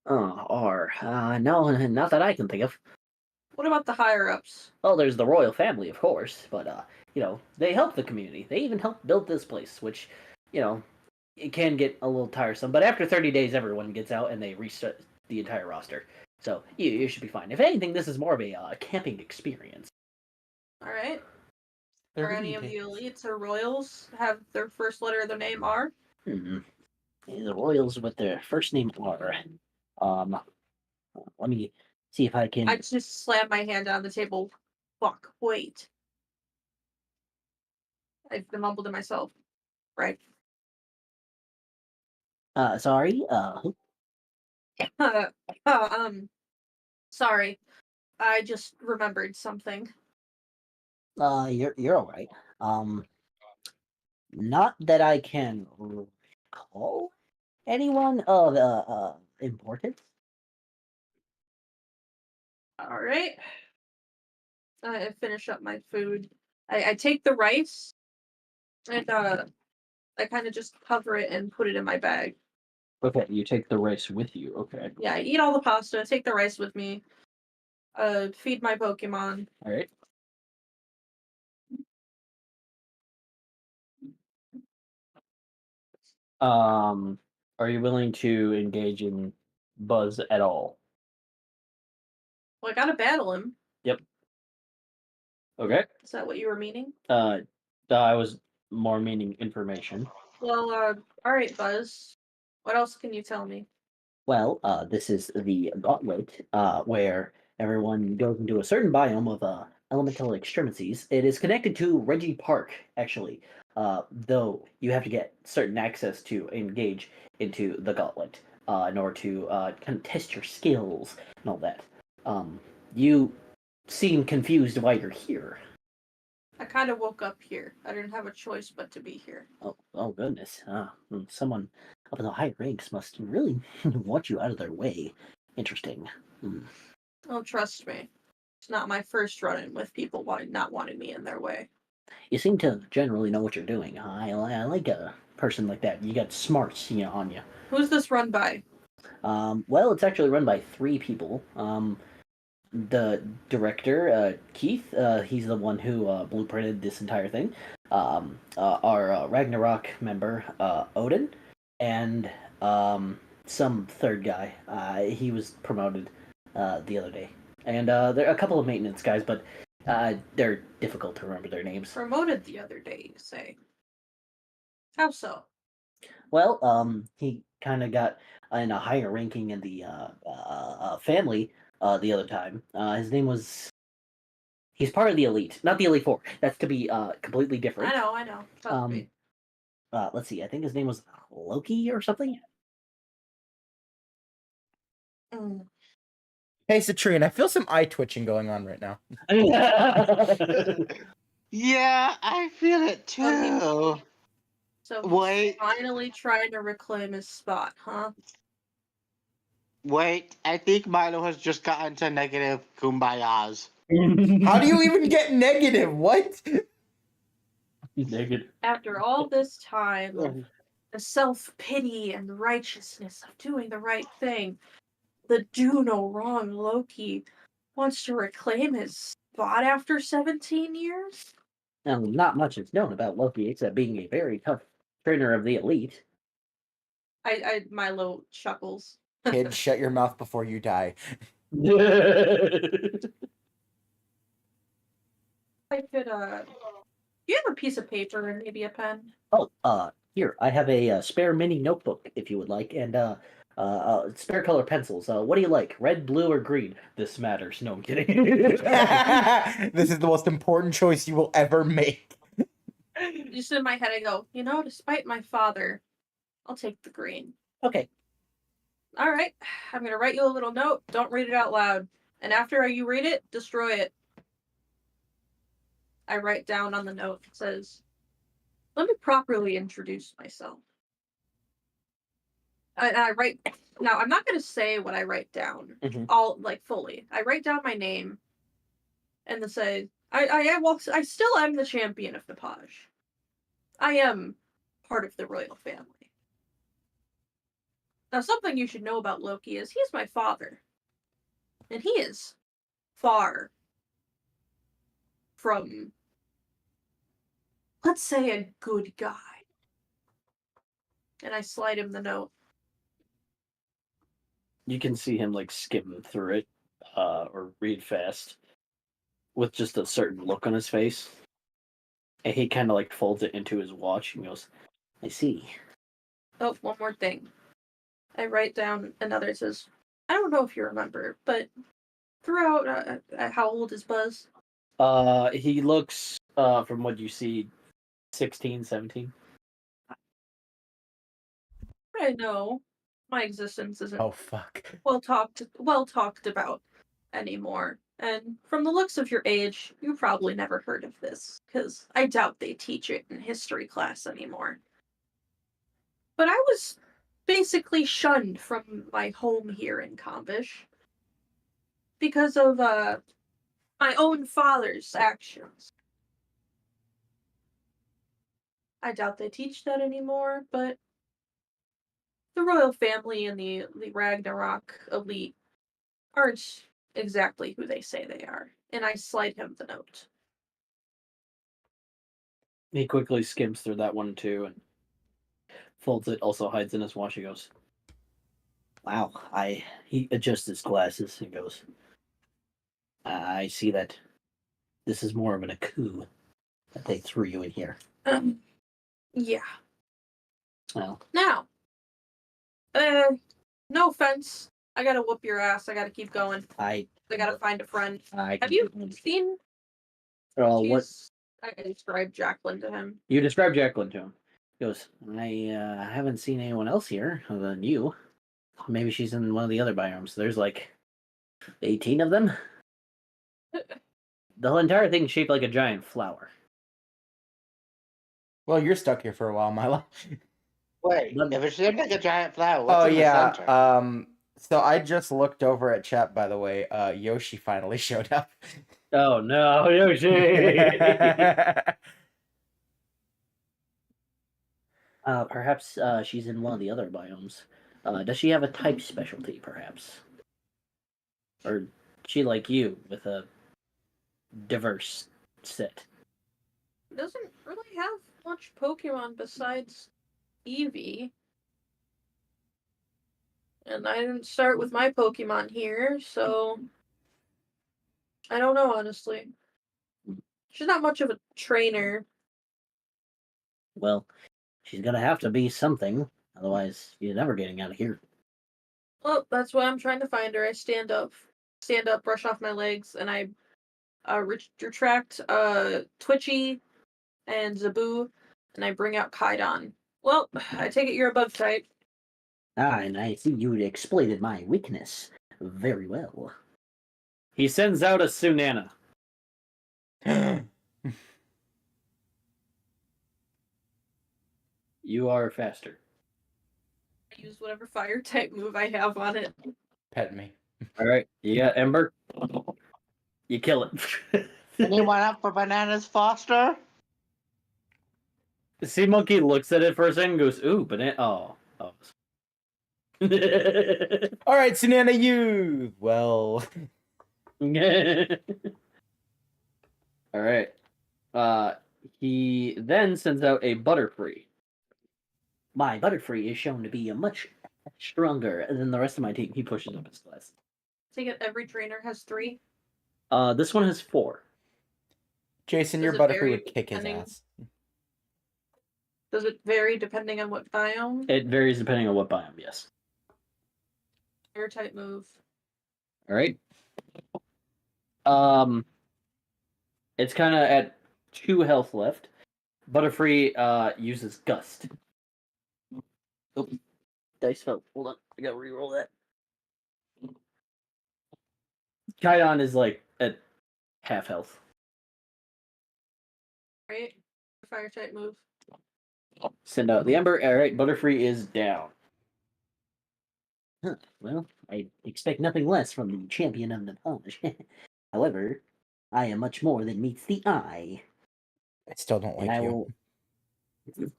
R. No, not that I can think of. What about the higher ups? Well, there's the royal family, of course, but they help the community. They even helped build this place, which, it can get a little tiresome. But after 30 days, everyone gets out and they restart the entire roster. So you should be fine. If anything, this is more of a camping experience. All right. Are any of the elites or royals have their first letter of their name R? The royals with their first name R. Let me see if I can. I just slammed my hand on the table. Fuck, wait. I mumbled to myself. Right. Sorry. Sorry. I just remembered something. You're all right. Not that I can recall anyone of importance. All right. I finish up my food. I take the rice and I kind of just cover it and put it in my bag. Okay, you take the rice with you. Okay. Yeah, I eat all the pasta, take the rice with me. Feed my Pokemon. All right. Are you willing to engage in Buzz at all? Well, I gotta battle him. Yep. Okay. Is that what you were meaning? I was more meaning information. Well, all right, Buzz. What else can you tell me? Well, this is the gauntlet, where everyone goes into a certain biome of elemental extremities. It is connected to Reggie Park, actually, though you have to get certain access to engage into the gauntlet in order to kind of test your skills and all that. You seem confused why you're here. I kind of woke up here. I didn't have a choice but to be here. Oh goodness. Someone up in the high ranks must really want you out of their way. Interesting. Oh, trust me. It's not my first run-in with people not wanting me in their way. You seem to generally know what you're doing. I like a person like that. You got smarts, on you. Who's this run by? Well, it's actually run by 3 people. The director, Keith, he's the one who blueprinted this entire thing. Our Ragnarok member, Odin, and some third guy. He was promoted the other day. And there are a couple of maintenance guys, but they're difficult to remember their names. Promoted the other day, you say? How so? Well, he kind of got in a higher ranking in the family the other time. His name was. He's part of the elite, not the elite 4. That's to be completely different. I know. Trust me. Let's see. I think his name was Loki or something. Hey, Citrine, I feel some eye twitching going on right now. Yeah, I feel it too. So he's Wait. finally trying to reclaim his spot, huh? Wait, I think Milo has just gotten to negative kumbayas. How do you even get negative? What? Negative. After all this time of the self-pity and righteousness of doing the right thing, the do no wrong Loki wants to reclaim his spot after 17 years? Now, not much is known about Loki except being a very tough trainer of the elite. Milo chuckles. Kid, shut your mouth before you die. I could do you have a piece of paper and maybe a pen? Here, I have a spare mini notebook if you would like, and spare color pencils. What do you like, red, blue, or green? This matters. No, I'm kidding. This is the most important choice you will ever make. Just in my head, I go, despite my father, I'll take the green. Okay. All right, I'm gonna write you a little note. Don't read it out loud. And after you read it, destroy it. I write down on the note, it says, let me properly introduce myself. I write, now I'm not gonna say what I write down, all fully. I write down my name, and then say, I still am the champion of Nepage. I am part of the royal family. Now, something you should know about Loki is he's my father. And he is far from, let's say, a good guy. And I slide him the note. You can see him skim through it, or read fast, with just a certain look on his face. And he kind of folds it into his watch and goes, I see. Oh, one more thing. I write down another. It says, I don't know if you remember, but throughout, how old is Buzz? He looks, from what you see, 16, 17. I know my existence isn't Oh, fuck. well talked about anymore. And from the looks of your age, you probably never heard of this, because I doubt they teach it in history class anymore. But I was basically shunned from my home here in Kombish because of my own father's actions. I doubt they teach that anymore, but the royal family and the Ragnarok elite aren't exactly who they say they are. And I slide him the note. He quickly skims through that one too and folds it, also hides in his watch. He goes, Wow, he adjusts his glasses and goes, I see that this is more of a coup that they threw you in here. Yeah. Well, Now, no offense. I gotta whoop your ass. I gotta keep going. I gotta find a friend. Have you seen? What? I described Jacqueline to him. you describe Jacqueline to him. He goes, I haven't seen anyone else here other than you. Maybe she's in one of the other biomes. There's 18 of them. The whole entire thing's shaped like a giant flower. Well, you're stuck here for a while, Milo. Wait, if it's shaped like a giant flower, what's in the center? So I just looked over at chat, by the way. Yoshi finally showed up. Oh no, Yoshi! Perhaps she's in one of the other biomes. Does she have a type specialty, perhaps? Or she like you, with a diverse set? Doesn't really have much Pokemon besides Eevee. And I didn't start with my Pokemon here, so I don't know, honestly. She's not much of a trainer. Well, she's gonna have to be something, otherwise you're never getting out of here. Well, that's why I'm trying to find her. I stand up, brush off my legs, and I retract Twitchy and Zaboo, and I bring out Kaidon. Well, I take it you're a bug type. And I see you exploited my weakness very well. He sends out a Sunana. You are faster. I use whatever fire type move I have on it. Pet me. All right, you got Ember. You kill it. Anyone up for Bananas Foster? The sea monkey looks at it for a second and goes, "Ooh, banana." Oh. All right, Sunana, you. Well. All right. He then sends out a Butterfree. my Butterfree is shown to be a much stronger than the rest of my team. He pushes up his class. Take it every trainer has 3. This one has 4. Jason, Does your it Butterfree vary would kick his depending- ass. Does it vary depending on what biome? It varies depending on what biome, yes. Air type move. All right. It's kind of at 2 health left. Butterfree uses Gust. Oh, dice fell. Hold on, I gotta reroll that. Kaion is like at half health. Right? Fire type move. Send out the Ember. All right, Butterfree is down. Huh, well, I expect nothing less from the champion of the Polish. However, I am much more than meets the eye. I still don't like And I you. will,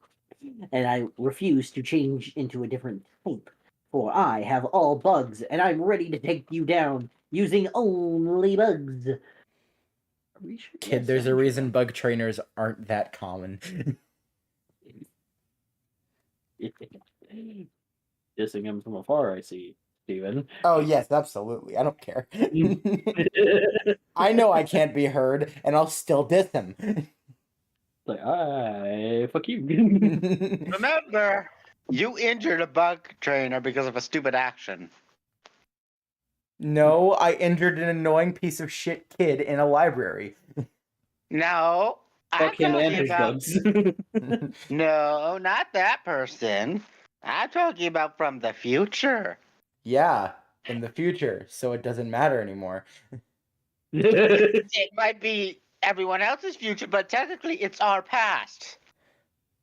and I refuse to change into a different type. For I have all bugs, and I'm ready to take you down using only bugs. Are we sure? Kid, Yes, there's I'm a sure. reason bug trainers aren't that common. Dissing him from afar, I see, Steven. Oh, yes, absolutely. I don't care. I know I can't be heard, and I'll still diss him. Like, fuck you. Remember, you injured a bug trainer because of a stupid action. No, I injured an annoying piece of shit kid in a library. No, I'm Fuck him and talking his about. bugs. No, not that person. I'm talking about from the future. Yeah, in the future, so it doesn't matter anymore. It might be everyone else's future, but technically it's our past.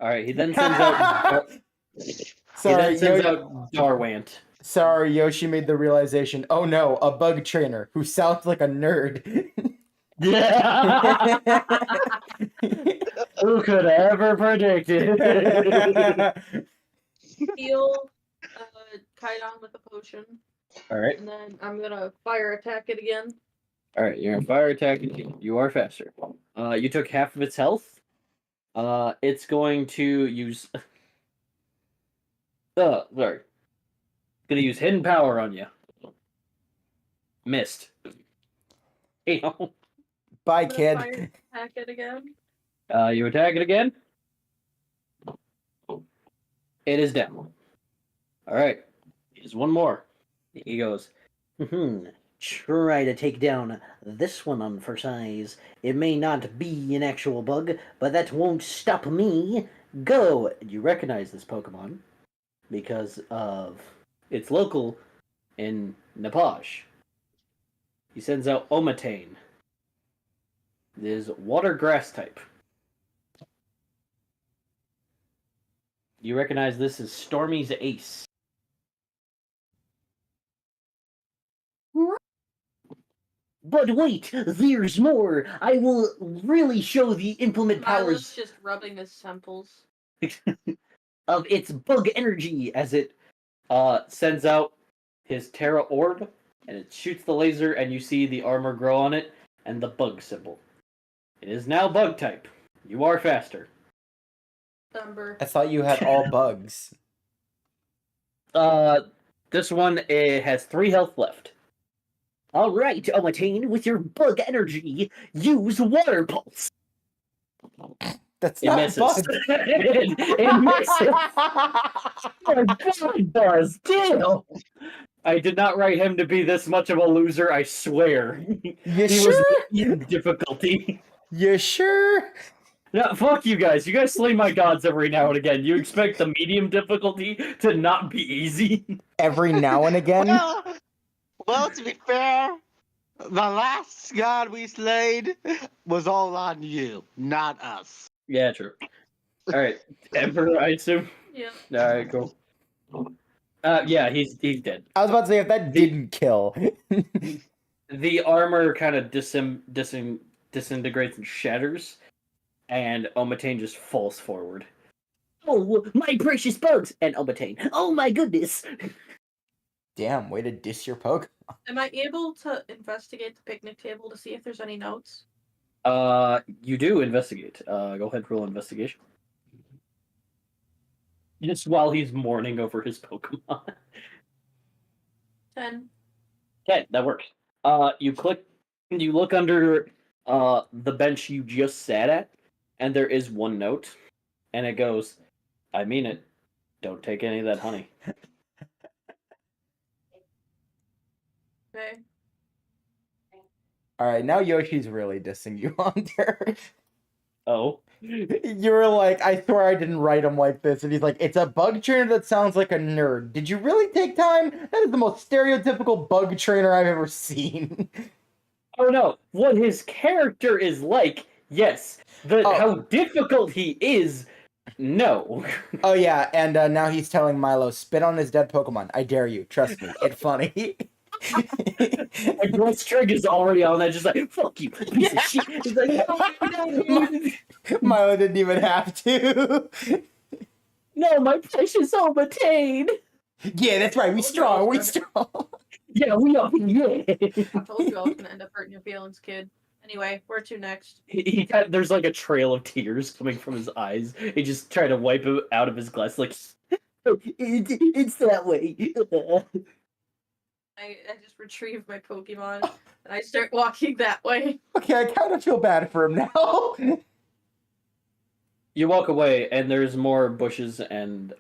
All right, he then sends out. Sorry, out Darwant. Sorry, Yoshi made the realization. Oh no, a bug trainer who sounds like a nerd. Who could ever predict it? Heal Kaion with a potion. All right, And then I'm gonna fire attack it again. all right. You're on fire attack. You are faster. You took half of its health. It's going to use. Sorry. Gonna use hidden power on you. Missed. Ew. Bye, I'm gonna fire kid. attack it again. You attack it again. It is down. All right. Here's one more. He goes, try to take down this one on for size. It may not be an actual bug, but that won't stop me. Go! You recognize this Pokemon because of its local in Nepal. He sends out Omatane. It is water grass type. You recognize this as Stormy's Ace. But wait, there's more. I will really show the implement Milo's powers just rubbing his temples. of its bug energy as it sends out his Terra Orb, and it shoots the laser, and you see the armor grow on it, and the bug symbol. It is now bug type. You are faster. Ember. I thought you had all bugs. This one it has 3 health left. All right, Omatane, with your bug energy, use Water Pulse. That's It not misses. bugs. it misses. Oh, God, does. Damn. I did not write him to be this much of a loser, I swear. You He sure? was in difficulty. You sure? No, fuck you guys. You guys slay my gods every now and again. You expect the medium difficulty to not be easy? Every now and again? Well, to be fair, the last god we slayed was all on you, not us. Yeah, true. Alright. Emperor, I assume? Yeah. Alright, cool. Yeah, he's dead. I was about to say, if that didn't kill. The armor kind of disintegrates and shatters, and Omatane just falls forward. Oh, my precious bugs! And Omatane, oh my goodness! Damn, way to diss your Pokemon. Am I able to investigate the picnic table to see if there's any notes? You do investigate. Go ahead, roll investigation. Just while he's mourning over his Pokemon. 10. Okay, that works. You look under the bench you just sat at, and there is one note, and it goes, "I mean it. Don't take any of that honey." Okay. All right, now Yoshi's really dissing you, Hunter. Oh, You were like, I swear I didn't write him like this. And he's like, it's a bug trainer that sounds like a nerd. Did you really take time? That is the most stereotypical bug trainer I've ever seen. oh no! What his character is like? Yes. Oh. How difficult he is? No. Oh, yeah, and now he's telling Milo, spit on his dead Pokemon. I dare you. Trust me. It's funny. And Gross Trig is already on that, just like, fuck you, piece of shit. He's like, no. Milo didn't even have to. No, my precious Obatane. Yeah, that's right. We strong. We strong. Yeah, we are. Yeah. I told you I was gonna end up hurting your feelings, kid. Anyway, where to next? There's like a trail of tears coming from his eyes. He just tried to wipe it out of his glass, like, it's that way. I just retrieve my Pokemon and I start walking that way. Okay, I kind of feel bad for him now. You walk away, and there's more bushes and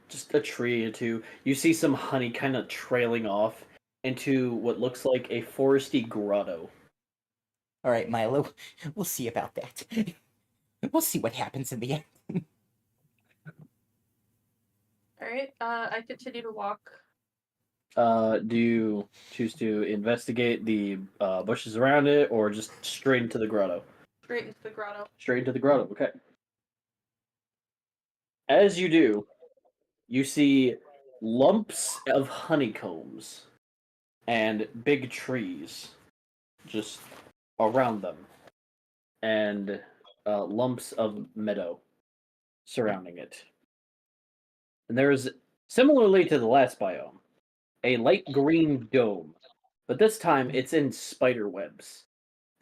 just a tree or two. You see some honey kind of trailing off into what looks like a foresty grotto. All right, Milo, we'll see about that. We'll see what happens in the end. Alright, I continue to walk. Do you choose to investigate the bushes around it, or just straight into the grotto? Straight into the grotto. Straight into the grotto, okay. As you do, you see lumps of honeycombs and big trees just around them, and lumps of meadow surrounding it. And there's, similarly to the last biome, a light green dome, but this time it's in spider webs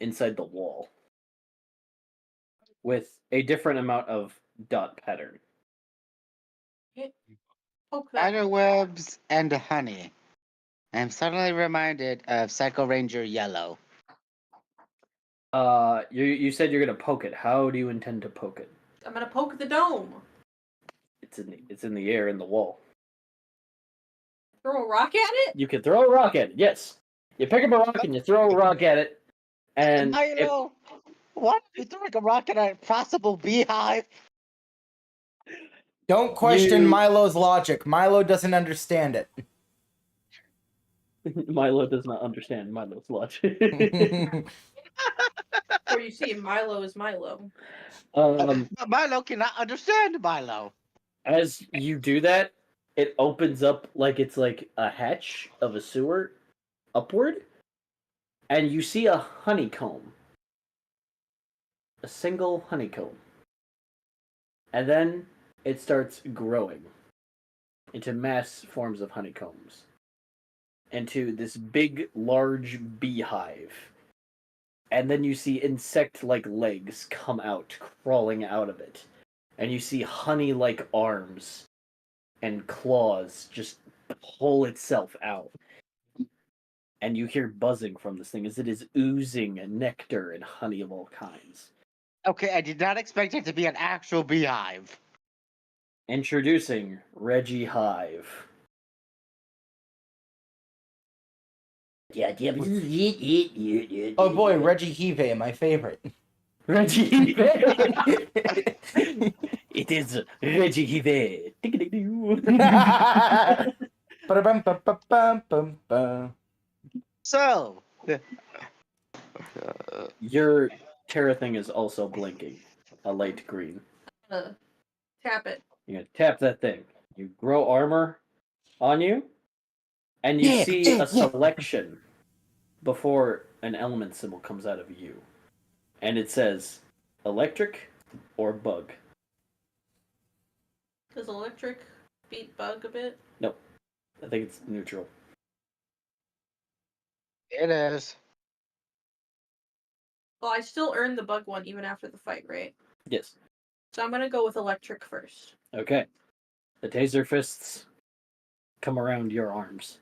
inside the wall with a different amount of dot pattern. Poke that. Spider webs and honey. I'm suddenly reminded of Psycho Ranger Yellow. You said you're gonna poke it. How do you intend to poke it? I'm gonna poke the dome. It's in the air in the wall. Throw a rock at it? You can throw a rock at it. Yes, you pick up a rock and you throw a rock at it, and Milo, what if you throw like a rock at a possible beehive? Don't question You- Milo's logic. Milo doesn't understand it. Milo does not understand Milo's logic. Or you see, Milo is Milo. um, But Milo cannot understand Milo. as you do that, it opens up like it's like a hatch of a sewer upward, and you see a honeycomb. A single honeycomb. And then it starts growing into mass forms of honeycombs, into this big, large beehive. And then you see insect-like legs come out, crawling out of it. And you see honey-like arms and claws just pull itself out. And you hear buzzing from this thing as it is oozing nectar and honey of all kinds. Okay, I did not expect it to be an actual beehive. Introducing Reggie Hive. Oh boy, Reggie Hive, my favorite. Reggie Hive! It is Reggie Hive. Ba-da-bum-ba-ba-bum-bum-bum. So, Your Terra thing is also blinking. A light green. Tap it. You're gonna tap that thing. You grow armor on you, and you Yeah, see yeah, yeah. a selection before an element symbol comes out of you. And it says electric or bug. Does electric beat bug a bit? I think it's neutral. it is. Well, I still earned the bug one even after the fight, right? Yes. So I'm gonna go with electric first. Okay. The taser fists come around your arms.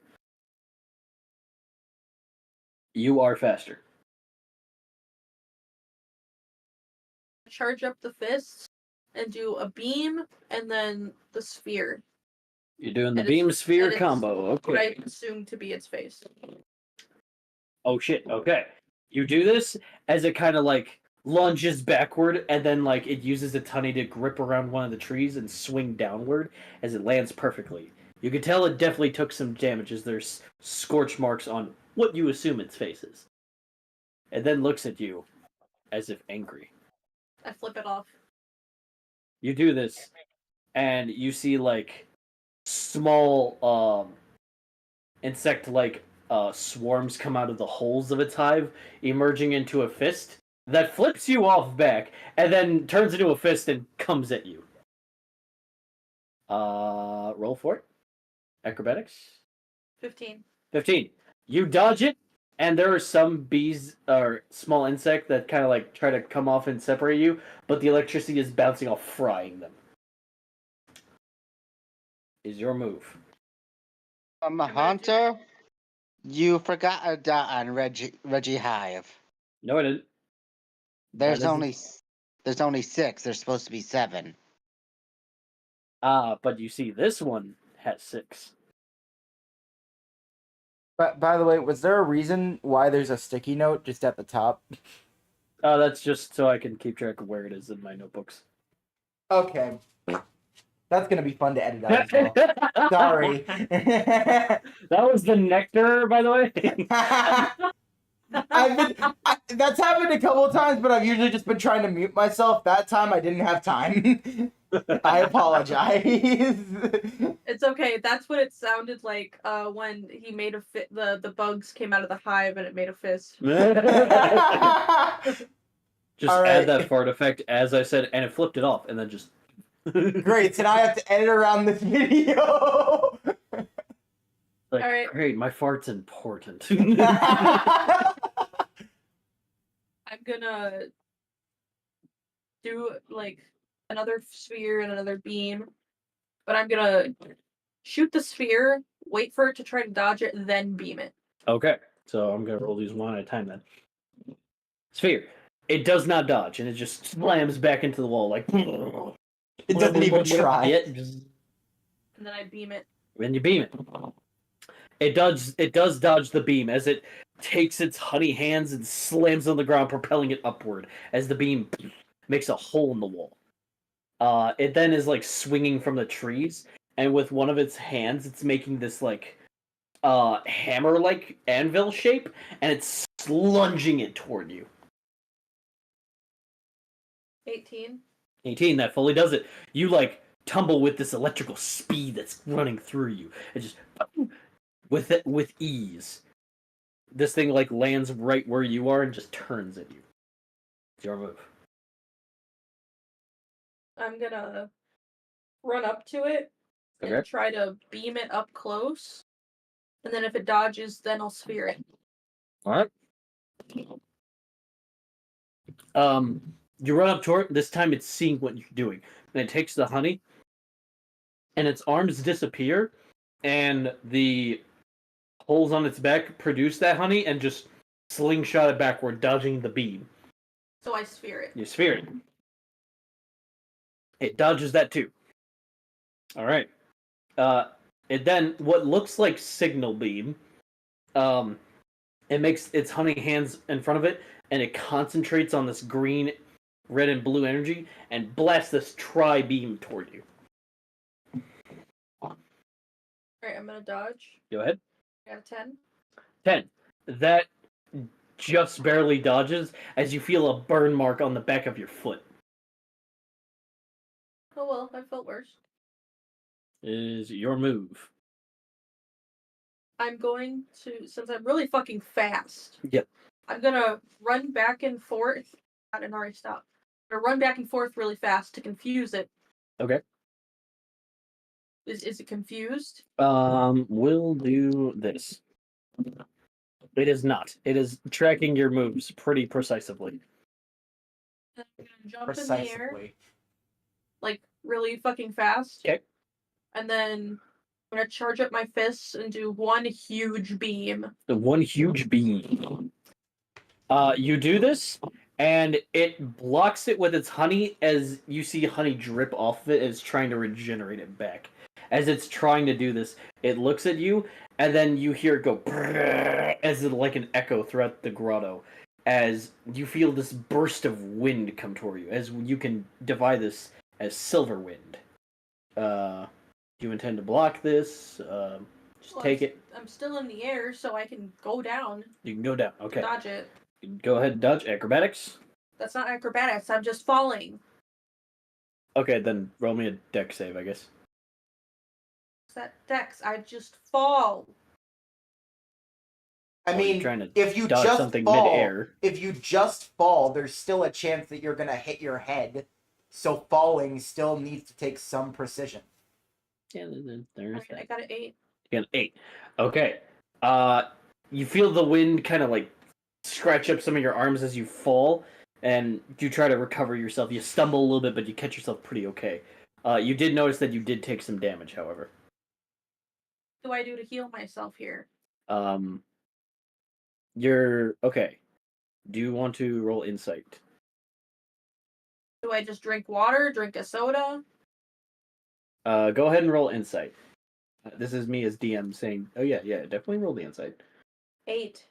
You are faster. Charge up the fists and do a beam and then the sphere. You're doing the And beam it's- sphere and it's combo. What I Okay. assume to be its face. Oh shit. Okay. You do this as it kind of like lunges backward, and then like it uses its honey to grip around one of the trees and swing downward as it lands perfectly. You can tell it definitely took some damage as there's scorch marks on what you assume its face is. It then looks at you as if angry. I flip it off. You do this, and you see like small insect like swarms come out of the holes of its hive, emerging into a fist that flips you off back and then turns into a fist and comes at you. Roll for it. Acrobatics. 15. 15. You dodge it, and there are some bees or small insect that kind of like try to come off and separate you, but the electricity is bouncing off, frying them. Is your move. I'm a hunter. You forgot a dot on Reggie Hive. No, I didn't. There's That only 6. There's supposed to be 7. But you see, this one has 6. But by the way, was there a reason why there's a sticky note just at the top? That's just so I can keep track of where it is in my notebooks. Okay. That's gonna be fun to edit out as well. Sorry. That was the nectar, by the way. That's happened a couple of times, but I've usually just been trying to mute myself. That time I didn't have time. I apologize. It's okay. That's what it sounded like when he made a fit. The bugs came out of the hive and it made a fist. Just All right. add that fart effect as I said, and it flipped it off, and then just. Great, so now I have to edit around this video. Like, All right. Great, my fart's important. I'm gonna do like another sphere and another beam, but I'm gonna shoot the sphere, wait for it to try to dodge it, then beam it. Okay, so I'm gonna roll these one at a time then. Sphere. It does not dodge, and it just slams back into the wall like. It doesn't even try. Yet, And then I beam it. when you beam it, it does dodge the beam as it takes its honey hands and slams on the ground, propelling it upward as the beam makes a hole in the wall. It then is like swinging from the trees, and with one of its hands, it's making this like hammer-like anvil shape, and it's lunging it toward you. 18. 18, that fully does it. You like tumble with this electrical speed that's running through you. It just with ease. This thing like lands right where you are and just turns at you. It's your move. I'm gonna run up to it and Okay. try to beam it up close. And then if it dodges, then I'll sphere it. Alright. You run up to it, this time it's seeing what you're doing. And it takes the honey, and its arms disappear, and the holes on its back produce that honey and just slingshot it backward, dodging the beam. So I sphere it. You sphere it. It dodges that too. Alright. It then, what looks like signal beam, it makes its honey hands in front of it, and it concentrates on this green, red, and blue energy, and blasts this tri-beam toward you. Alright, I'm gonna dodge. Go ahead. I got a 10. 10. That just barely dodges as you feel a burn mark on the back of your foot. Oh well, I felt worse. Is your move. I'm going to, since I'm really fucking fast. Yep. I'm gonna run back and forth. I didn't already stop. I'm gonna run back and forth really fast to confuse it. Okay. Is it confused? We'll do this. It is not. It is tracking your moves pretty precisely. I'm gonna jump in the air, Precisely. like really fucking fast. Okay. and then I'm gonna charge up my fists and do one huge beam. The one huge beam. You do this, and it blocks it with its honey as you see honey drip off of it as it's trying to regenerate it back. As it's trying to do this, it looks at you, and then you hear it go as it like an echo throughout the grotto. As you feel this burst of wind come toward you, as you can divide this as silver wind. Do you intend to block this? Just Well, take it. I'm still in the air, so I can go down. You can go down. Okay. Dodge it. Go ahead and dodge. Acrobatics. That's not acrobatics. I'm just falling. Okay, then roll me a deck save, I guess. Is that dex? I just fall. I Or you're mean, trying to if you dodge just something fall, midair. if you just fall, there's still a chance that you're gonna hit your head. So falling still needs to take some precision. Yeah, there's Alright, I that. got an 8. You got an 8. Okay. You feel the wind kind of like scratch up some of your arms as you fall, and you try to recover yourself. You stumble a little bit, but you catch yourself pretty okay. You did notice that you did take some damage, however. What do I do to heal myself here? You're okay. Do you want to roll insight? Do I just drink water? Drink a soda? Go ahead and roll insight. This is me as DM saying, oh yeah, definitely roll the insight. 8.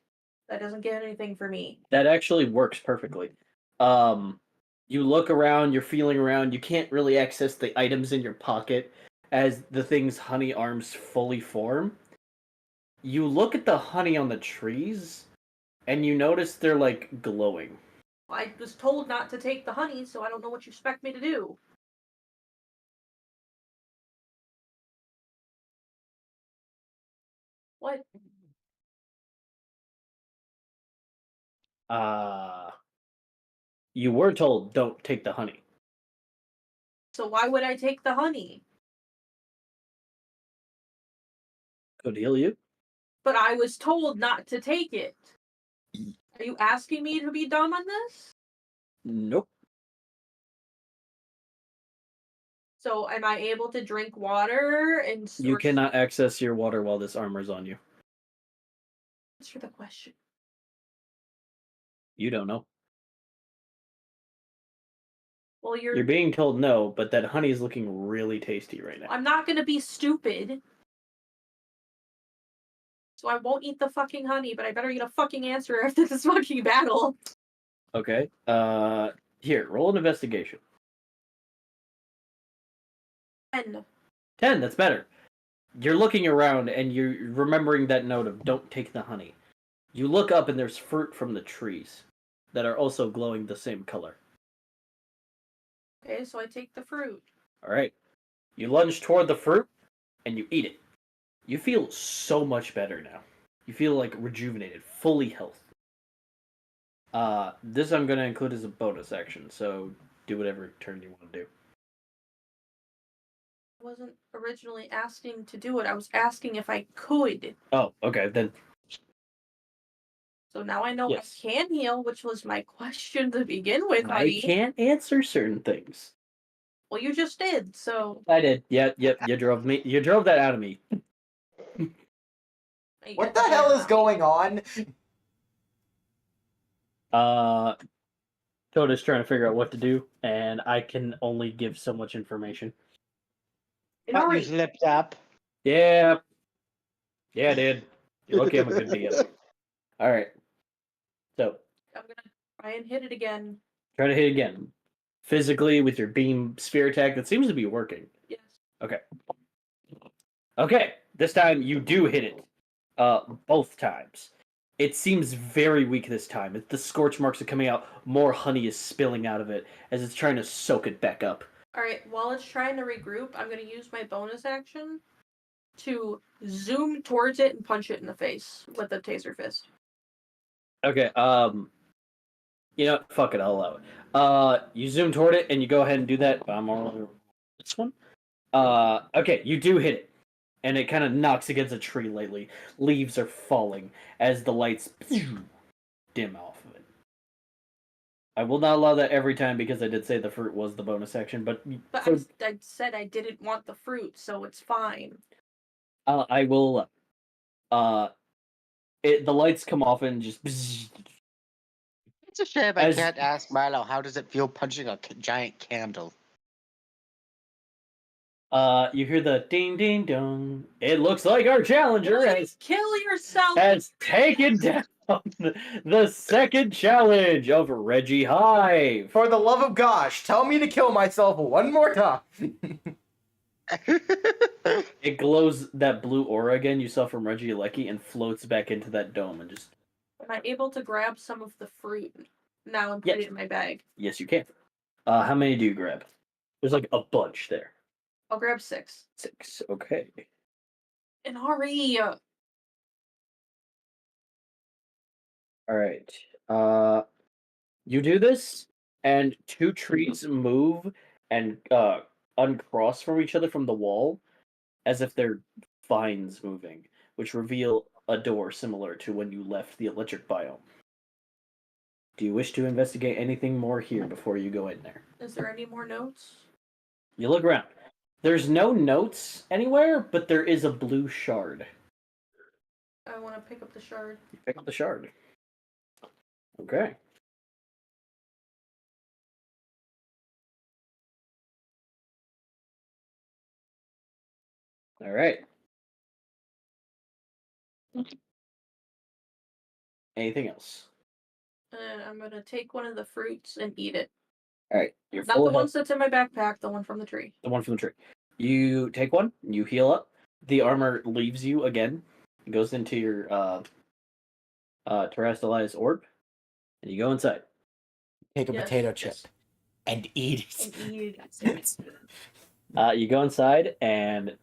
That doesn't get anything for me. That actually works perfectly. You look around, you're feeling around, you can't really access the items in your pocket as the thing's honey arms fully form. You look at the honey on the trees, and you notice they're like glowing. I was told not to take the honey, so I don't know what you expect me to do. What? You were told don't take the honey. So why would I take the honey? Could heal you? But I was told not to take it. Are you asking me to be dumb on this? Nope. So am I able to drink water and You cannot access your water while this armor's on you. answer the question? You don't know. Well, You're being told no, but that honey is looking really tasty right now. I'm not gonna be stupid. So I won't eat the fucking honey, but I better get a fucking answer after this fucking battle. Okay. Here, roll an investigation. 10. 10, that's better. You're looking around and you're remembering that note of don't take the honey. You look up and there's fruit from the trees that are also glowing the same color. Okay, so I take the fruit. Alright. You lunge toward the fruit and you eat it. You feel so much better now. You feel like rejuvenated, fully healthy. This I'm going to include as a bonus action, so do whatever turn you want to do. I wasn't originally asking to do it. I was asking if I could. Oh, okay, then. So now I know Yes. I can heal, which was my question to begin with, I honey. can't answer certain things. Well, you just did, so. I did. Yep. You drove that out of me. What the hell is going on? Toda's trying to figure out what to do, and I can only give so much information. Thought you slipped up. Yeah, dude. You're lucky I'm a good DM. All right. So I'm gonna try and hit it again. try to hit again, physically with your beam spear attack. That seems to be working. Yes. Okay. This time you do hit it. Both times. It seems very weak this time. The scorch marks are coming out. More honey is spilling out of it as it's trying to soak it back up. Alright, while it's trying to regroup, I'm gonna use my bonus action to zoom towards it and punch it in the face with a taser fist. Okay, you know, fuck it, I'll allow it. You zoom toward it and you go ahead and do that. I'm on this one. Okay, you do hit it. And it kind of knocks against a tree lately. Leaves are falling as the lights dim off of it. I will not allow that every time because I did say the fruit was the bonus action, but But for, I said I didn't want the fruit, so it's fine. I will. The lights come off and just. It's a shame I As- can't ask Milo how does it feel punching a giant candle. You hear the ding ding dong. It looks like our challenger Please kill yourself. has taken down the second challenge of Reggie Hive. For the love of gosh, tell me to kill myself one more time. It glows that blue aura again you saw from Reggie Alecki and floats back into that dome and just. Am I able to grab some of the fruit now and put Yes. it in my bag? Yes, you can. How many do you grab? There's like a bunch there. I'll grab 6. 6. Okay. And hurry! All right. You do this, and 2 trees move and uncross from each other from the wall, as if they're vines moving, which reveal a door similar to when you left the electric biome. Do you wish to investigate anything more here before you go in there? Is there any more notes? You look around. There's no notes anywhere, but there is a blue shard. I want to pick up the shard. You pick up the shard. Okay. All right. Anything else? I'm gonna take one of the fruits and eat it. All right. You're Not full the of health. ones that's in my backpack, the one from the tree. The one from the tree. You take one. You heal up. The armor leaves you again. It goes into your terrestrialized orb, and you go inside. Take a Yes, potato chip yes. and eat it. And eat it. You go inside, and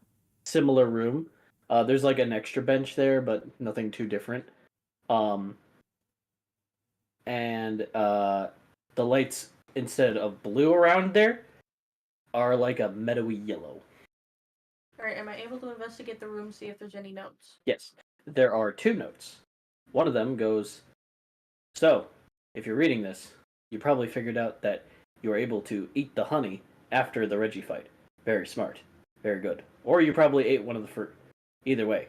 similar room. There's like an extra bench there, but nothing too different. And the lights, instead of blue around there, are like a meadowy yellow. Alright, am I able to investigate the room, see if there's any notes? Yes, there are 2 notes. One of them goes, so, if you're reading this, you probably figured out that you were able to eat the honey after the Reggie fight. Very smart. Very good. Or you probably ate one of the fruit. Either way.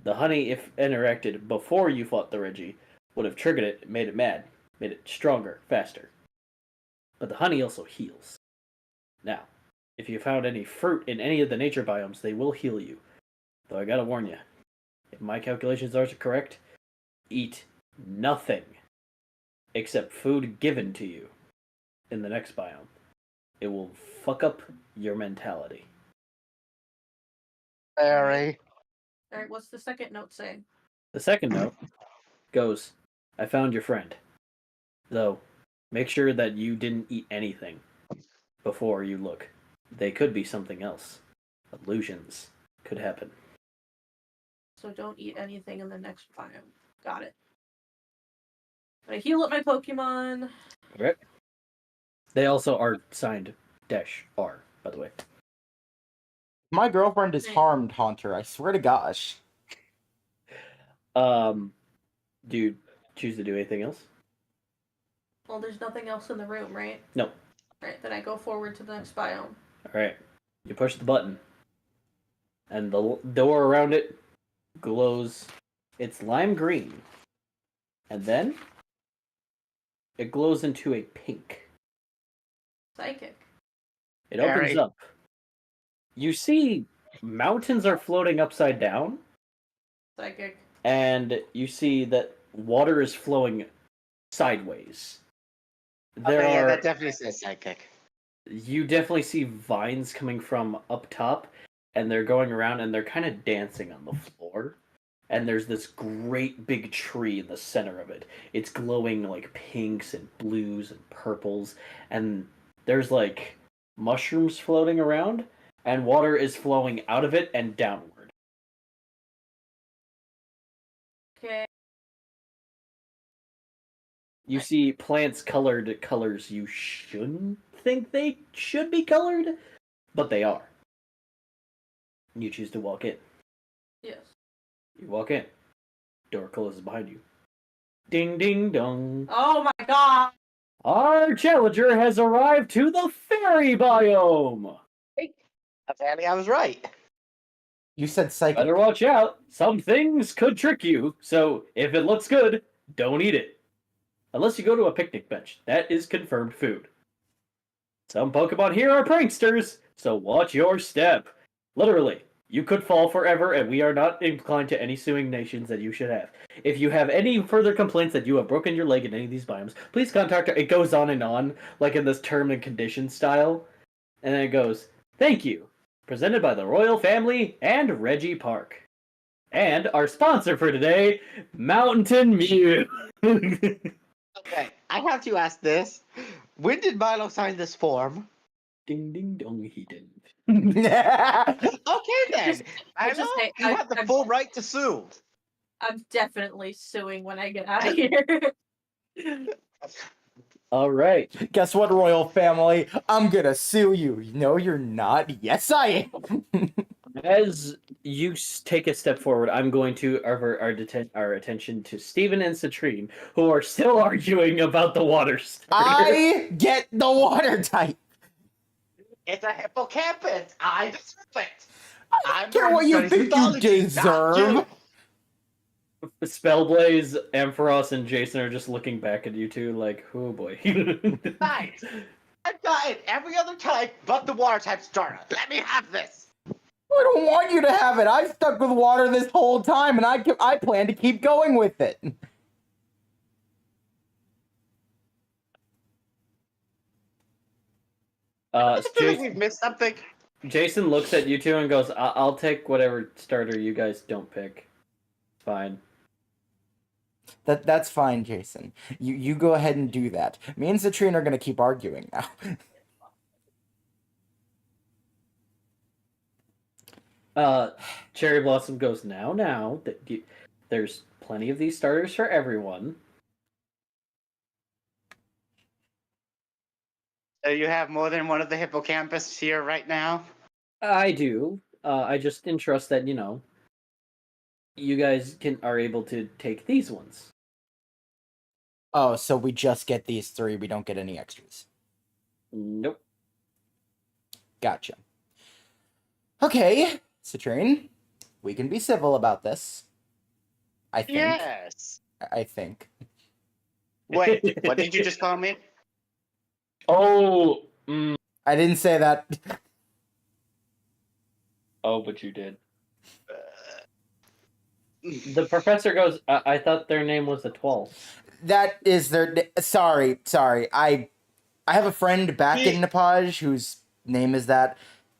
The honey, if interacted before you fought the Reggie, would have triggered it, made it mad, made it stronger, faster. But the honey also heals. Now, if you found any fruit in any of the nature biomes, they will heal you. Though I gotta warn you, if my calculations are correct, eat nothing except food given to you in the next biome. It will fuck up your mentality. Barry. Alright, what's the second note say? The second note goes, I found your friend. Though, make sure that you didn't eat anything before you look. They could be something else. Illusions could happen. So don't eat anything in the next biome. Got it. I heal up my Pokemon. Okay. They also are signed -R, by the way. My girlfriend is harmed, Haunter. I swear to gosh. Do you choose to do anything else? Well, there's nothing else in the room, right? No. Right, then I go forward to the next biome. Alright. You push the button. And the door around it glows. It's lime green. And then it glows into a pink. Psychic. It opens Alright. up. You see mountains are floating upside down. Psychic. And you see that water is flowing sideways. Okay, yeah, that definitely says psychic. You definitely see vines coming from up top, and they're going around and they're kind of dancing on the floor. And there's this great big tree in the center of it. It's glowing like pinks and blues and purples, and there's like mushrooms floating around, and water is flowing out of it and downward. Okay. You see plants colored colors you shouldn't think they should be colored, but they are. You choose to walk in. Yes. You walk in. Door closes behind you. Ding ding dong. Oh my God. Our challenger has arrived to the fairy biome. Apparently, I was right. You said psychic. Better watch out. Some things could trick you, so if it looks good, don't eat it. Unless you go to a picnic bench. That is confirmed food. Some Pokemon here are pranksters, so watch your step. Literally, you could fall forever, and we are not inclined to any suing nations that you should have. If you have any further complaints that you have broken your leg in any of these biomes, please contact her. It goes on, like in this term and condition style. And then it goes, thank you. Presented by the Royal Family and Reggie Park. And our sponsor for today, Mountain Mew. Okay, I have to ask this. When did Milo sign this form? Ding ding dong, he didn't. Okay then. I Milo, say, you have the full right to sue. I'm definitely suing when I get out of here. All right. Guess what, Royal Family? I'm gonna sue you. No, you're not. Yes, I am. As you take a step forward, I'm going to avert our attention to Steven and Citrine, who are still arguing about the water starter. I get the water type. It's a hippocampus. I deserve it. I don't care what you think you deserve. Spellblaze, Ampharos, and Jason are just looking back at you two like, oh boy. Nice. I've gotten every other type but the water type starter. Let me have this. I don't want you to have it. I've stuck with water this whole time, and I plan to keep going with it. I feel like we've missed something. Jason looks at you two and goes, I'll take whatever starter you guys don't pick. It's fine. That's fine, Jason. You go ahead and do that. Me and Citrine are gonna keep arguing now. Cherry Blossom goes, now. There's plenty of these starters for everyone. So you have more than one of the hippocampus here right now? I do. I just entrust that, you guys are able to take these ones. Oh, so we just get these 3. We don't get any extras. Nope. Gotcha. Okay, Citrine, we can be civil about this. I think. Yes. I think. Wait, what did you just call me? Oh, I didn't say that. oh, but you did. The professor goes, I thought their name was the 12. That is their. Sorry. I have a friend back in Nepal whose name is that.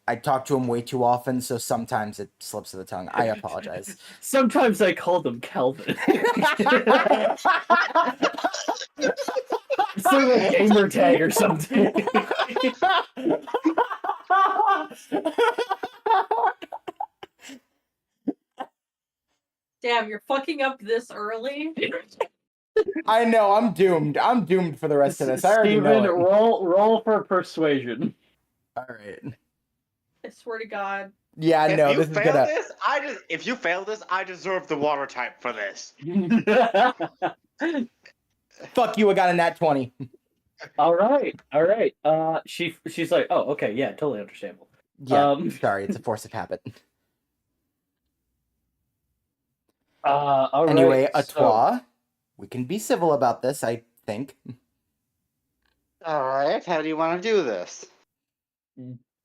I talk to him way too often, so sometimes it slips of the tongue. I apologize. Sometimes I call them Calvin. It's like a gamer tag or something. Damn, you're fucking up this early. I know, I'm doomed. I'm doomed for the rest of this. I already Steven, know it. roll for persuasion. All right. I swear to God. Yeah, If no, you this is fail gonna. this, if you fail this, I deserve the water type for this. Fuck you! I got a nat 20. All right. She's like, oh, okay, yeah, totally understandable. Yeah, sorry, it's a force of habit. All Anyway, right, Atois, we can be civil about this, I think. All right, how do you want to do this?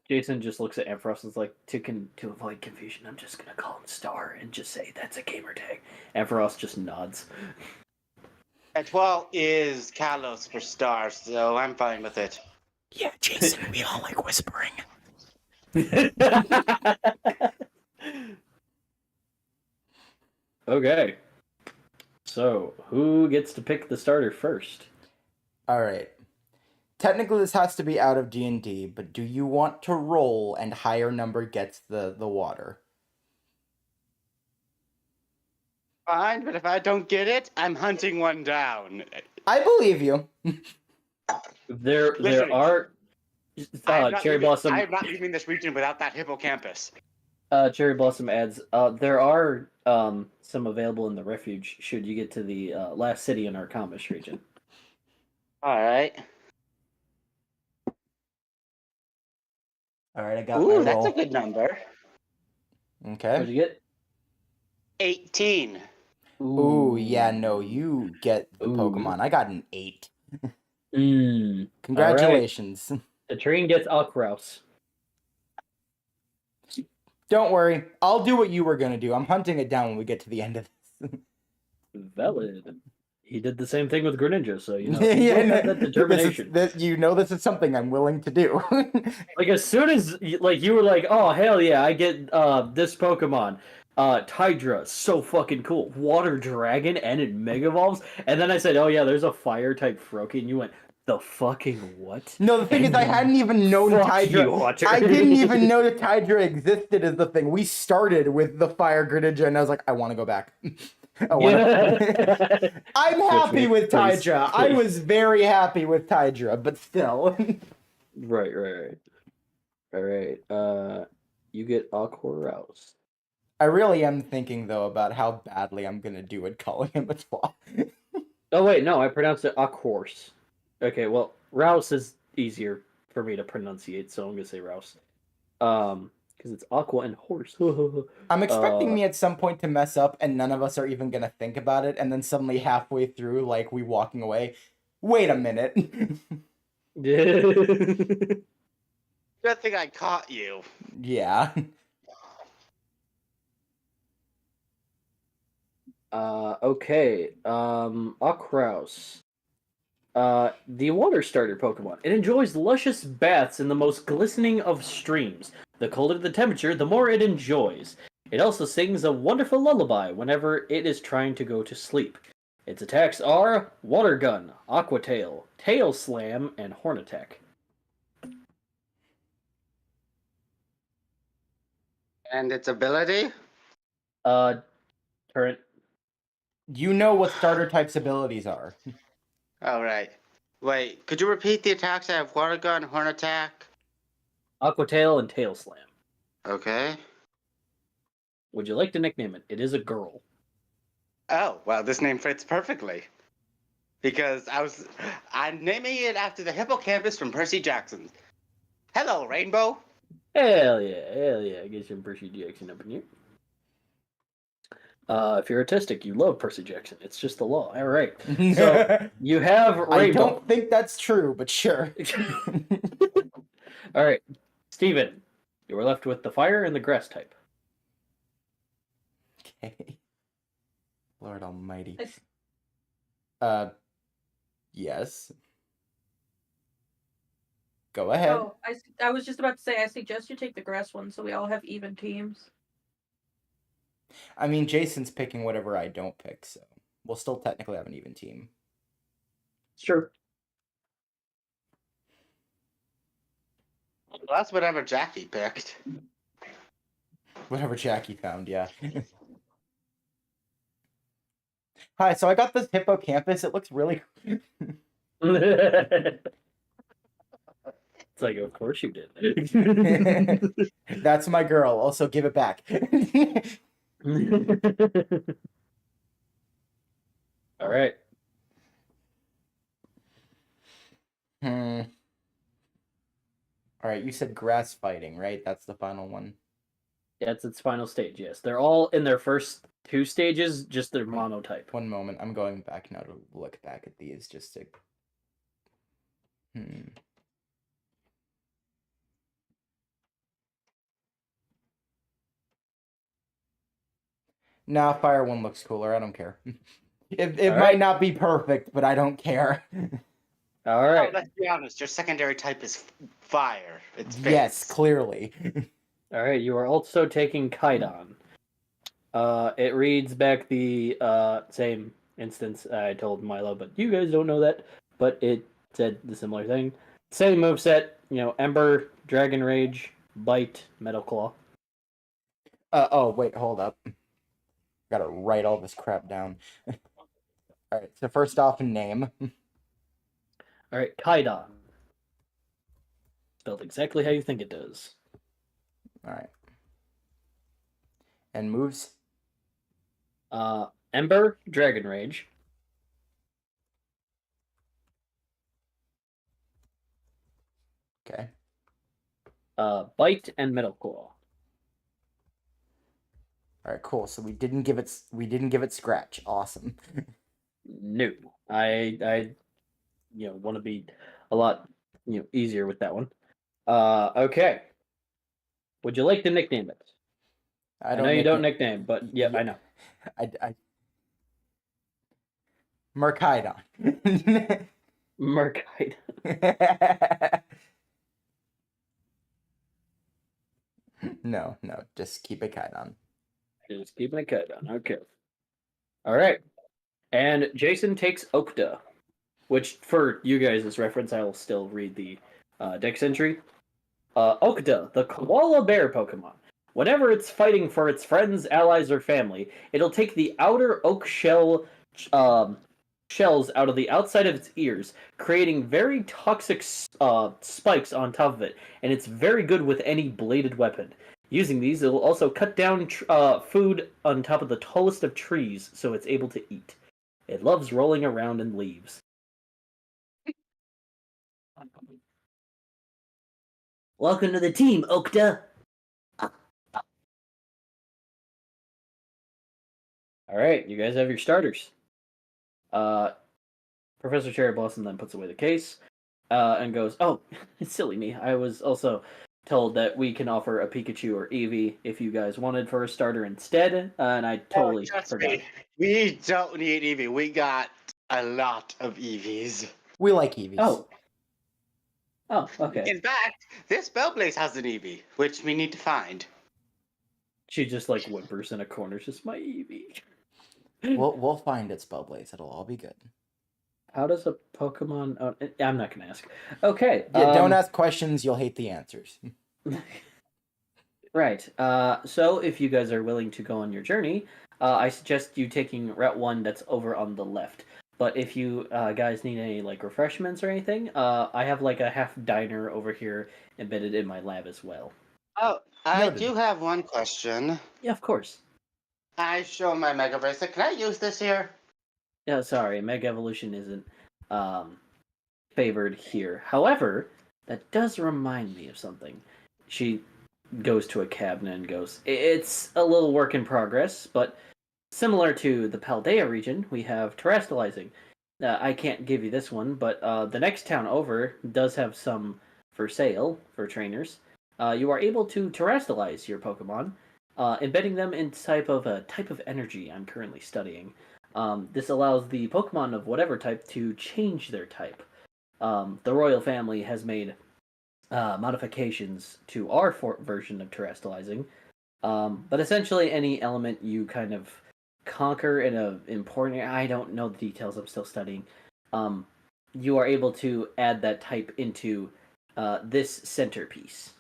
Jason just looks at Ampharos and is like, to avoid confusion, I'm just gonna call him Star and just say that's a gamer tag. Ampharos just nods. Etoile is Kalos for stars, so I'm fine with it. Yeah, Jason, we all like whispering. Okay. So, who gets to pick the starter first? All right. Technically, this has to be out of D&D, but do you want to roll and higher number gets the water? Fine, but if I don't get it, I'm hunting one down. I believe you. There Literally. are Cherry Blossom. I am not leaving this region without that hippocampus. Cherry Blossom adds, there are some available in the refuge should you get to the last city in our Kombish region. All right. All right, I got my Ooh, that's a roll. good number. Okay. What'd you get? 18. Ooh, yeah, no, you get the Ooh. Pokemon. I got an 8. All Congratulations. right. The train gets Akrouse. Don't worry, I'll do what you were gonna do. I'm hunting it down when we get to the end of this. Valid. He did the same thing with Greninja, so you know Yeah, you no, have that determination. this is something I'm willing to do. Like as soon as like you were like, oh hell yeah, I get this Pokemon. Tidra, so fucking cool. Water Dragon and it Mega Evolves. And then I said, oh yeah, there's a fire type Froakie, and you went, the fucking what? No, the thing is, I hadn't even known Fuck you, Tidra. Watcher. I didn't even know that Tidra existed as the thing. We started with the Fire Greninja, and I was like, I want to go back. Yeah. I'm happy me, with please, Tidra. I please. was very happy with Tidra, but still. Right. All right. You get Aquarouse. I really am thinking, though, about how badly I'm going to do at calling him a twat. Oh wait, no, I pronounced it Aquorse. Okay, well, Rouse is easier for me to pronunciate, so I'm gonna say Rouse. Because it's aqua and horse. I'm expecting me at some point to mess up, and none of us are even going to think about it, and then suddenly halfway through, like, we walking away, wait a minute. Good thing I caught you. Yeah. Okay. Aquarouse. The water starter Pokemon. It enjoys luscious baths in the most glistening of streams. The colder the temperature, the more it enjoys. It also sings a wonderful lullaby whenever it is trying to go to sleep. Its attacks are Water Gun, Aqua Tail, Tail Slam, and Horn Attack. And its ability? Current. You know what starter type's abilities are. All right. Wait, could you repeat the attacks? I have Water Gun, Horn Attack. Aqua Tail, and Tail Slam. Okay. Would you like to nickname it? It is a girl. Oh, well, this name fits perfectly. Because I'm naming it after the hippocampus from Percy Jackson. Hello, Rainbow. Hell yeah. Get some Percy Jackson up in here. If you're autistic, you love Percy Jackson. It's just the law. All right. So you have Rainbow. I don't think that's true, but sure. All right, Steven, you are left with the fire and the grass type. Okay. Lord Almighty. Yes. Go ahead. Oh, I was just about to say, I suggest you take the grass one so we all have even teams. I mean, Jason's picking whatever I don't pick, so we'll still technically have an even team. Sure. Well, that's whatever Jackie picked. Whatever Jackie found, yeah. Hi, so I got this hippocampus. It looks really... It's like, of course you did. That's my girl. Also, give it back. All right. All right, you said grass fighting, right? That's the final one. Yeah, it's its final stage, yes. They're all in their first two stages, just their monotype. One moment. I'm going back now to look back at these just to... Nah, fire one looks cooler. I don't care. It might not be perfect, but I don't care. All right. Oh, let's be honest. Your secondary type is fire. It's yes, clearly. All right. You are also taking Kaidon. It reads back the same instance I told Milo, but you guys don't know that. But it said the similar thing. Same moveset. Ember, Dragon Rage, Bite, Metal Claw. Oh, wait, hold up. Gotta write all this crap down. Alright, so first off, name. Alright, Kaidon. Spelled exactly how you think it does. Alright. And moves? Ember, Dragon Rage. Okay. Bite and Metal Claw. All right, cool. So we didn't give it scratch. Awesome. No, I want to be a lot easier with that one. Okay. Would you like to nickname it? I know you don't nickname, but yeah, I know. I Mercaidon. Merkite. No, just keep it Kaidon. Just keeping a cut on. Okay. All right. And Jason takes Okta, which for you guys' reference, I will still read the dex entry. Okta, the koala bear Pokemon. Whenever it's fighting for its friends, allies, or family, it'll take the outer oak shells out of the outside of its ears, creating very toxic spikes on top of it, and it's very good with any bladed weapon. Using these, it will also cut down food on top of the tallest of trees, so it's able to eat. It loves rolling around in leaves. Welcome to the team, Okta. All right, you guys have your starters. Professor Cherry Blossom then puts away the case and goes, "Oh, it's silly me. I was also told that we can offer a Pikachu or Eevee if you guys wanted for a starter instead, and I totally Trust forgot." me, we don't need Eevee. We got a lot of Eevees. We like Eevees. Oh, okay. In fact, this Bellblaze has an Eevee, which we need to find. She just like whimpers in a corner, just my Eevee. We'll find its Spellblaze. It'll all be good. How does a Pokemon? Oh, I'm not gonna ask. Okay. Yeah, don't ask questions. You'll hate the answers. Right. So if you guys are willing to go on your journey, I suggest you taking Route 1 that's over on the left. But if you guys need any like refreshments or anything, I have like a half diner over here embedded in my lab as well. Oh, I Noted. do have one question. Yeah, of course. I show my Mega Bracelet. Can I use this here? Yeah, sorry, Mega Evolution isn't favored here. However, that does remind me of something. She goes to a cabinet and goes, "It's a little work in progress, but similar to the Paldea region, we have terrestrializing. I can't give you this one, but the next town over does have some for sale for trainers. You are able to terrestrialize your Pokemon, embedding them in type of energy I'm currently studying. This allows the Pokemon of whatever type to change their type. The royal family has made modifications to our version of terrestrializing, but essentially any element you kind of conquer in a important, I don't know the details, I'm still studying, you are able to add that type into this centerpiece."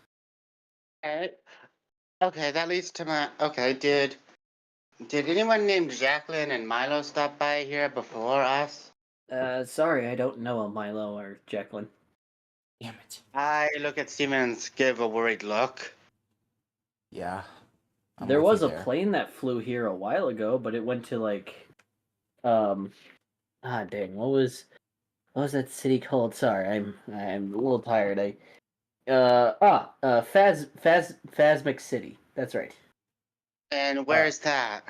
Okay, that leads to my. Okay, did anyone named Jacqueline and Milo stop by here before us? Sorry, I don't know a Milo or Jacqueline. Damn it. I look at Siemens, give a worried look. Yeah. I'm There with was you a there. plane that flew here a while ago, but it went to like, dang, what was that city called? Sorry, I'm a little tired. Phasmic City. That's right. And where's that?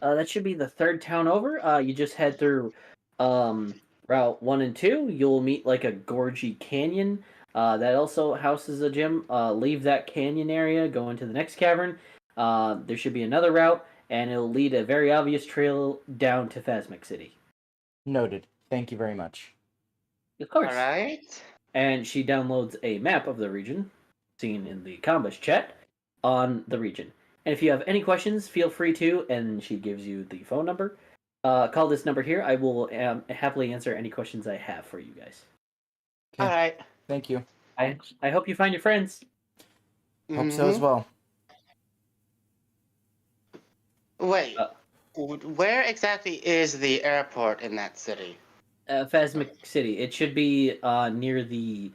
That should be the third town over. You just head through, Route 1 and 2. You'll meet like a gorgy canyon. That also houses a gym. Leave that canyon area, go into the next cavern. There should be another route, and it'll lead a very obvious trail down to Phasmic City. Noted. Thank you very much. Of course. All right. And she downloads a map of the region, seen in the Kombish chat, on the region. And if you have any questions, feel free to, and she gives you the phone number. Call this number here. I will happily answer any questions I have for you guys. Okay. All right. Thank you. I hope you find your friends. Hope so as well. Wait, where exactly is the airport in that city? Phasmic City. It should be near the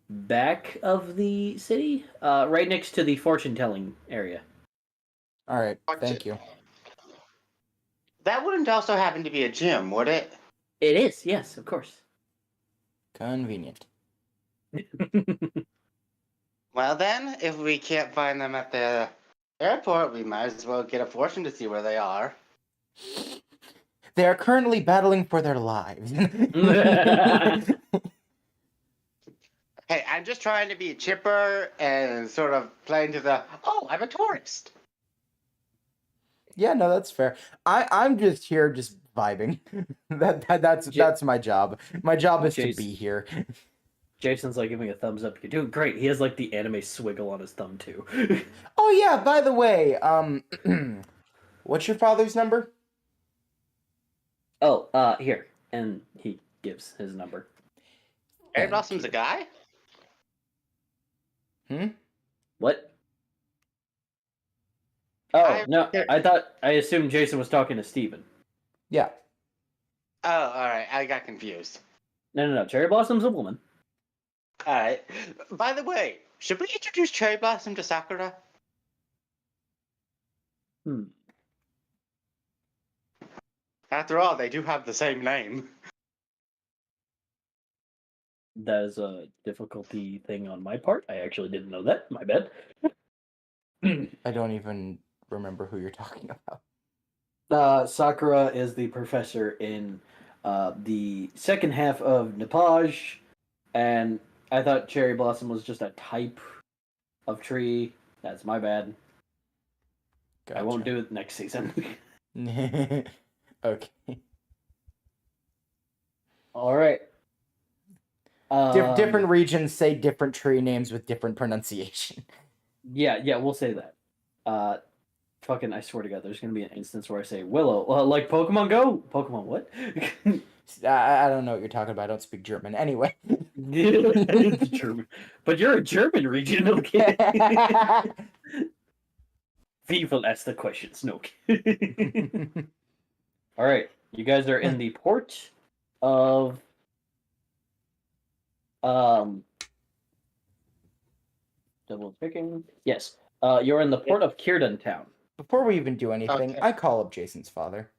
back of the city, right next to the fortune-telling area. All right. Thank you. That wouldn't also happen to be a gym, would it? It is, yes, of course. Convenient. Well then, if we can't find them at the airport, we might as well get a fortune to see where they are. They are currently battling for their lives. Hey, I'm just trying to be chipper and sort of playing to the, oh, I'm a tourist. Yeah, no, that's fair. I'm just here, just vibing. That's my job. My job is to Jason. be here. Jason's like giving a thumbs up. You're doing great. He has like the anime swiggle on his thumb too. Oh yeah, by the way, what's your father's number? Oh, here. And he gives his number. Cherry Blossom's a guy? What? Oh, I I assumed Jason was talking to Steven. Yeah. Oh, alright, I got confused. No. Cherry Blossom's a woman. Alright. By the way, should we introduce Cherry Blossom to Sakura? After all, they do have the same name. That is a difficulty thing on my part. I actually didn't know that. My bad. I don't even remember who you're talking about. Sakura is the professor in the second half of Nepage, and I thought Cherry Blossom was just a type of tree. That's my bad. Gotcha. I won't do it next season. Okay. All right. Different regions say different tree names with different pronunciation. Yeah, we'll say that. Fucking, I swear to God, there's gonna be an instance where I say Willow, like Pokemon Go. Pokemon what? I don't know what you're talking about. I don't speak German. Anyway. It's German, but you're a German region, okay? We will ask the questions, no. All right, you guys are in the port of double checking. Yes, you're in the port of Kirdan Town. Before we even do anything, Okay. I call up Jason's father.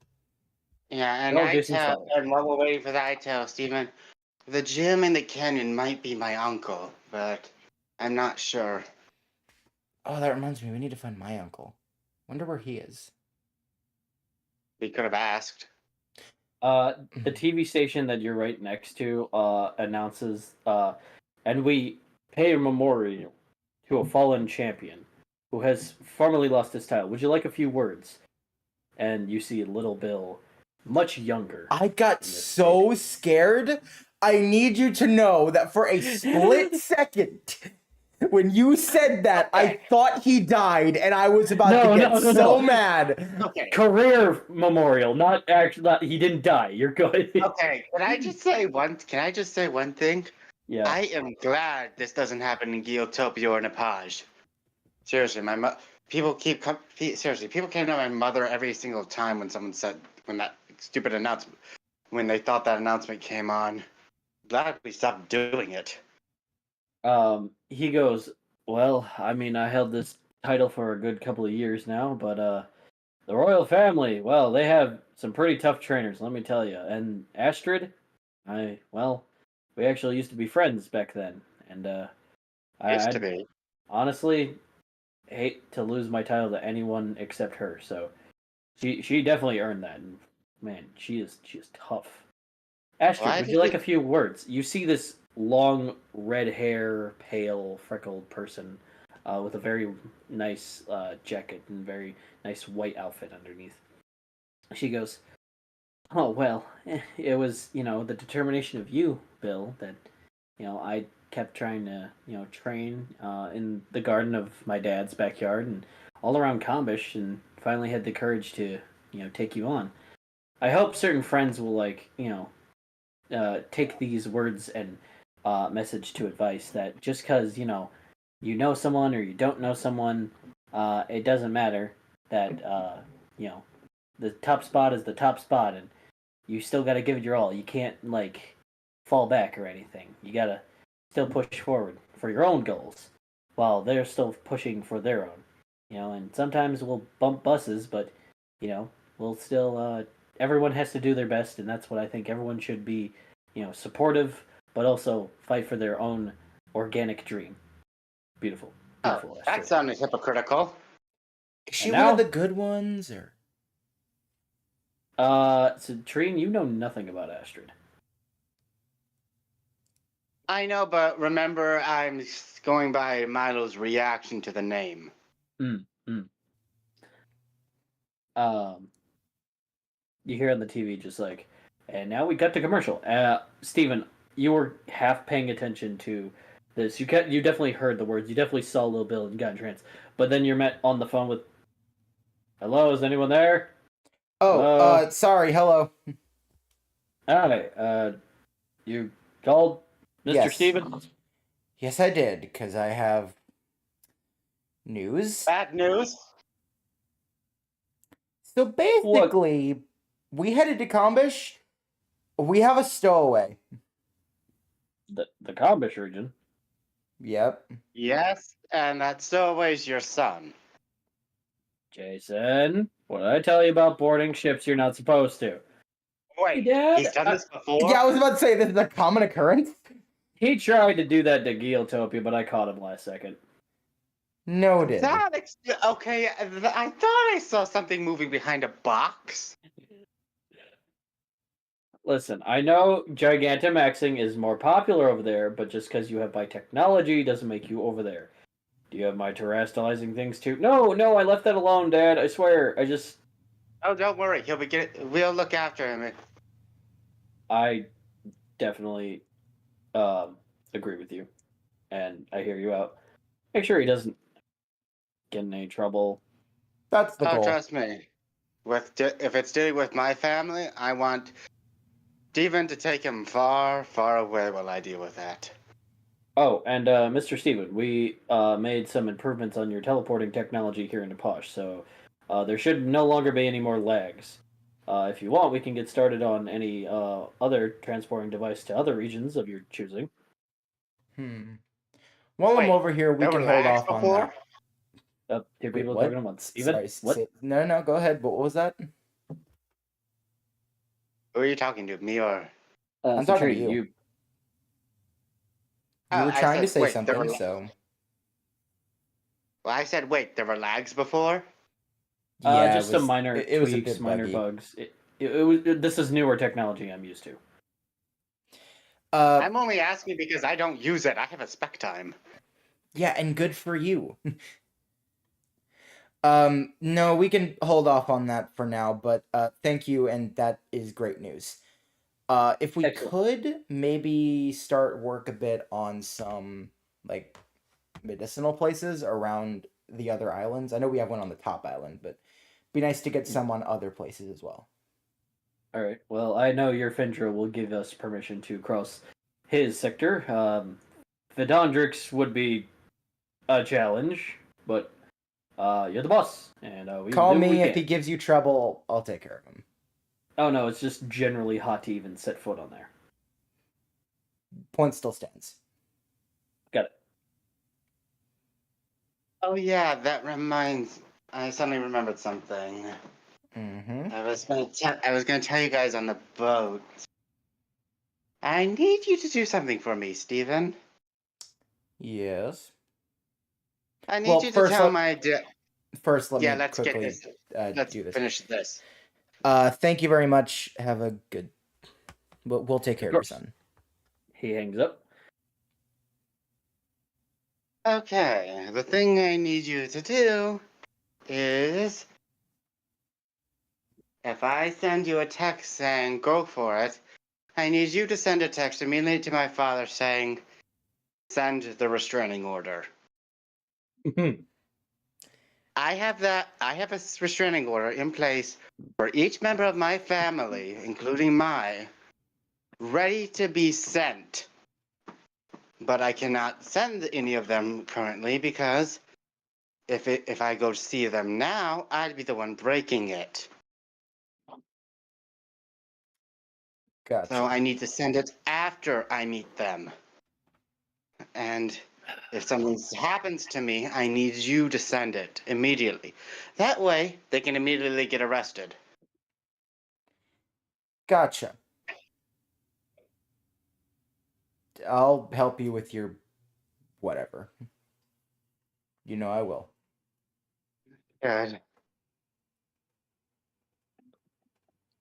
Yeah, and No, I Jason's tell, father. and while we're waiting for that, I tell Steven, the gym in the canyon might be my uncle, but I'm not sure. Oh, that reminds me. We need to find my uncle. Wonder where he is. We could have asked. The TV station that you're right next to announces, and we pay a memorial to a fallen champion who has formerly lost his title. Would you like a few words? And you see Little Bill, much younger. I got so scared. I need you to know that for a split second, when you said that, I thought he died, and I was about to get so mad. Okay. Career memorial, not actually. He didn't die. You're good. Okay. Can I just say one thing? Yeah. I am glad this doesn't happen in Geotopia or Nepage. Seriously, people came to my mother every single time when someone said that stupid announcement, when they thought that announcement came on. Glad we stopped doing it. He goes, well, I mean, I held this title for a good couple of years now, but the royal family, well, they have some pretty tough trainers, let me tell you. And Astrid, we actually used to be friends back then, and Used to be. honestly hate to lose my title to anyone except her. So she definitely earned that. And man, she is tough. Astrid, Why would did you like it- a few words? You see this long red hair, pale, freckled person with a very nice jacket and very nice white outfit underneath. She goes, "Oh well, it was the determination of you, Bill, that I kept trying to train in the garden of my dad's backyard and all around Kombish, and finally had the courage to take you on. I hope certain friends will take these words and message to advice that just because you know someone or you don't know someone, it doesn't matter that the top spot is the top spot, and you still got to give it your all. You can't fall back or anything. You got to still push forward for your own goals while they're still pushing for their own. And sometimes we'll bump buses, but we'll still everyone has to do their best, and that's what I think everyone should be, supportive, but also fight for their own organic dream." Beautiful. Oh, Beautiful, that Astrid. sounded hypocritical. Is she And one of now- the good ones, or? Citrine, you know nothing about Astrid. I know, but remember, I'm going by Milo's reaction to the name. You hear on the TV just like, and now we cut to commercial. Steven, you were half paying attention to this. You definitely heard the words. You definitely saw Lil Bill and got in trance. But then you're met on the phone with, "Hello, is anyone there?" Oh, Hello? sorry. Hello. Hi, you called Mr. Yes. Steven? Yes, I did, because I have news. Bad news? So basically, we headed to Kombish. We have a stowaway. The Kombish region. Yep. Yes, and that stowaway's your son. Jason, what did I tell you about boarding ships you're not supposed to? Wait, Dad, he's done this before? Yeah, I was about to say this is a common occurrence. He tried to do that to Geotopia, but I caught him last second. Noted. Okay, I thought I saw something moving behind a box. Listen, I know Gigantamaxing is more popular over there, but just because you have biotechnology doesn't make you over there. Do you have my terrestrializing things too? No, I left that alone, Dad. I swear. Oh, don't worry, we'll look after him. I definitely agree with you, and I hear you out. Make sure he doesn't get in any trouble. That's the goal. Trust me. If it's dealing with my family, I want Steven to take him far, far away while I deal with that. Oh, and Mr. Steven, we made some improvements on your teleporting technology here in Posh, so there should no longer be any more lags. If you want, we can get started on any other transporting device to other regions of your choosing. While I'm Wait, over here, we there can were hold lags off on before? that. Two Wait, people what? talking about Steven? Sorry, What? No, go ahead. What was that? Who are you talking to, me or? I'm talking to you. You You were I trying to said, say wait, there something, were- so Well, I said, wait, there were lags before? yeah, just some minor it was a tweaks, bit minor buggy. bugs. This is newer technology I'm used to. I'm only asking because I don't use it. I have a spec time. Yeah, and good for you. No, we can hold off on that for now, but thank you, and that is great news. If we Excellent. could maybe start work a bit on some like medicinal places around the other islands. I know we have one on the top island, but be nice to get some on other places as well. All right. Well, I know your Fendra will give us permission to cross his sector. Vidondrix would be a challenge, but you're the boss, and we Call will do what me we if he can. gives you trouble. I'll take care of him. Oh no, it's just generally hot to even set foot on there. Point still stands. Got it. Oh yeah, that reminds. I suddenly remembered something. Mm-hmm. I was gonna tell you guys on the boat. I need you to do something for me, Steven. Yes. I need Well, you to first tell let- my First, let me let's quickly get this. Let's do this. finish this. Thank you very much. Have a good. We'll take care of your course. son. He hangs up. Okay, the thing I need you to do is if I send you a text saying go for it, I need you to send a text immediately to my father saying send the restraining order. I have a restraining order in place for each member of my family, including ready to be sent. But I cannot send any of them currently because if I go to see them now, I'd be the one breaking it. Gotcha. So I need to send it after I meet them. And if something happens to me, I need you to send it immediately. That way, they can immediately get arrested. Gotcha. I'll help you with your whatever. You know I will. Good.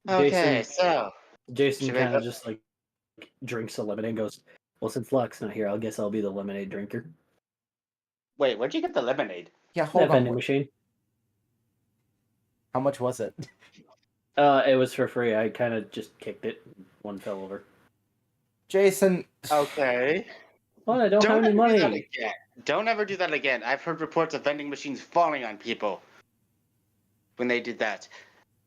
Okay, so Jason should we kind of go- just like drinks a lemonade and goes, "Well, since Locke's not here, I guess I'll be the lemonade drinker." wait, where'd you get the lemonade? Yeah, That hold on. vending machine. How much was it? It was for free. I kind of just kicked it. One fell over. Jason. Okay. Well, I don't have any ever do that money. again. Don't ever do that again. I've heard reports of vending machines falling on people when they did that.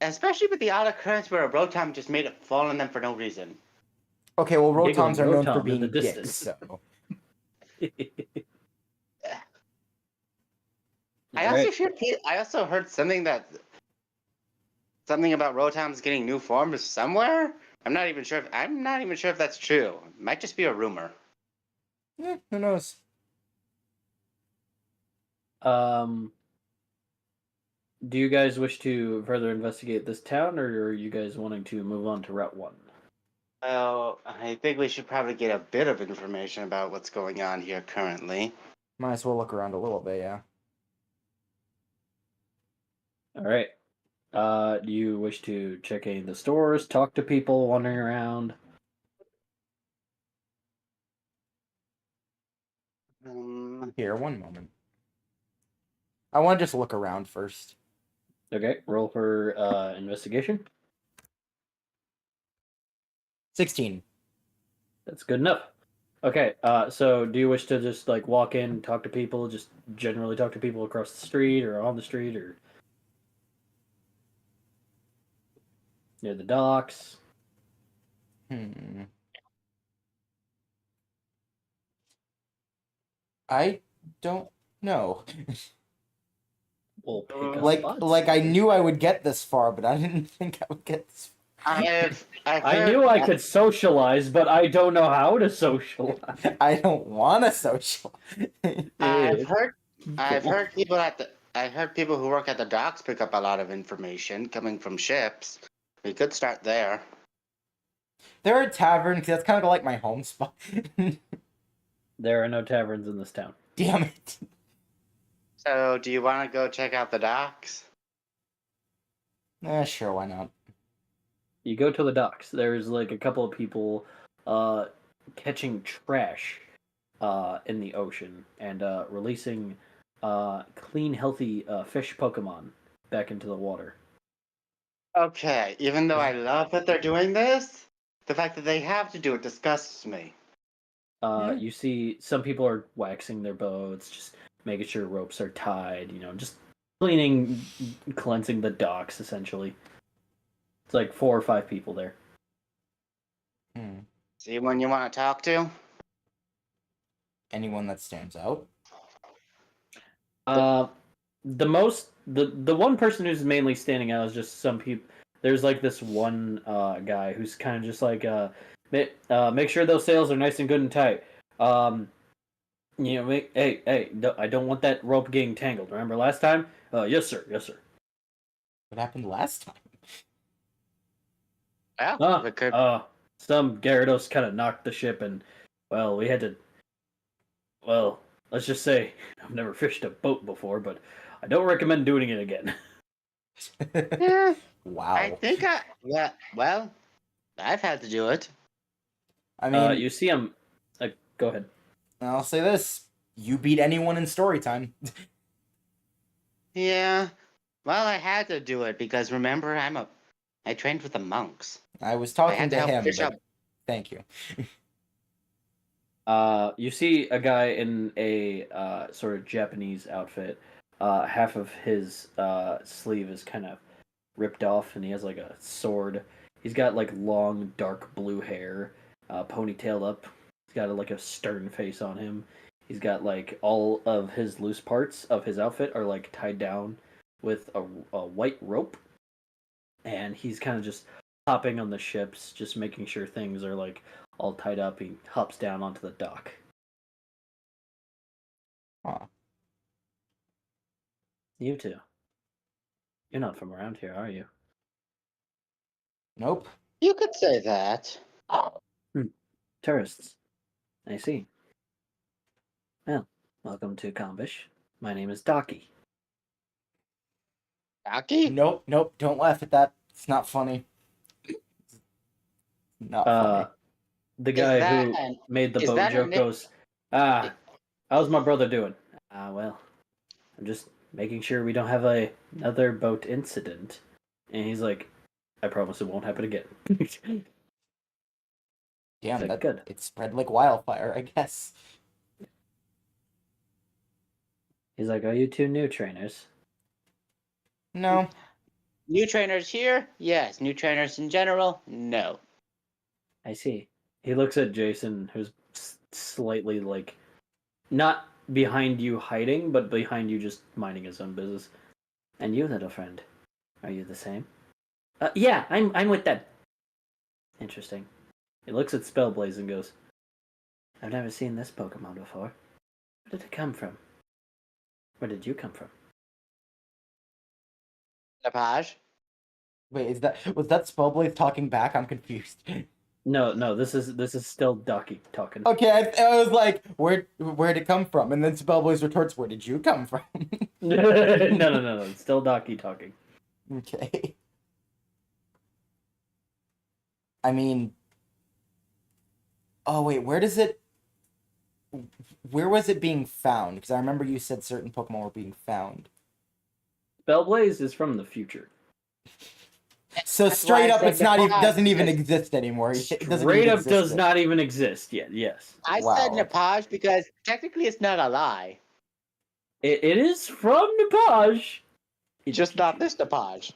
Especially with the odd occurrence where a Rotom just made it fall on them for no reason. Okay, well, Giggling Rotoms are known for Rotom in being the dicks, distance. so. I also heard something about Rotoms getting new forms somewhere. I'm not even sure if that's true. It might just be a rumor. Yeah, who knows? Do you guys wish to further investigate this town, or are you guys wanting to move on to Route 1? Well, I think we should probably get a bit of information about what's going on here currently. Might as well look around a little bit, yeah. All right. Do you wish to check any of the stores, talk to people wandering around? Here, one moment. I want to just look around first. Okay, roll for investigation. 16. That's good enough. Okay, so do you wish to just like walk in, talk to people, just generally talk to people across the street or on the street or near the docks? I don't know. We'll pick a like spot. I knew I would get this far, but I didn't think I would get this I knew I could socialize, but I don't know how to socialize. I don't want to social. I've heard people who work at the docks pick up a lot of information coming from ships. We could start there. There are taverns. That's kind of like my home spot. There are no taverns in this town. Damn it. So, do you want to go check out the docks? Sure, why not? You go to the docks. There's like a couple of people catching trash in the ocean and releasing clean, healthy fish Pokemon back into the water. Okay, even though I love that they're doing this, the fact that they have to do it disgusts me. You see some people are waxing their boats, just making sure ropes are tied, just cleansing the docks, essentially. It's like 4 or 5 people there. See anyone you want to talk to? Anyone that stands out? The one person who's mainly standing out is just some people. There's like this one guy who's kind of just like make sure those sails are nice and good and tight. I don't want that rope getting tangled. Remember last time? Yes sir. What happened last time? Well, Some Gyarados kind of knocked the ship, and well, we had to. Well, let's just say I've never fished a boat before, but I don't recommend doing it again. yeah, Wow. I think well, I've had to do it. I mean, you see him. Go ahead. I'll say this: you beat anyone in story time. Yeah, well, I had to do it because remember, I trained with the monks. I was talking to help him. fish But up. thank you. You see a guy in a sort of Japanese outfit. Half of his sleeve is kind of ripped off, and he has like a sword. He's got like long, dark blue hair, ponytailed up. He's got like a stern face on him. He's got like all of his loose parts of his outfit are like tied down with a white rope, and he's kind of just hopping on the ships, just making sure things are like all tied up. He hops down onto the dock. Huh. You two. You're not from around here, are you? Nope. You could say that. Tourists. I see. Well, welcome to Kombish. My name is Docky. Rocky? Nope, nope. Don't laugh at that. It's not funny. Not funny. The guy who made the is boat that a joke nick- goes, how's my brother doing? Well, I'm just making sure we don't have another boat incident. And he's like, I promise it won't happen again. Damn, like, that good. it spread like wildfire, I guess. He's like, are you two new trainers? No. New trainers here? Yes. New trainers in general? No. I see. He looks at Jason, who's slightly like, not behind you hiding, but behind you just minding his own business. And you, little friend, are you the same? Yeah, I'm with them. Interesting. He looks at Spellblaze and goes, I've never seen this Pokemon before. Where did it come from? Where did you come from? Napage? Wait, was that Spellblade talking back? I'm confused. No, this is still Docky talking. Okay, I was like, where'd it come from? And then Spellblaze retorts, where did you come from? No, it's still Docky talking. Okay. I mean, oh wait, where was it being found? Because I remember you said certain Pokemon were being found. Spellblaze is from the future. So That's straight why I up, said it's not even Napage, doesn't even because- exist anymore. It doesn't Straight even up exist does yet. not even exist yet. Yes, I said Wow. Napage because technically it's not a lie. it is from Napage. Just not this Napage.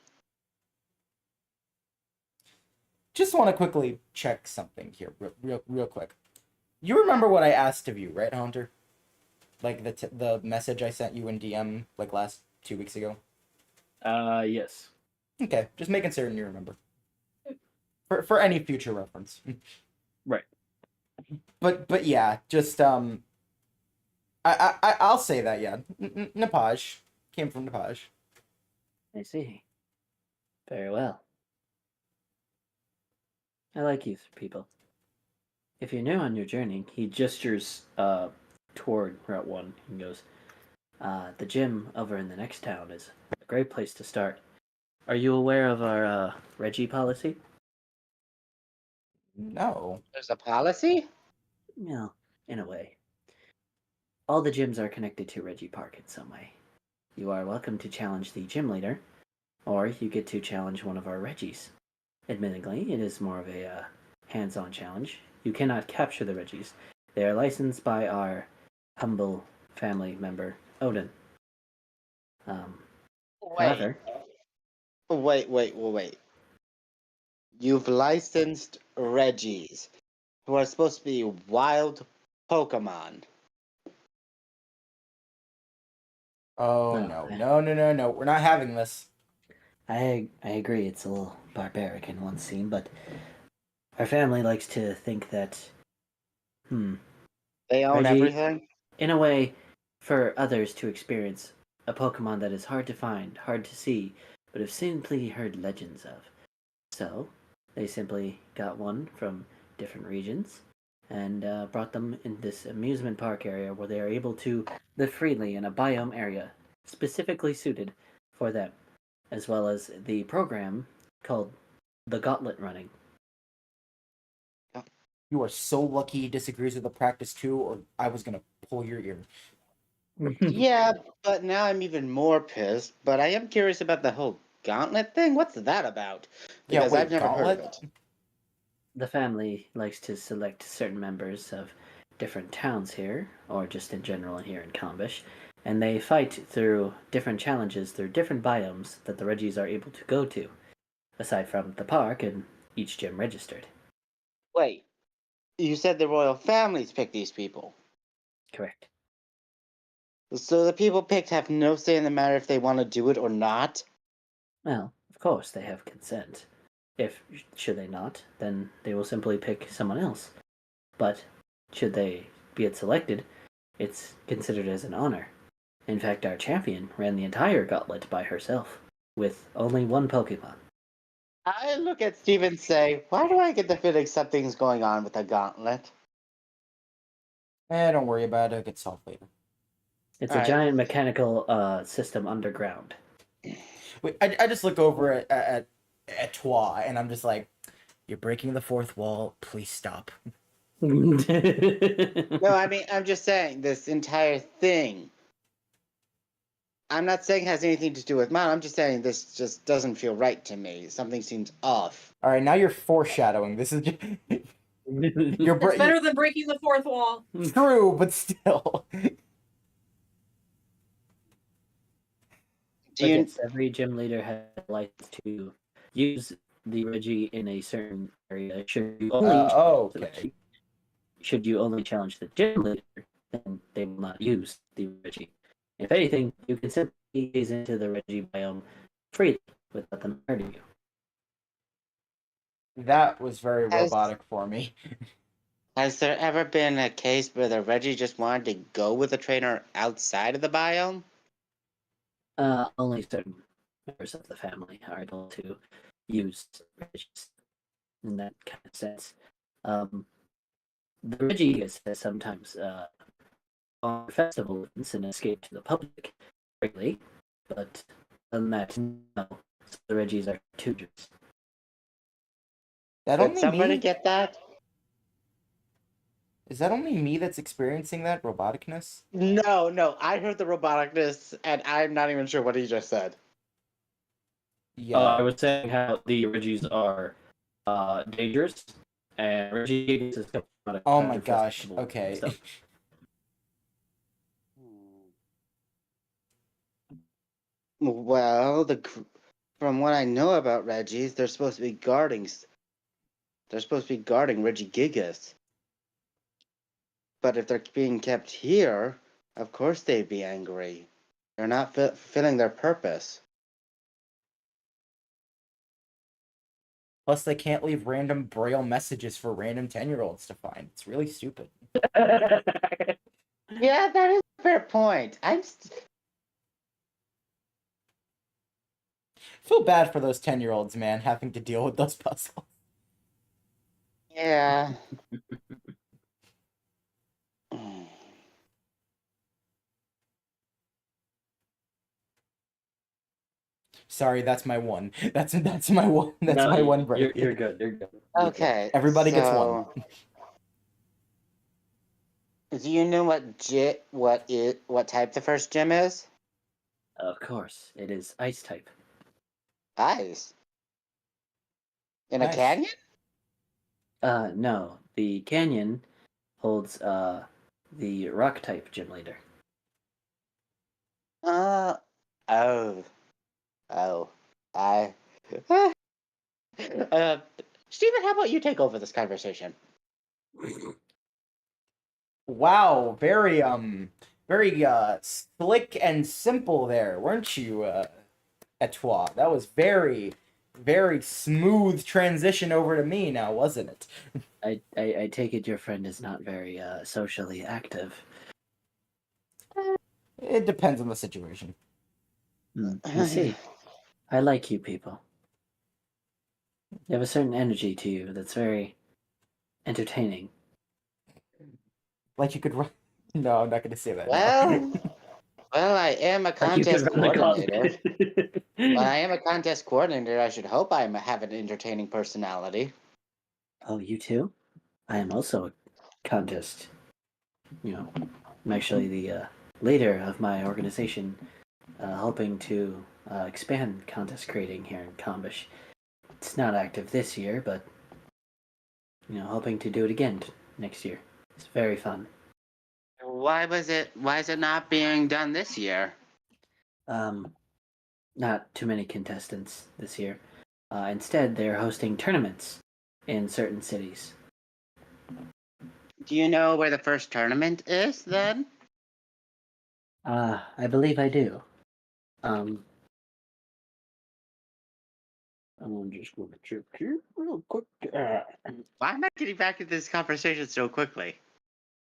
Just want to quickly check something here, real quick. You remember what I asked of you, right, Hunter? Like the message I sent you in DM like last 2 weeks ago. Yes. Okay, just making certain you remember. For any future reference. Right. But yeah, just I'll say that, yeah. Napage came from Napage. I see. Very well. I like you people. If you're new on your journey, He gestures toward Route 1 and goes, the gym over in the next town is a great place to start. Are you aware of our Reggie policy? No. There's a policy? Well, in a way. All the gyms are connected to Reggie Park in some way. You are welcome to challenge the gym leader, or you get to challenge one of our Reggies. Admittedly, it is more of a hands-on challenge. You cannot capture the Reggies. They are licensed by our humble family member, Odin. However, Wait. You've licensed Reggies, who are supposed to be wild Pokemon. Oh No. no. We're not having this. I agree it's a little barbaric in one scene, but our family likes to think that, They own Reggie- everything? in a way, for others to experience a Pokemon that is hard to find, hard to see, but have simply heard legends of. So, they simply got one from different regions and brought them in this amusement park area where they are able to live freely in a biome area specifically suited for them, as well as the program called the Gauntlet Running. You are so lucky he disagrees with the practice too, or I was gonna pull your ear. Yeah, but now I'm even more pissed. But I am curious about the whole gauntlet thing. What's that about? Yeah, Because wait, I've never heard of Gauntlet? it. The family likes to select certain members of different towns here, or just in general here in Kombish, and they fight through different challenges through different biomes that the Reggies are able to go to, aside from the park and each gym registered. Wait, you said the royal families pick these people. Correct. So the people picked have no say in the matter if they want to do it or not? Well, of course they have consent. If should they not, then they will simply pick someone else. But should they be selected, it's considered as an honor. In fact, our champion ran the entire gauntlet by herself, with only one Pokemon. I look at Steve and say, why do I get the feeling something's going on with the gauntlet? Don't worry about it. It'll get solved later. It's a Alright. giant mechanical system underground. Wait, I just look over at Twa, and I'm just like, "You're breaking the fourth wall. Please stop." No, I mean, I'm just saying this entire thing. I'm not saying it has anything to do with mine. I'm just saying this just doesn't feel right to me. Something seems off. All right, now you're foreshadowing. This is just, you're It's better than breaking the fourth wall. true, but still. Do you? Yes, every gym leader has a license to use the Reggie in a certain area. Okay. Should you only challenge the gym leader, then they will not use the Reggie. If anything, you can simply gaze into the Reggie biome freely without them hurting you. That was very Has- robotic for me. Has there ever been a case where the Reggie just wanted to go with a trainer outside of the biome? Only certain members of the family are able to use Reggies in that kind of sense. The Reggie has sometimes on festival events and escape to the public freely, but other than that, no. So the Reggies are tutors. That Did only somebody me? get that? Is that only me that's experiencing that roboticness? No. I heard the roboticness, and I'm not even sure what he just said. Yeah. I was saying how the Reggies are dangerous, and Reggie is coming out of Oh my Dr. gosh. Festival and Okay. stuff. Well, from what I know about Reggies, they're supposed to be guarding. They're supposed to be guarding Reggie Gigas. But if they're being kept here, of course they'd be angry. They're not fulfilling their purpose. Plus, they can't leave random braille messages for random 10-year-olds to find. It's really stupid. Yeah, that is a fair point. I feel bad for those 10-year-olds, man, having to deal with those puzzles. Yeah. Sorry, that's my one. That's my one. That's No, my one break. You're good. You're good. Okay. Everybody gets one. Do you know what type the first gym is? Of course, it is ice type. Ice. In a Nice. canyon? No, the canyon holds the rock type gym leader. Oh. I. Steven, how about you take over this conversation? Wow, very slick and simple there, weren't you, Etoile? That was very smooth transition over to me now, wasn't it? I take it your friend is not very socially active. It depends on the situation. I see. I like you people. You have a certain energy to you that's very entertaining. Like you could run. No, I'm not going to say that. Well, I am a Like you contest could run a coordinator. contest. Well, I am a contest coordinator. I should hope I have an entertaining personality. Oh, you too? I am also a contest. I'm actually the leader of my organization, helping to expand contest creating here in Kombish. It's not active this year, but hoping to do it again next year. It's very fun. Why is it not being done this year? Not too many contestants this year. Instead, they're hosting tournaments in certain cities. Do you know where the first tournament is then? I believe I do. I'm just going to check here real quick. Why am I getting back into this conversation so quickly?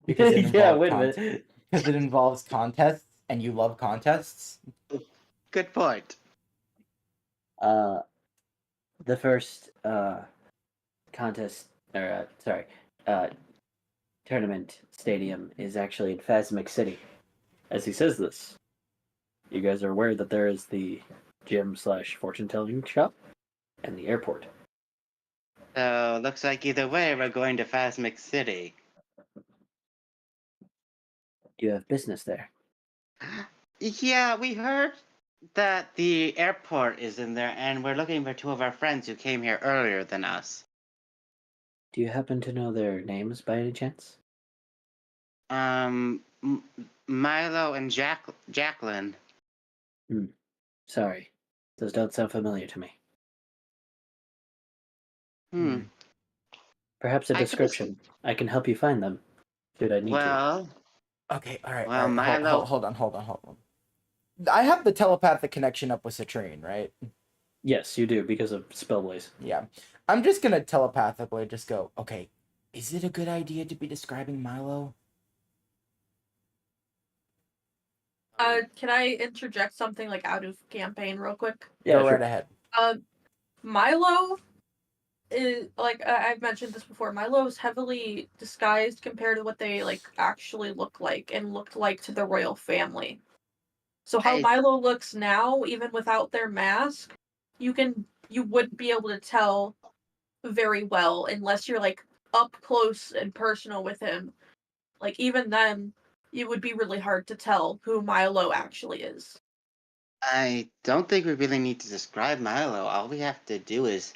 Because it Yeah, involves wait a minute. Because it involves contests, and you love contests. Good point. The first contest, or tournament stadium is actually in Phasmic City. As he says this, you guys are aware that there is the gym/fortune-telling shop and the airport. So, looks like either way we're going to Phasmic City. You have business there. Yeah, we heard that the airport is in there, and we're looking for two of our friends who came here earlier than us. Do you happen to know their names by any chance? Milo and Jacqueline. Sorry, those don't sound familiar to me. Hmm. Perhaps a I suppose- description. I can help you find them. Should I need to? Well, Okay, all right. Well, All right. Milo- Hold on. I have the telepathic connection up with Citrine, right? Yes, you do, because of Spellblaze. Yeah. I'm just gonna telepathically just go, okay, is it a good idea to be describing Milo? Can I interject something like out of campaign real quick? Yeah, Go sure. right ahead. Milo is like I've mentioned this before. Milo is heavily disguised compared to what they like actually look like and looked like to the royal family. So how I- Milo looks now, even without their mask, you wouldn't be able to tell very well unless you're like up close and personal with him. Like even then, it would be really hard to tell who Milo actually is. I don't think we really need to describe Milo. All we have to do is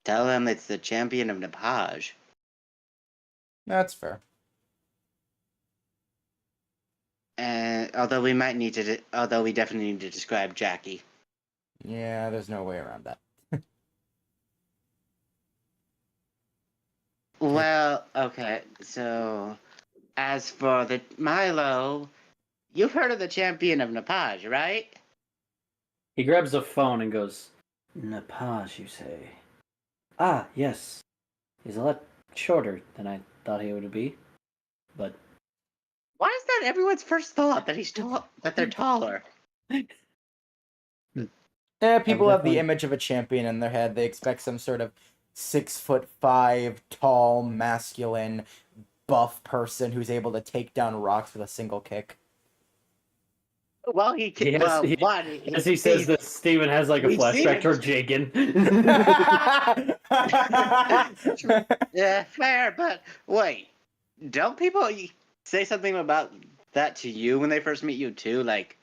tell him it's the champion of Nepage. That's fair. And although we definitely need to describe Jackie. Yeah, there's no way around that. Well, okay. So, as for the Milo, you've heard of the champion of Nepage, right? He grabs a phone and goes, Nepage, you say? Ah, yes. He's a lot shorter than I thought he would be. But Why is that everyone's first thought that that they're taller? Yeah, people have the definitely- image of a champion in their head. They expect some sort of 6'5", tall, masculine, buff person who's able to take down rocks with a single kick. Well, he can. He has- he- one. as he says this, Steven has like a We've seen flashback it. toward Jagan. Yeah, fair, but wait, don't people say something about that to you when they first meet you too? Like,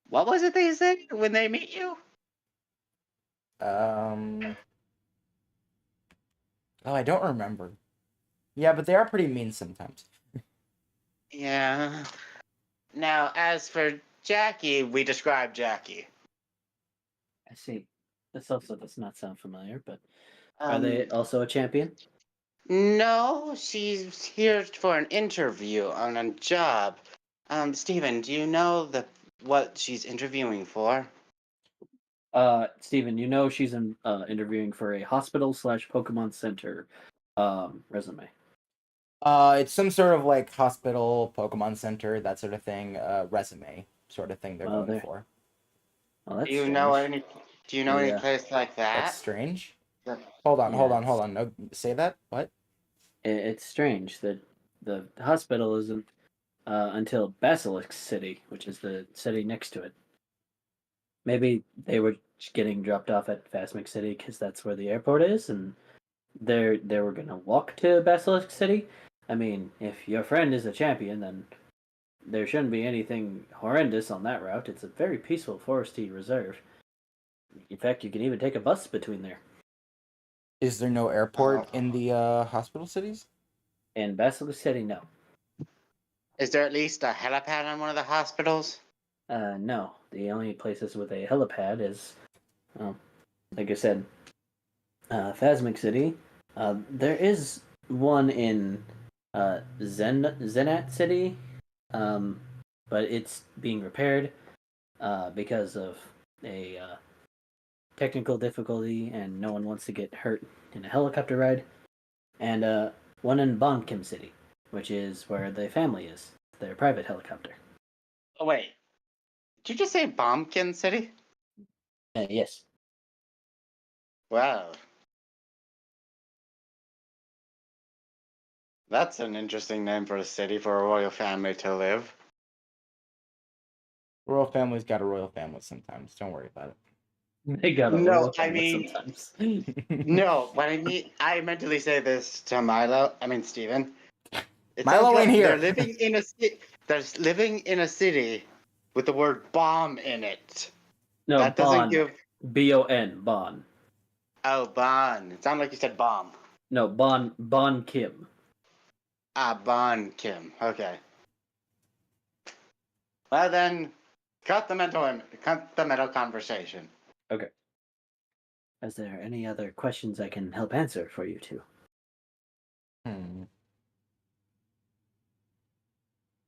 what was it they said when they meet you? Oh, I don't remember. Yeah, but they are pretty mean sometimes. Yeah. Now, as for Jackie, we described Jackie. I see. This also does not sound familiar, but are they Um, also a champion? No, she's here for an interview on a job. Steven, do you know what she's interviewing for? Steven, you know she's interviewing for a hospital/Pokemon Center resume. It's some sort of like hospital, Pokemon Center, that sort of thing, resume sort of thing they're Well, going there- for. Well, that's Do you strange. know any? Do you know any Yeah. place like That's that? strange. Yeah. Hold on. Yeah, No, say that. What? It's strange that the hospital isn't until Basilisk City, which is the city next to it. Maybe they were getting dropped off at Phasmic City because that's where the airport is, and they were gonna walk to Basilisk City. I mean, if your friend is a champion, then there shouldn't be anything horrendous on that route. It's a very peaceful foresty reserve. In fact, you can even take a bus between there. Is there no airport in the hospital cities? In Basilisk City, no. Is there at least a helipad on one of the hospitals? No. The only places with a helipad is, well, like I said, Phasmic City. There is one in Zenat City, but it's being repaired because of a technical difficulty, and no one wants to get hurt in a helicopter ride. And one in Bonkim City, which is where the family is, their private helicopter. Oh wait, did you just say Bombkin City? Yes. Wow. That's an interesting name for a city for a royal family to live. Royal family's got a royal family sometimes. Don't worry about They got a No, royal I family mean- sometimes. it. No, what I mean, I mentally say this to Milo. I mean, Steven. It Milo sounds ain't like here. They're living in a They're living in a city with the word bomb in it. No, That doesn't Bon. give. B-O-N, Bon. Oh, Bon. It sounded like you said bomb. No, Bon Kim. Ah, Bon Kim. Okay. Well then, cut the mental conversation. Is there any other questions I can help answer for you two?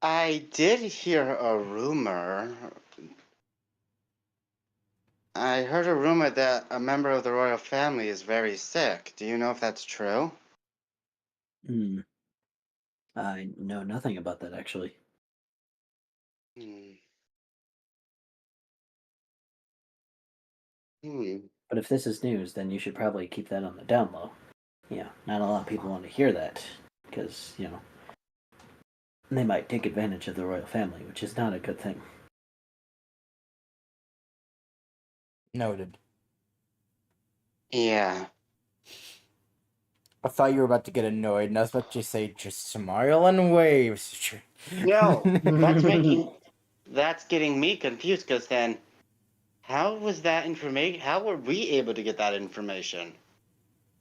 I did hear a rumor. I heard a rumor that a member of the royal family is very sick. Do you know if that's true? Hmm. I know nothing about that actually. Hmm. Hmm. But if this is news, then you should probably keep that on the down low. Yeah, not a lot of people want to hear that because, they might take advantage of the royal family, which is not a good thing. Noted. Yeah. I thought you were about to get annoyed, and I was about to say, just smile and wave. No, that's getting me confused because then how was that information? How were we able to get that information?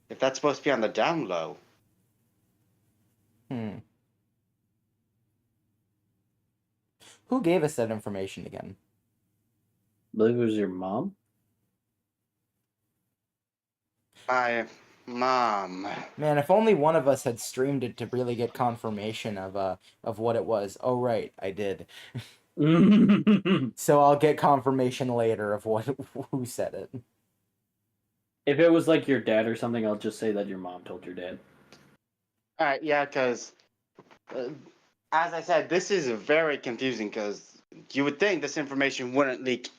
If that's supposed to be on the down low. Who gave us that information again? I believe it was your mom. My mom. Man, if only one of us had streamed it to really get confirmation of what it was. Oh right, I did. So I'll get confirmation later of who said it. If it was like your dad or something, I'll just say that your mom told your dad. Alright, yeah, because as I said, this is very confusing because you would think this information wouldn't leak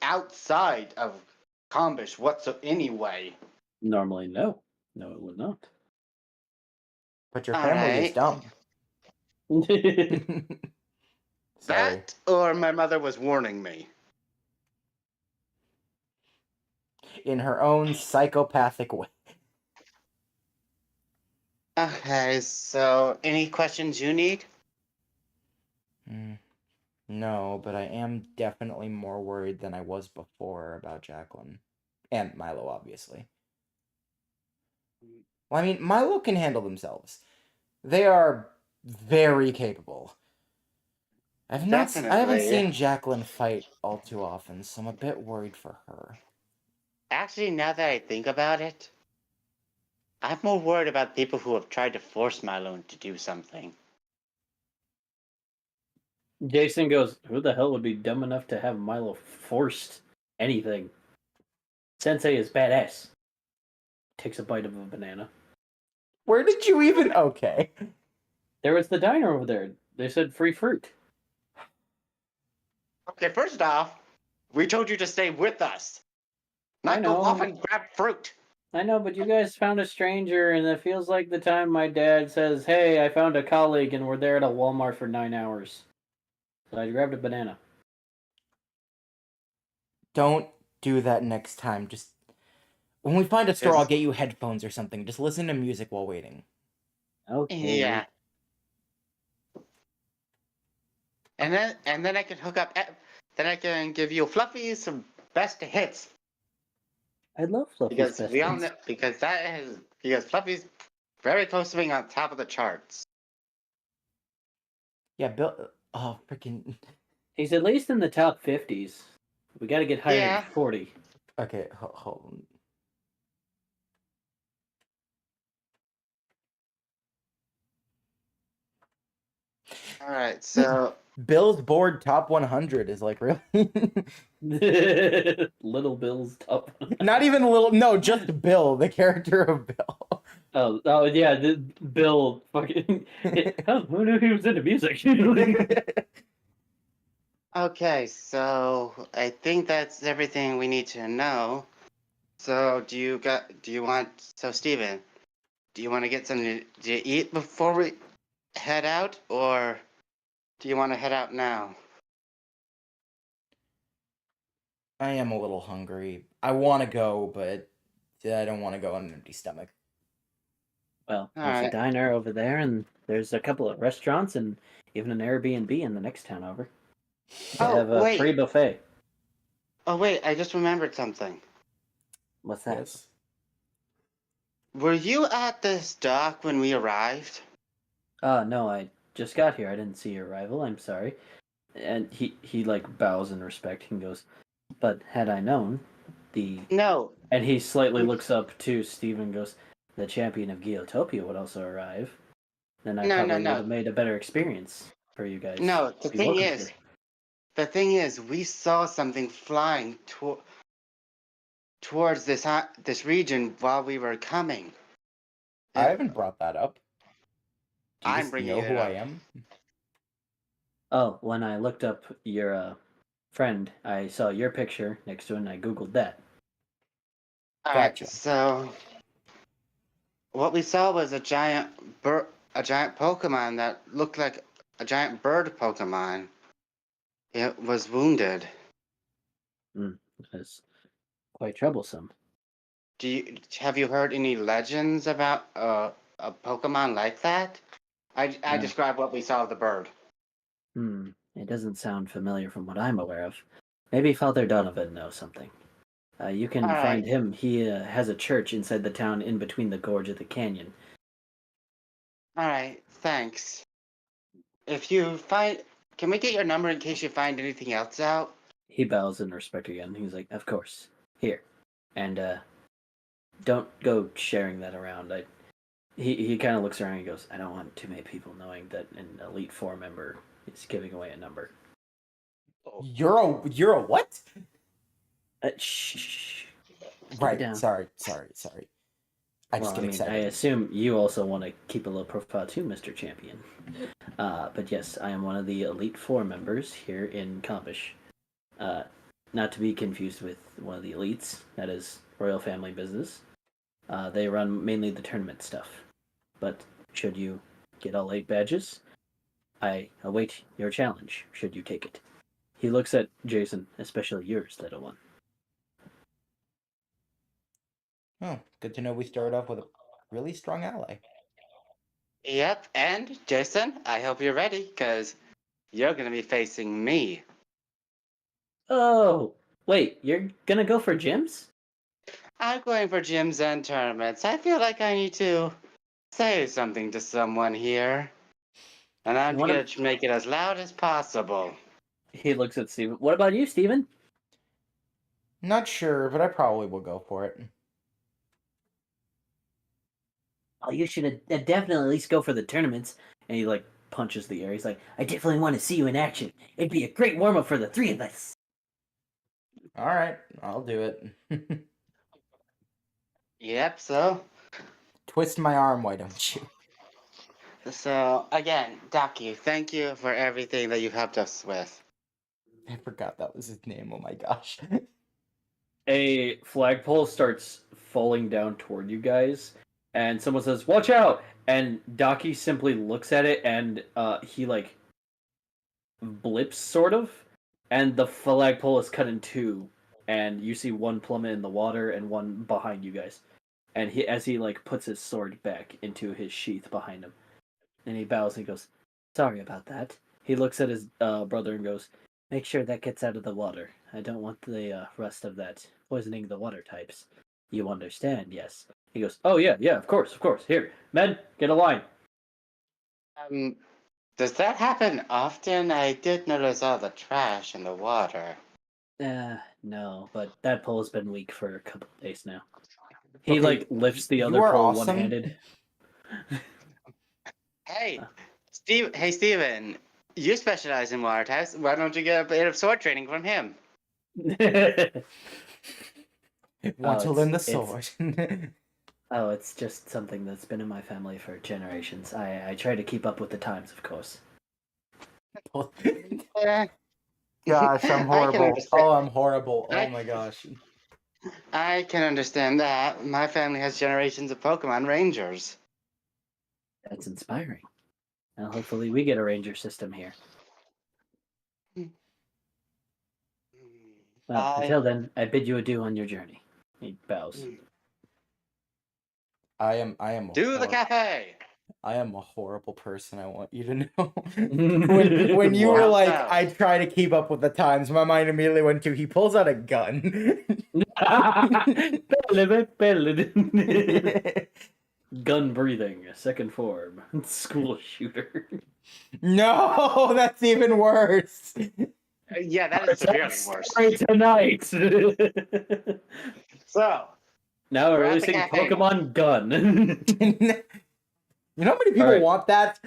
outside of Kombish anyway. Normally, no. No, it would not. But your family is Alright. dumb. Sorry. That or my mother was warning me. In her own psychopathic way. Okay, so any questions you need? No, but I am definitely more worried than I was before about Jacqueline. And Milo, obviously. Well, I mean, Milo can handle themselves. They are very capable. I haven't Definitely. seen Jacqueline fight all too often, so I'm a bit worried for her. Actually, now that I think about it, I'm more worried about people who have tried to force Milo to do something. Jason goes, who the hell would be dumb enough to have Milo forced anything? Sensei is badass. Takes a bite of a banana. Where did you even... Okay. There was the diner over there. They said free fruit. Okay, first off, we told you to stay with us. I Not go know. off and grab fruit. I know, but you guys found a stranger, and it feels like the time my dad says, hey, I found a colleague, and we're there at a Walmart for 9 hours. So I grabbed a banana. Don't do that next time. Just... When we find a store, I'll get you headphones or something. Just listen to music while waiting. Okay. Yeah. And then I can hook up. Then I can give you Fluffy some best hits I love Fluffy's because best we all friends. know because Fluffy's very close to being on top of the charts. Yeah, Bill... Oh, freaking... He's at least in the top 50s. We gotta get higher Yeah. than 40. Okay, hold on. All right, so Bill's board top 100 is like, really? Little Bill's top. Not even a little... No, just Bill, the character of Bill. Oh yeah, Bill fucking. Who knew he was into music? okay, so I think that's everything we need to know. So Steven, do you want to get something to eat before we head out, or do you want to head out now? I am a little hungry. I want to go, but I don't want to go on an empty stomach. Well, All there's a right. diner over there, and there's a couple of restaurants, and even an Airbnb in the next town over. They Oh, have a free wait. buffet. Oh, wait. I just remembered something. What's that? Yes. Were you at this dock when we arrived? No, I just got here. I didn't see your arrival. I'm sorry. And he like bows in respect and goes, but had I known, the No. and he slightly looks up to Steve and goes, the champion of Geotopia would also arrive. Then I No, no, probably would no. have made a better experience for you guys. No, To be welcomed here. the thing is, we saw something flying towards this region while we were coming. I haven't brought that up. Do you I'm just bringing know it who I up. am? Oh, when I looked up your friend, I saw your picture next to it, and I googled that. All right. Gotcha. So what we saw was a giant Pokemon that looked like a giant bird Pokemon. It was wounded. That's quite troublesome. Have you heard any legends about a Pokemon like that? I No. described what we saw of the bird. It doesn't sound familiar from what I'm aware of. Maybe Father Donovan knows something. You can All find right. him. He has a church inside the town in between the gorge of the canyon. All right. Thanks. If you find, can we get your number in case you find anything else out? He bows in respect again. He's like, of course. Here. And don't go sharing that around. He kind of looks around and he goes, I don't want too many people knowing that an Elite Four member is giving away a number. You're a what? Shh. Keep it Right. down. Sorry. I just Well, get I excited. assume you also want to keep a low profile too, Mr. Champion. But yes, I am one of the Elite Four members here in Kombish. Not to be confused with one of the elites. That is royal family business. They run mainly the tournament stuff. But should you get all 8 badges, I await your challenge, should you take it. He looks at Jason, especially yours, little one. Oh, good to know we started off with a really strong ally. Yep. And Jason, I hope you're ready, because you're gonna be facing me. Oh, wait, you're gonna go for gyms? I'm going for gyms and tournaments. I feel like I need to say something to someone here. And I'm What gonna ab- make it as loud as possible. He looks at Steven. What about you, Steven? Not sure, but I probably will go for it. Oh, you should definitely at least go for the tournaments. And he like punches the air. He's like, I definitely want to see you in action. It'd be a great warm up for the 3 of us. All right, I'll do it. Yep, so Twist my arm, why don't you? again, Daki, thank you for everything that you've helped us with. I forgot that was his name. Oh my gosh. A flagpole starts falling down toward you guys, and someone says, "Watch out!" And Daki simply looks at it, and he like blips sort of, and the flagpole is cut in 2, and you see one plummet in the water and one behind you guys. And as he like puts his sword back into his sheath behind him, and he bows and he goes, "Sorry about that." He looks at his brother and goes, "Make sure that gets out of the water. I don't want the rest of that poisoning the water types. You understand, yes?" He goes, "Oh yeah, of course. Here, men, get a line." Does that happen often? I did notice all the trash in the water. No, but that pole's been weak for a couple of days now. He Okay, like lifts the you other are pole awesome. one-handed. Hey, Steven, you specialize in water types. Why don't you get a bit of sword training from him? Want to Oh, learn the it's- sword. Oh, it's just something that's been in my family for generations. I try to keep up with the times, of course. Eh, Gosh, I'm I can horrible. understand. Oh, I'm horrible. Oh I- my gosh. I can understand that. My family has generations of Pokemon Rangers. That's inspiring. Well, hopefully we get a ranger system here. Well, until then, I bid you adieu on your journey. He bows. I am a To the cafe. I am a horrible person. I want you to know. when you were How like, so? I try to keep up with the times, my mind immediately went to he pulls out a gun. Gun breathing, second form, school shooter. No, that's even worse. Yeah, that is severely worse. Sorry tonight. So, Now we're We're at the releasing cafe. Pokemon Gun. You know how many people Alright. want that?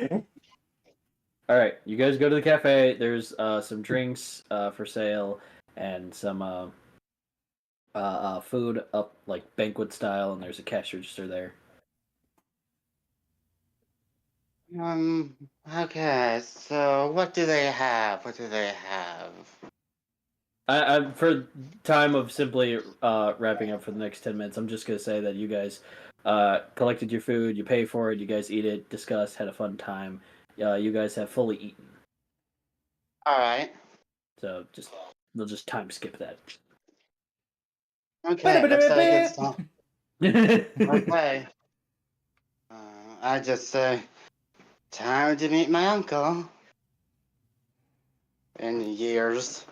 All right, you guys go to the cafe. There's some drinks for sale and some food up like banquet style, and there's a cash register there. Okay, so what do they have? What do they have? I for time of simply wrapping up for the next 10 minutes, I'm just gonna say that you guys collected your food, you pay for it, you guys eat it, discussed, had a fun time. You guys have fully eaten, Alright. so we'll just time skip that. Okay, looks like it's time. Okay. I just say, time to meet my uncle. In years.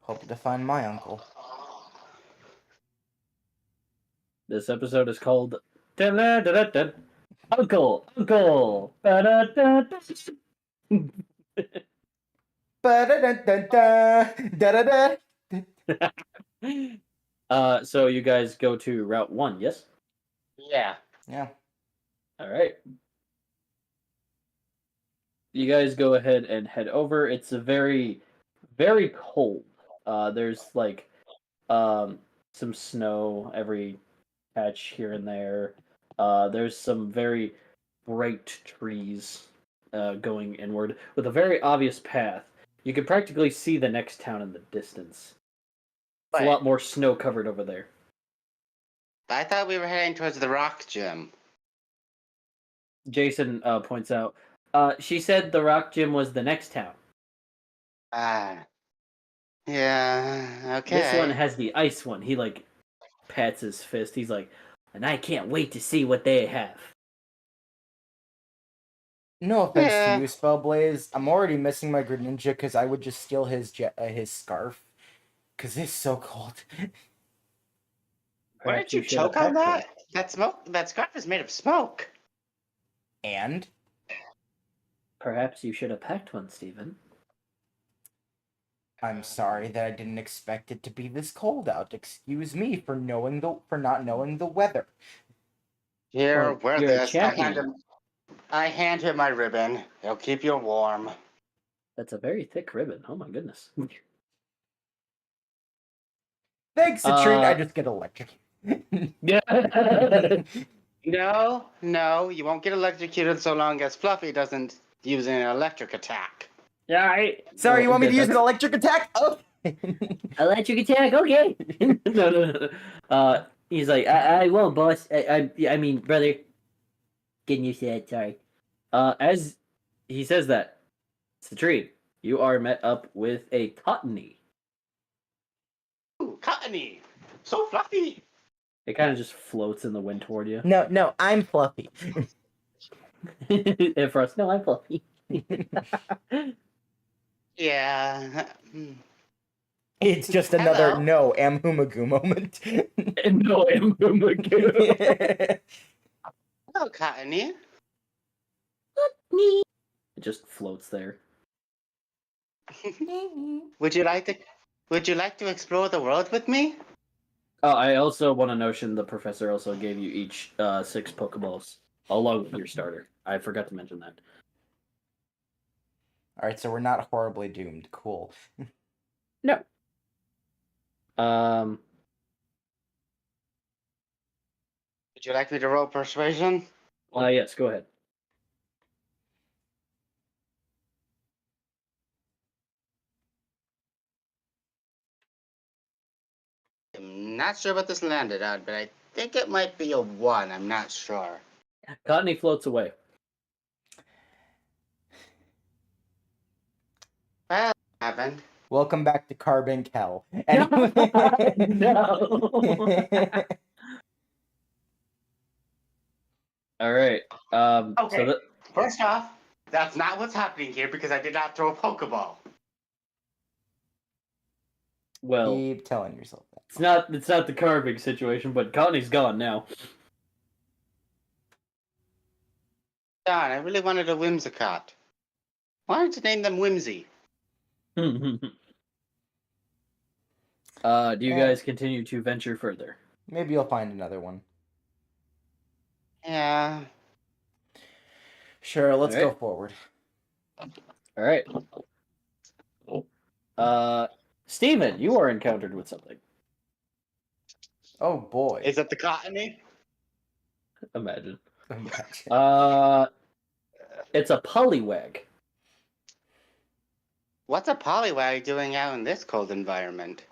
Hope to find my uncle. This episode is called Uncle, Uncle. Ba-da-da-da. Ba-da-da-da-da, So you guys go to Route 1, yes? Yeah. Yeah. All right. You guys go ahead and head over. It's a very, very cold. There's like some snow every patch here and there. There's some very bright trees going inward with a very obvious path. You can practically see the next town in the distance. It's a lot more snow covered over there. I thought we were heading towards the rock gym. Jason points out. She said the rock gym was the next town. Yeah, okay. This one has the ice one. He like pats his fist. He's like, and I can't wait to see what they have. No offense Yeah. to you, Spellblaze. I'm already missing my Greninja because I would just steal his scarf. Because it's so cold. Why Perhaps did you should have choke on packed that? That scarf is made of smoke. And? Perhaps you should have packed one, Stephen. I'm sorry that I didn't expect it to be this cold out. Excuse me for not knowing the weather. Here, Well, wear you're a this. champion. I hand him my ribbon. It'll keep you warm. That's a very thick ribbon. Oh my goodness. Thanks, Citrine. I just get electrocuted. Yeah. No, you won't get electrocuted so long as Fluffy doesn't use an electric attack. Yeah. Sorry, you want me to use an electric attack? Oh. Electric attack, okay. No. He's like, I won't, boss. I mean, brother. Getting used to that, sorry. As he says that, Citrine, you are met up with a Cottony. Ooh, Cottony! So fluffy! It kind of just floats in the wind toward you. No, I'm Fluffy. And for us, no, I'm Fluffy. Yeah. It's just another Hello. no Amhumagu moment. And no, I'm Hello, Cottony. It just floats there. Would you like to explore the world with me? Oh, I also want to notion the professor also gave you each 6 Pokeballs along with your starter. I forgot to mention that. Alright, so we're not horribly doomed. Cool. No. Would you like me to roll persuasion? Yes, go ahead. I'm not sure what this landed on, but I think it might be a 1. I'm not sure. Cottony floats away. Well, happened. Welcome back to Carbon Hell. No. All right. Okay. So First off, that's not what's happening here because I did not throw a Pokeball. well, Keep telling yourself that. it's not the carving situation, but Connie's gone now. God, I really wanted a Whimsicott. Why don't you name them Whimsy? Do you guys continue to venture further? Maybe you'll find another one. Yeah. Sure, let's All right. go forward. All right. Steven, you are encountered with something. Oh boy. Is it the cottony? Imagine. Imagine. It's a Poliwag. What's a Poliwag doing out in this cold environment?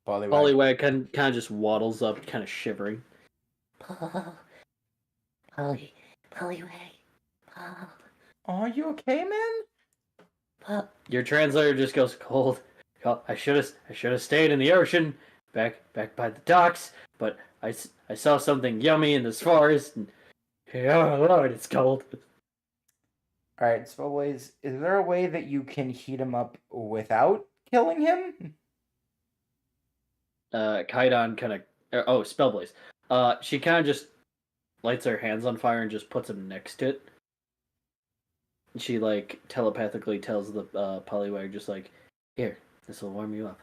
Poliwag kind of just waddles up, kind of shivering. Poliwag. Are you okay, man? Your translator just goes cold. I should have stayed in the ocean, back by the docks, but I saw something yummy in this forest, and oh Lord, it's cold. All right, Spellblaze, is there a way that you can heat him up without killing him? Kaidon kind of Spellblaze. She kind of just lights her hands on fire and just puts them next to it. She like telepathically tells the Poliwag just like, here, this will warm you up.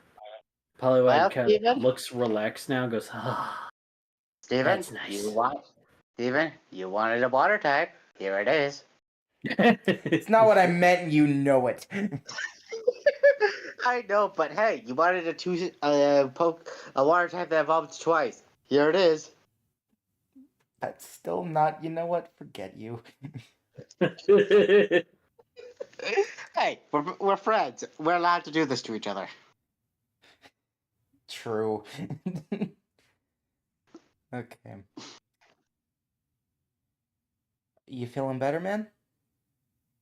Poliwag Well, kind of Steven? looks relaxed now and goes, ah. Steven, That's nice. Steven, you wanted a water type. Here it is. It's not what I meant, and you know it. I know, but hey, you wanted a water type that evolved twice. Here it is. That's still not, you know what? Forget you. Hey, we're friends. We're allowed to do this to each other. True. Okay. You feeling better, man?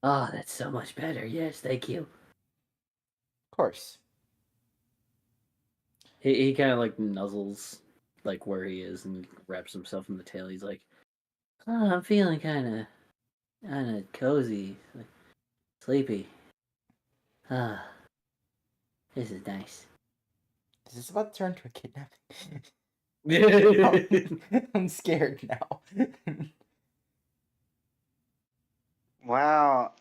Oh, that's so much better. Yes, thank you. Of course. He kind of like nuzzles like where he is and wraps himself in the tail. He's like, Oh, I'm feeling kind of cozy, like, sleepy. Ah, this is nice. Is this about to turn to a kidnapping? yeah. I'm scared now. Well,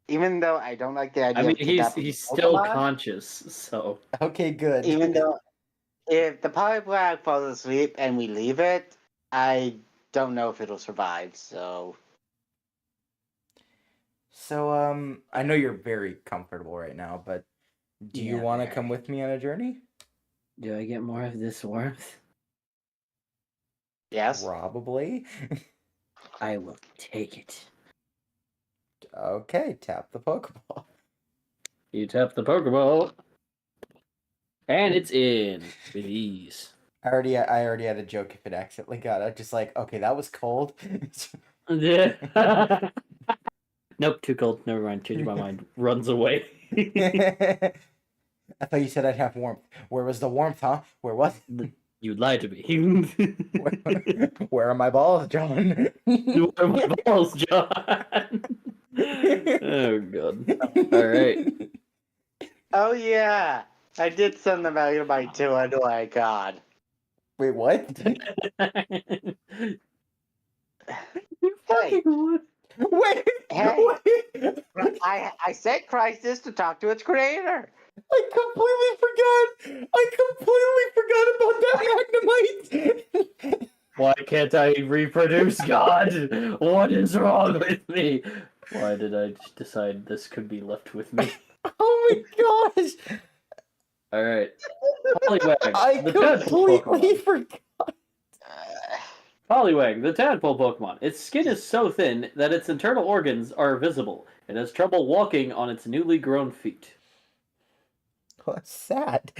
even though I don't like the idea I mean, of kidnapping he's still Pokemon, conscious, so Okay, good. even though if the Poliwag falls asleep and we leave it, I don't know if it'll survive, so... So, I know you're very comfortable right now, but do you Yeah, want to very. come with me on a journey? Do I get more of this warmth? Yes? Probably. I will take it. Okay, tap the Pokeball. you tap the Pokeball, and it's in with ease. I already had a joke if it accidentally got it. Just like, okay, that was cold. Yeah. Nope, too cold. Never mind. Change my mind. Runs away. I thought you said I'd have warmth. Where was the warmth, huh? Where was? You lied to me. Where are my balls, John? Where are my balls, John? Oh god. All right. Oh yeah! I did send them out by 2. Oh my god. Wait, what? Hey, Wait, Hey. wait. I sent Crisis to talk to its creator. I completely forgot about that Magnemite. Why can't I reproduce, God? What is wrong with me? Why did I decide this could be left with me? Oh my gosh! All right. Poliwag, I the tadpole completely Pokemon. forgot. Poliwag, the tadpole Pokemon. Its skin is so thin that its internal organs are visible. It has trouble walking on its newly grown feet. Oh, that's sad.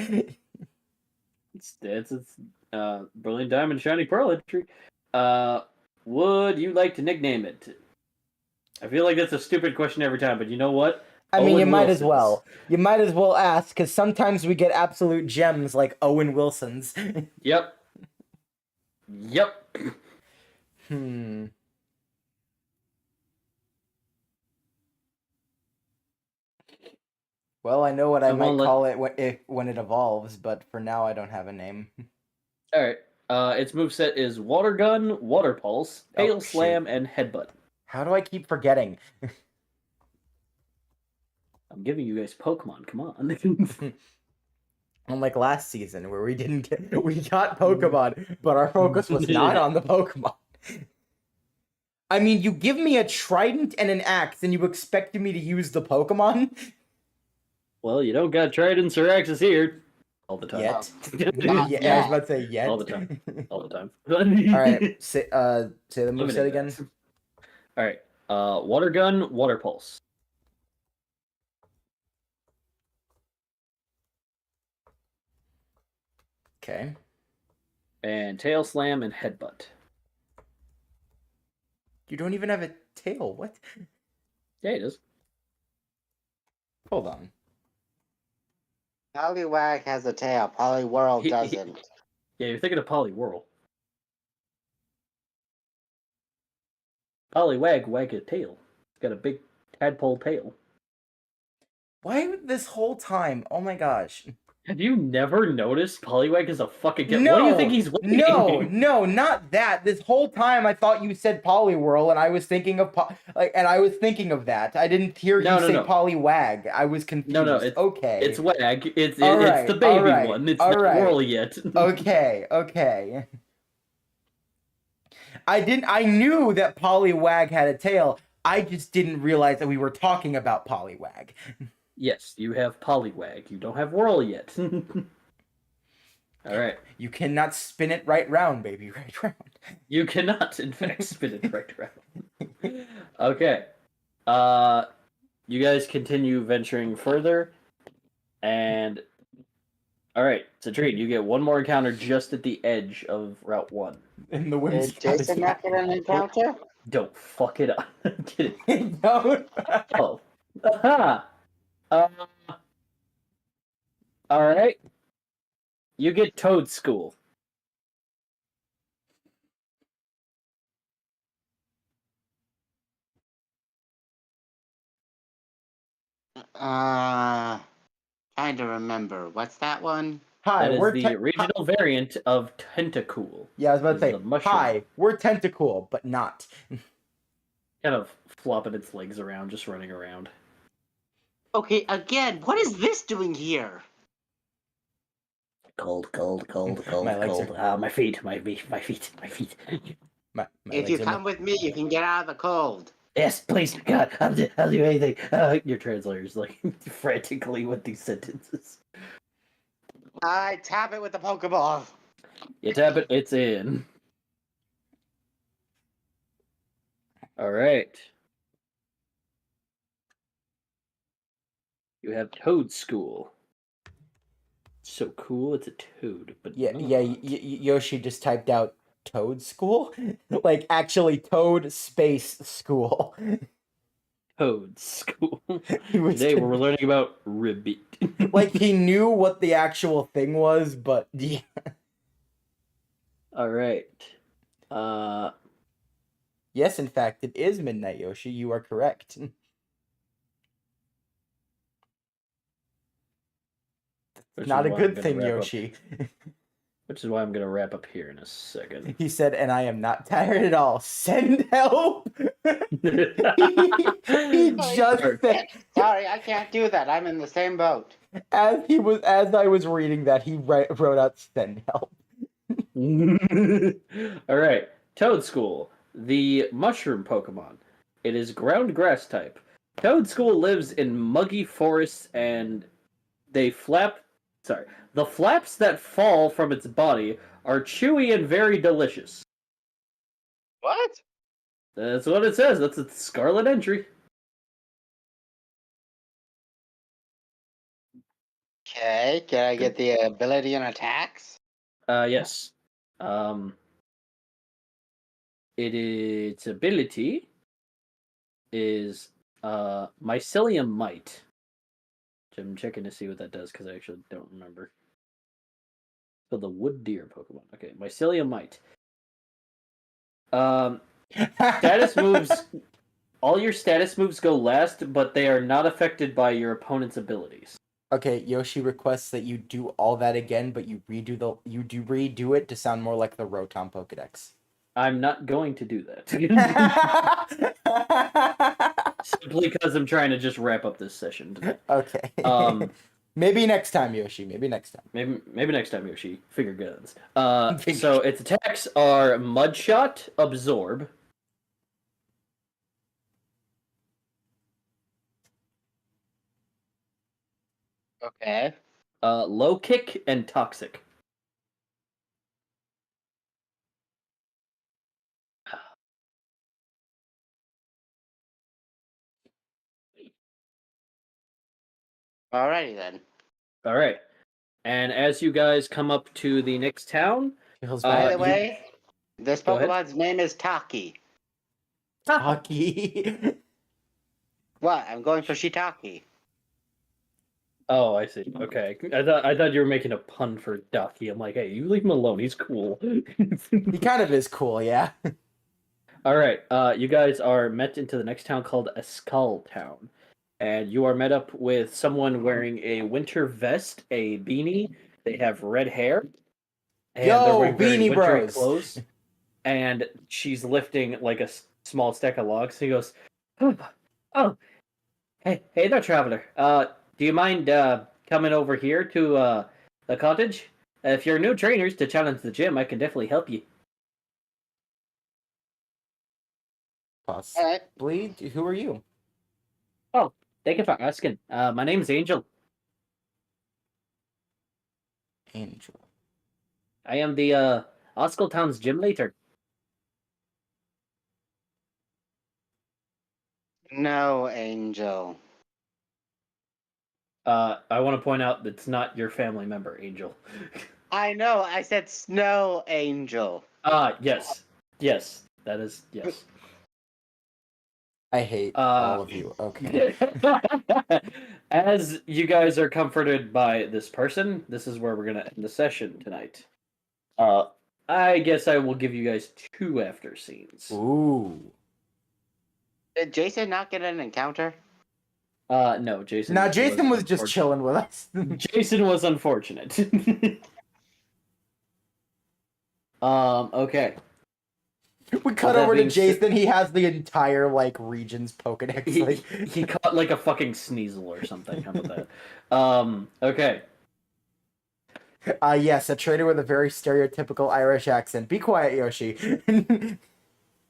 It's Brilliant Diamond Shiny Pearl entry. Would you like to nickname it? I feel like that's a stupid question every time, but you know what? I mean, you Owen might as Wilson's. well. You might as well ask, because sometimes we get absolute gems like Owen Wilson's. Yep. Yep. Hmm. Well, I know what I I might won't let- call it when it evolves, but for now I don't have a name. All right. Its moveset is Water Gun, Water Pulse, Tail Oh, Slam, and Headbutt. How do I keep forgetting? I'm giving you guys Pokemon. Come on. Unlike last season where we got Pokemon, but our focus was not on the Pokemon. I mean, you give me a trident and an axe, and you expected me to use the Pokemon? Well, you don't got Tridents or Axes here. All the time. Yet. Not Yeah, I was about to say yet. All the time. All the time. Alright, say the Limited moveset again. guys. All right. Water Gun, Water Pulse. Okay. And Tail Slam and Headbutt. You don't even have a tail. What? Yeah, it is. Hold on. Poliwag has a tail. Poliwhirl He- doesn't. Yeah, you're thinking of Poliwhirl. Poliwag wag a tail. It's got a big tadpole tail. Why this whole time? Oh my gosh. Have you never noticed Poliwag is a fucking kid? No, What do you think he's weighing? no, not that. This whole time I thought you said Poliwhirl, and I was thinking of that. I didn't hear you say No. Poliwag. I was confused. No, it's okay. It's Wag. It's Alright, the baby alright, one. It's alright. not Whirl yet. Okay. I knew that Poliwag had a tail. I just didn't realize that we were talking about Poliwag. Yes, you have Poliwag. You don't have Whirl yet. All right. You cannot spin it right round, baby, right round. You cannot, in fact, spin it right around. Okay. You guys continue venturing further, and all right, Citrine, you get one more encounter just at the edge of Route 1. In the women's Did Jason not get an encounter? Don't fuck it up. I'm kidding. Don't. Oh. Aha! All right. You get Toad School. Trying to remember. What's that one? Hi, That is we're the regional variant of Tentacool. Yeah, I was about to This say, is a mushroom. hi, we're Tentacool, but not. Kind of flopping its legs around, just running around. Okay, again, what is this doing here? Cold, My legs are- my feet. My If you legs are come with me, you can get out of the cold. Yes, please, God, I'll do anything. Your translator's like frantically with these sentences. I tap it with the Pokeball. You tap it, it's in. Alright. You have Toad School. So cool, it's a toad, but Yeah, not. Yoshi just typed out Toad School? Like, actually, Toad Space School. Toad School. He was Today we're learning about Ribbit. like, he knew what the actual thing was, but yeah. Alright. Yes, in fact, it is Midnight Yoshi. You are correct. Which Not a is why I'm good gonna thing, wrap up- Yoshi. Which is why I'm gonna wrap up here in a second. He said, and I am not tired at all. Send help! He just said, Sorry, I can't do that. I'm in the same boat. as I was reading that, he wrote out send help. Alright, Toad School, the mushroom Pokemon. It is ground grass type. Toad School lives in muggy forests and the flaps that fall from its body are chewy and very delicious. What? That's what it says. That's its scarlet entry. Okay, can I get the ability and attacks? Yes. Its ability is Mycelium Mite. I'm checking to see what that does because I actually don't remember. So the Wood Deer Pokemon. Okay, Mycelium Mite. Status moves. All your status moves go last, but they are not affected by your opponent's abilities. Okay, Yoshi requests that you do all that again, but you redo it to sound more like the Rotom Pokedex. I'm not going to do that. Simply because I'm trying to just wrap up this session today. Okay. Maybe next time, Yoshi. Maybe next time. Maybe next time, Yoshi. Finger guns. So its attacks are Mudshot, Absorb. Okay. Low Kick, and Toxic. Alrighty then. All right. And as you guys come up to the next town, By the way, this Go ahead. Pokemon's name is Taki. Hockey. What? I'm going for Shiitake. oh, I see. Okay, I thought you were making a pun for Ducky. I'm like, hey, you leave him alone. He's cool. He kind of is cool, yeah. All right. You guys are met into the next town called Escal Town, and you are met up with someone wearing a winter vest, a beanie. They have red hair. And Yo, they're wearing very Beanie wintry Bros. clothes. And she's lifting like a small stack of logs. He goes, "Oh, hey there, traveler. Do you mind coming over here to the cottage? If you're new trainers to challenge the gym, I can definitely help you." Possibly. Who are you? Oh, thank you for asking. My name's Angel. Angel. I am the Oscal Town's gym leader. No, Angel. I want to point out that it's not your family member, Angel. I know. I said Snow Angel. Yes, that is yes. I hate all of you. Okay. As you guys are comforted by this person, this is where we're gonna end the session tonight. I guess I will give you guys 2 after scenes. Ooh. Did Jason not get an encounter? No, Jason. Now Jason was just unfortunate. chilling with us. Jason was unfortunate. Okay. We cut that over to being said- Jason. He has the entire like region's Pokedex. He caught like a fucking Sneasel or something. How about that? Okay. Yes, a trader with a very stereotypical Irish accent. Be quiet, Yoshi.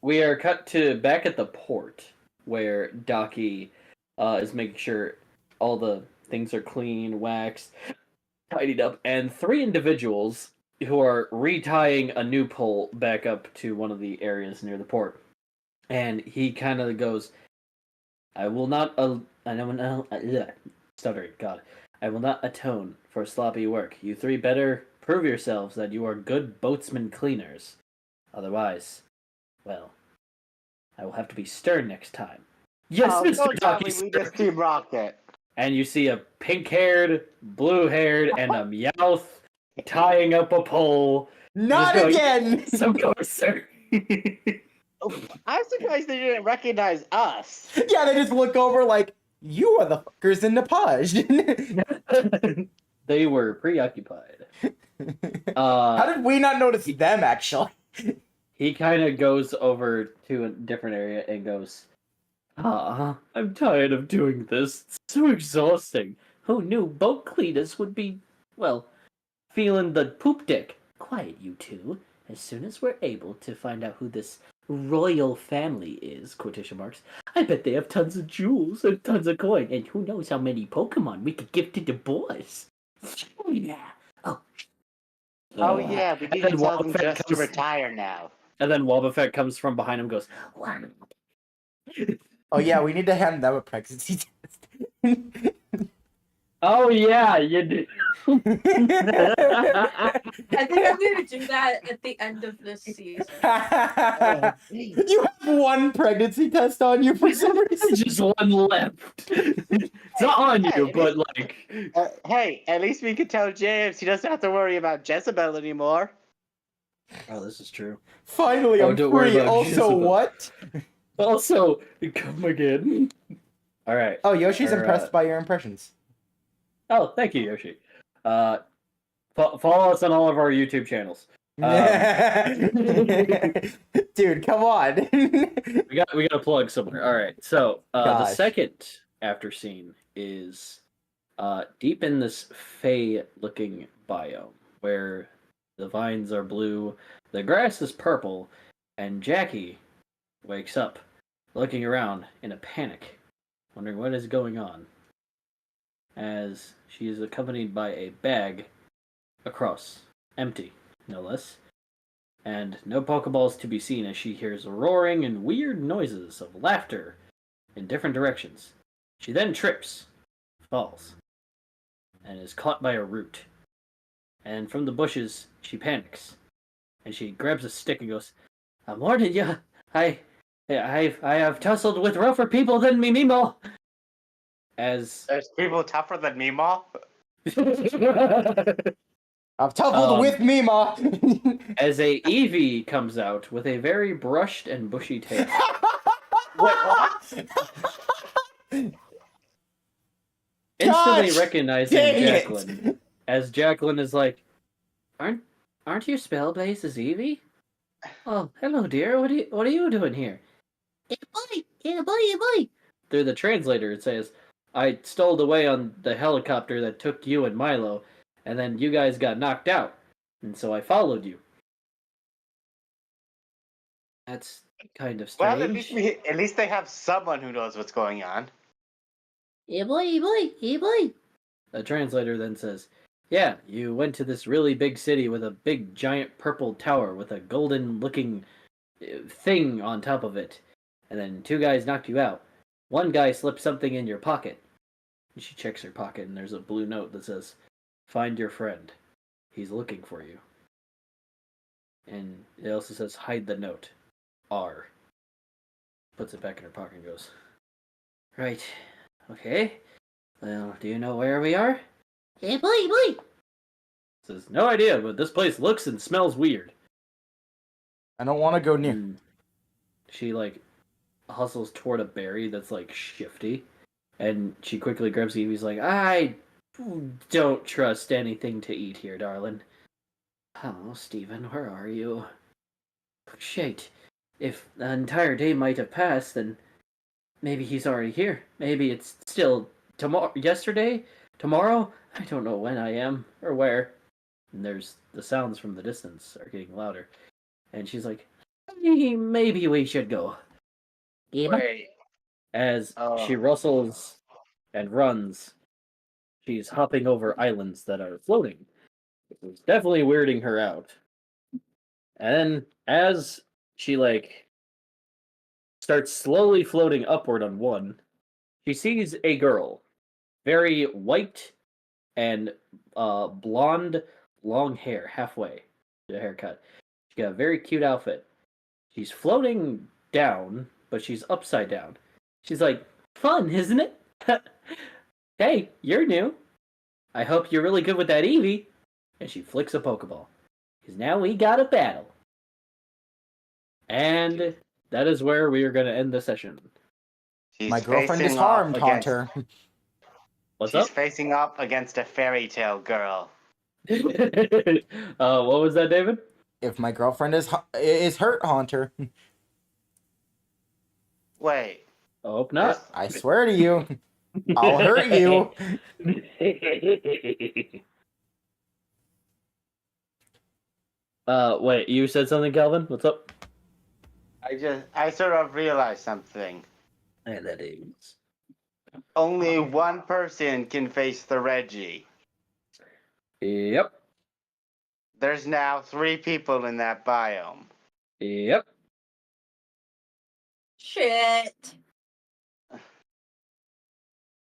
We are cut to back at the port where Docky is making sure all the things are clean, waxed, tidied up, and 3 individuals who are retying a new pole back up to one of the areas near the port. And he kind of goes, I will not stuttering, God. I will not atone for sloppy work. You 3 better prove yourselves that you are good boatsmen cleaners. Otherwise, well, I will have to be stern next time. Yes, Oh, Mr. don't tell Docky, me we sir. just Team Rocket. And you see a pink-haired, blue-haired, and a Meowth tying up a pole. Not Just going, again. So go, sir. I'm surprised they didn't recognize us. Yeah, they just look over like you are the fuckers in Nepal. They were preoccupied. How did we not notice them? Actually, He kind of goes over to a different area and goes, I'm tired of doing this. It's so exhausting. Who knew boat cleaners would be, well, feeling the poop dick? Quiet, you 2. As soon as we're able to find out who this royal family is, quotation marks, I bet they have tons of jewels and tons of coin, and who knows how many Pokemon we could give to the boys. Oh, yeah. Oh yeah, we need And to then tell them Wobbuffet just to comes- retire now. And then Wobbuffet comes from behind him and goes, oh yeah, we need to hand them a pregnancy test. oh yeah, you do. I think I'm gonna do that at the end of this season. You have one pregnancy test on you for some reason. Just one left. It's not on you, but like. Hey, at least we can tell James he doesn't have to worry about Jezebel anymore. Oh, this is true. Finally, Oh, I'm don't worry free. about Also, Jezebel. what? Also, come again. All right. Oh, Yoshi's Or, impressed by your impressions. Oh, thank you, Yoshi. Follow us on all of our YouTube channels. Dude, come on. We got to plug somewhere. All right. So the Gosh. second after scene is deep in this fey-looking biome where the vines are blue, the grass is purple, and Jackie wakes up, looking around in a panic, wondering what is going on, as she is accompanied by a bag across, empty, no less, and no Pokeballs to be seen as she hears roaring and weird noises of laughter in different directions. She then trips, falls, and is caught by a root. And from the bushes, she panics, and she grabs a stick and goes, "I'm warning ya, I have tussled with rougher people than me, Mimo." As There's people tougher than Meemaw. I've tumbled with Mima. as a Eevee comes out with a very brushed and bushy tail. Wait, what? Instantly Gosh, recognizing dang it. Jacqueline, as Jacqueline is like, "Aren't you spellbased as Eevee? Oh, hello, dear. What are you doing here?" "Yeah, boy. Through the translator, it says, "I stole away on the helicopter that took you and Milo, and then you guys got knocked out, and so I followed you." That's kind of strange. Well, at least they have someone who knows what's going on. Yeah, boy. The translator then says, "Yeah, you went to this really big city with a big giant purple tower with a golden looking thing on top of it. And then two guys knocked you out. One guy slipped something in your pocket." And she checks her pocket and there's a blue note that says, "Find your friend. He's looking for you." And it also says, "Hide the note. R." Puts it back in her pocket and goes, "Right. Okay. Well, do you know where we are?" Yeah, boy. Says, "No idea, but this place looks and smells weird." I don't want to go near. And she like hustles toward a berry that's like shifty, and she quickly grabs Evie's like, "I don't trust anything to eat here, darling." "Oh, Steven, where are you?" "Shit. If the entire day might have passed, then maybe he's already here. Maybe it's still yesterday, tomorrow. I don't know when I am or where." And there's the sounds from the distance are getting louder. And she's like, "Maybe we should go." Yeah, boy. Wait. As Oh. she rustles and runs, she's hopping over islands that are floating. It's definitely weirding her out. And then as she like starts slowly floating upward on one, she sees a girl, very white and blonde, long hair, halfway the haircut. She got a very cute outfit. She's floating down, but she's upside down. She's like, "Fun, isn't it?" "Hey, you're new. I hope you're really good with that Eevee." And she flicks a Pokeball. Because now we got a battle. And that is where we are going to end the session. She's My girlfriend is facing off harmed, against- Haunter. What's She's up? facing up against a fairy tale girl. What was that, David? If my girlfriend is hurt, Haunter, Wait. I hope not. I swear to you, I'll hurt you. Wait, you said something, Calvin? What's up? I sort of realized something. And that is. Only one person can face the Reggie. Yep. There's now 3 people in that biome. Yep. Shit.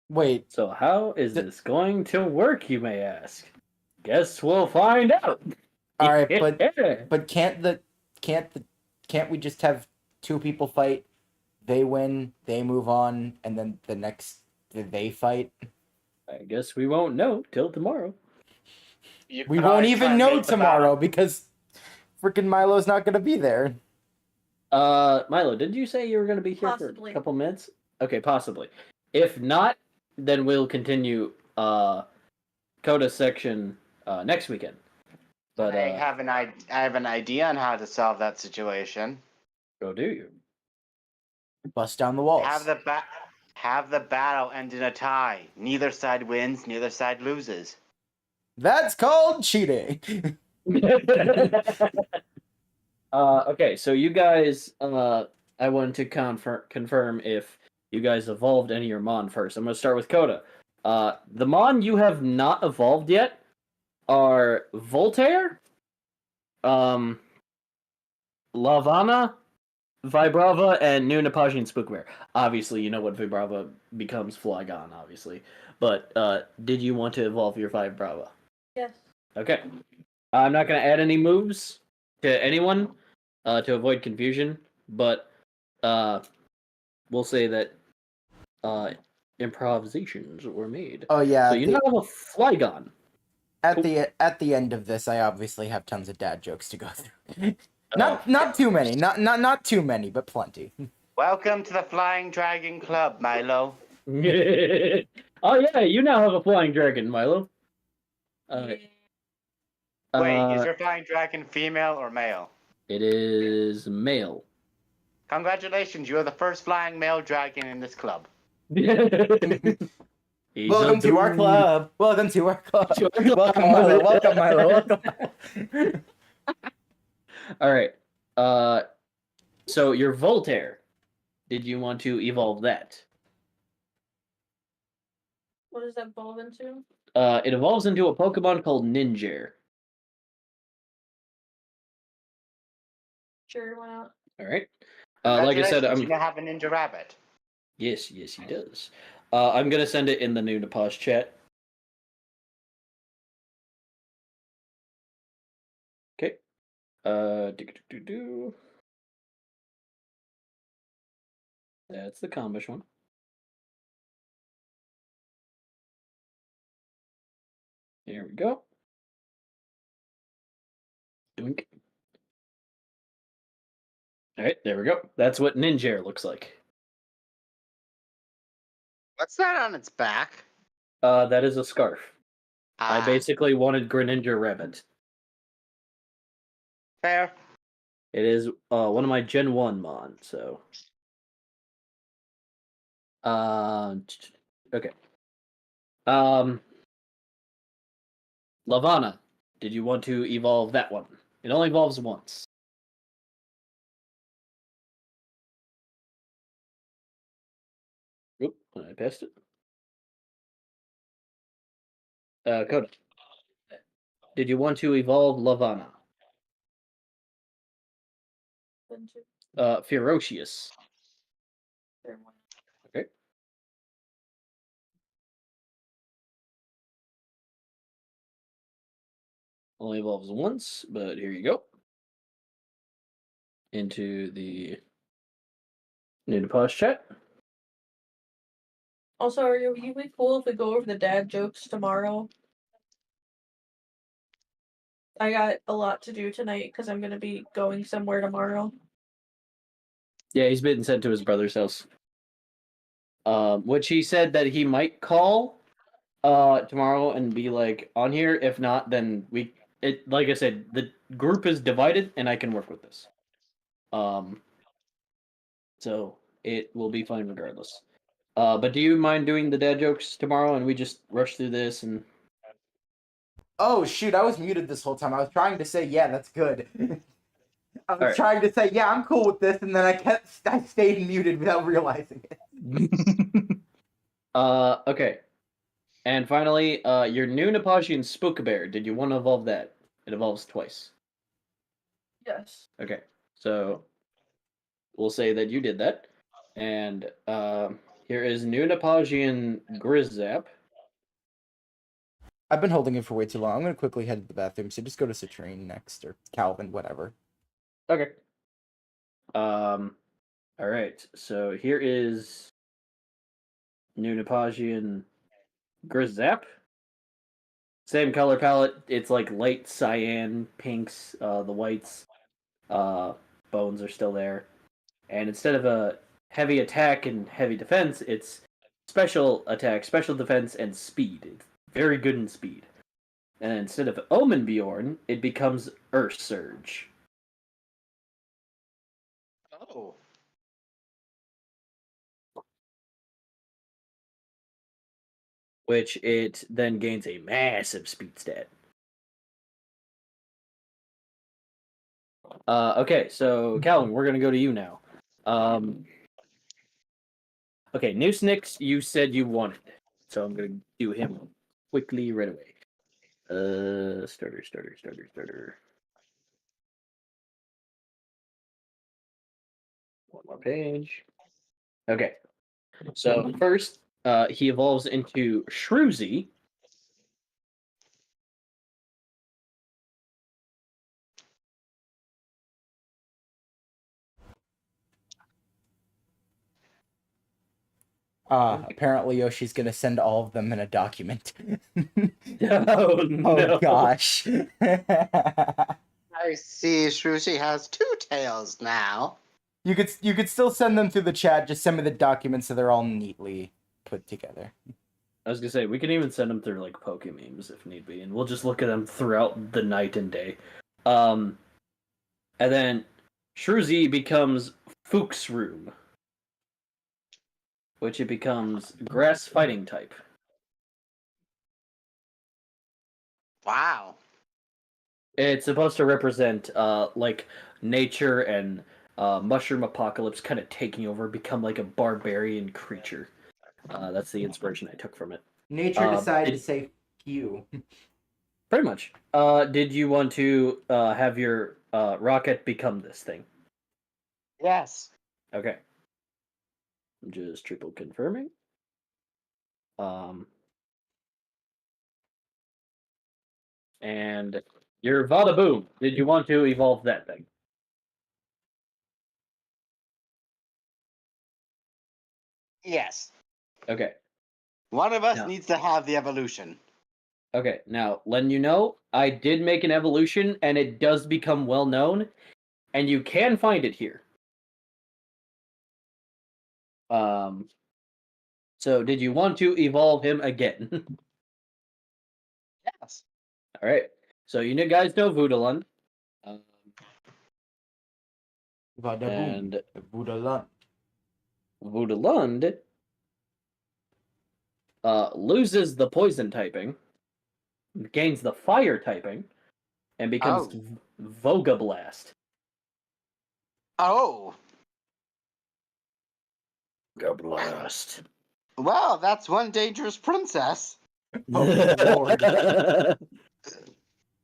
Wait, So how is this going to work, you may ask? Guess we'll find out. All right, but can't we just have two people fight? They win, they move on, and then the next they fight. I guess we won't know till tomorrow. You We could won't always try even and know make the tomorrow battle- because freaking Milo's not gonna be there. Milo, did you say you were going to be here for Possibly. a couple minutes? Okay, possibly. If not, then we'll continue Coda section next weekend. But I have an idea on how to solve that situation. go do you? Bust down the walls. Have the battle end in a tie. Neither side wins, neither side loses. That's called cheating. Okay, so you guys, I wanted to confirm if you guys evolved any of your Mon first. I'm going to start with Coda. The Mon you have not evolved yet are Voltaire, Lavana, Vibrava, and new Napagian Spookbear. Obviously, you know what Vibrava becomes Flygon, obviously. But did you want to evolve your Vibrava? Yes. Okay. I'm not going to add any moves to anyone to avoid confusion, but we'll say that improvisations were made. Oh yeah. So you now have a Flygon. At the end of this, I obviously have tons of dad jokes to go through. Not too many. Not too many, but plenty. Welcome to the Flying Dragon Club, Milo. Oh yeah, you now have a flying dragon, Milo. Wait, Uh, is your flying dragon female or male? It is male. Congratulations, you are the first flying male dragon in this club. He's Welcome a to our dude. club. Welcome to our club. To our club. Welcome, Milo. Welcome, Milo. Welcome. All right. So your Voltaire, did you want to evolve that? What does that evolve into? It evolves into a Pokemon called Ninja. Sure, why not? All right. Like I said, Congratulations, you now have a ninja rabbit. yes, he does. I'm gonna send it in the new Napaz chat. Okay. That's the Kombish one. Here we go. Doink. All right, there we go. That's what Ninja looks like. What's that on its back? That is a scarf. I Ah, basically wanted Greninja Rabbit. fair. It is one of my Gen 1 Mon, so. Okay. Lavana, did you want to evolve that one? It only evolves once. Oop, I passed it. Coda, did you want to evolve Lavana? Into Ferocious. sure, why not? Okay. Only evolves once, but here you go. Into the new pause chat. Also, are you be cool if we go over the dad jokes tomorrow? I got a lot to do tonight because I'm gonna be going somewhere tomorrow. Yeah, he's been sent to his brother's house. Which he said that he might call tomorrow and be like on here. If not, then like I said, the group is divided and I can work with this. So it will be fine regardless. But do you mind doing the dad jokes tomorrow and we just rush through this and Oh shoot! I was muted this whole time. I was trying to say, yeah, that's good. I was Alright. trying to say, yeah, I'm cool with this, and then I stayed muted without realizing it. okay. And finally, your new Napagian Spookabear, did you want to evolve that? It evolves twice. Yes. Okay. So we'll say that you did that. And here is new Napagian Grizzap. I've been holding it for way too long. I'm gonna quickly head to the bathroom, so just go to Citrine next, or Calvin, whatever. Okay. All right. So here is Nunapagian Grizzap. Same color palette. It's like light cyan pinks. The whites, bones are still there. And instead of a heavy attack and heavy defense, it's special attack, special defense, and speed. It's very good in speed. And instead of Omen Bjorn, it becomes Earth Surge. Oh. Which it then gains a massive speed stat. Okay, so Calvin, we're gonna go to you now. Okay, Noosenix, you said you wanted, so I'm gonna do him quickly right away. Starter. One more page. Okay, so first, he evolves into Shroozy. Apparently Yoshi's gonna send all of them in a document. Oh no! Oh gosh. I see Shrushi has 2 tails now. You could still send them through the chat. Just send me the documents so they're all neatly put together. I was gonna say we can even send them through like Pokememes if need be, and we'll just look at them throughout the night and day. And then Shroozy becomes Fuchs Room, which it becomes Grass Fighting type. Wow. It's supposed to represent like nature and mushroom apocalypse kind of taking over, become like a barbarian creature. That's the inspiration I took from it. Nature decided to say you. Pretty much. Did you want to have your rocket become this thing? Yes. Okay. I'm just triple confirming. And your Vadaboom, did you want to evolve that thing? Yes. Okay. One of us No. needs to have the evolution. Okay, now, letting you know, I did make an evolution, and it does become well known, and you can find it here. So did you want to evolve him again? Yes. All right. So you guys know Voodalund. Vadaboom. And Voodalund. Voodalund loses the poison typing, gains the fire typing, and becomes Vogablast. Oh. Vogablast. Well, that's one dangerous princess. Oh, Lord.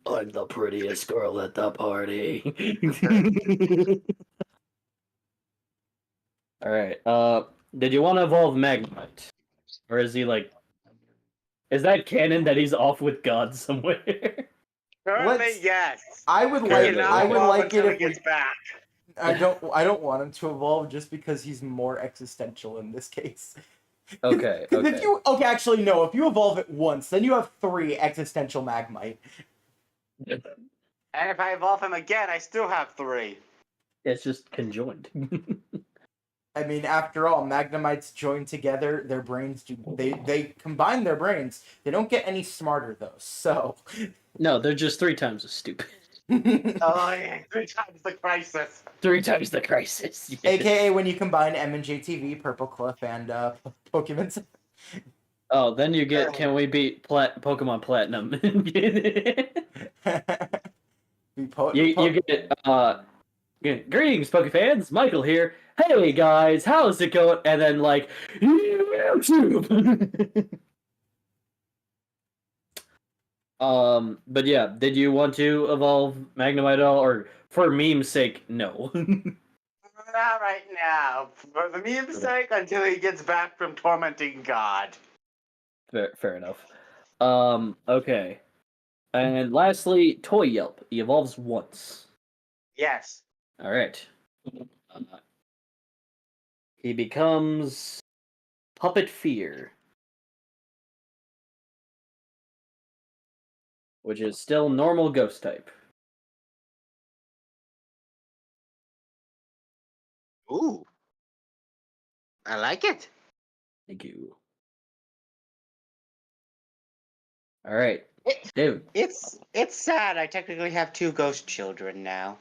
I'm the prettiest girl at the party. All right. Did you want to evolve Magnemite, or is he like? Is that canon that he's off with God somewhere? Currently, yes. I would He like. cannot I would evolve like it until if he gets back. I don't want him to evolve just because he's more existential in this case. Okay. Because if you actually no, if you evolve it once, then you have 3 existential Magmite. And if I evolve him again, I still have 3. It's just conjoined. I mean, after all, Magnemites join together. Their brains do. They combine their brains. They don't get any smarter though. So. No, they're just 3 times as stupid. Oh, yeah. 3 times the crisis. 3 times the crisis. Yes. AKA when you combine M and JTV, Purple Cliff, and Pokemon. Oh, then you get. Can we beat Pokemon Platinum? You get. Greetings, Pokefans. Michael here. Hey guys, how's it going? And then like YouTube. But yeah, did you want to evolve Magnemite at all, or for meme's sake, no? Not right now. For the meme's sake, until he gets back from tormenting God. Fair enough. Okay. And lastly, Toy Yelp. He evolves once. Yes. All right. Uh, he becomes Puppet Fear, which is still normal ghost type. Ooh. I like it. Thank you. All right, It- dude. It's sad. I technically have 2 ghost children now.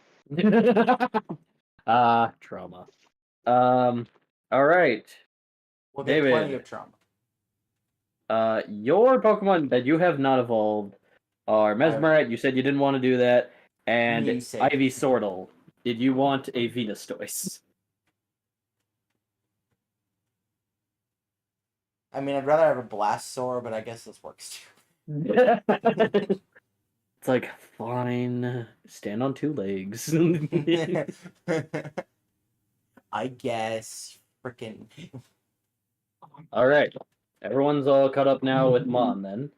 Trauma. All right, We'll get plenty David. of trauma. Your Pokemon that you have not evolved are Mesmerit. You said you didn't want to do that, and Namesake. Ivy Sortle. Did you want a Venustoise? I mean, I'd rather have a Blastoise, but I guess this works It's like, fine, stand on 2 legs. too. I guess. Freaking. All right, everyone's all caught up now with Mon then.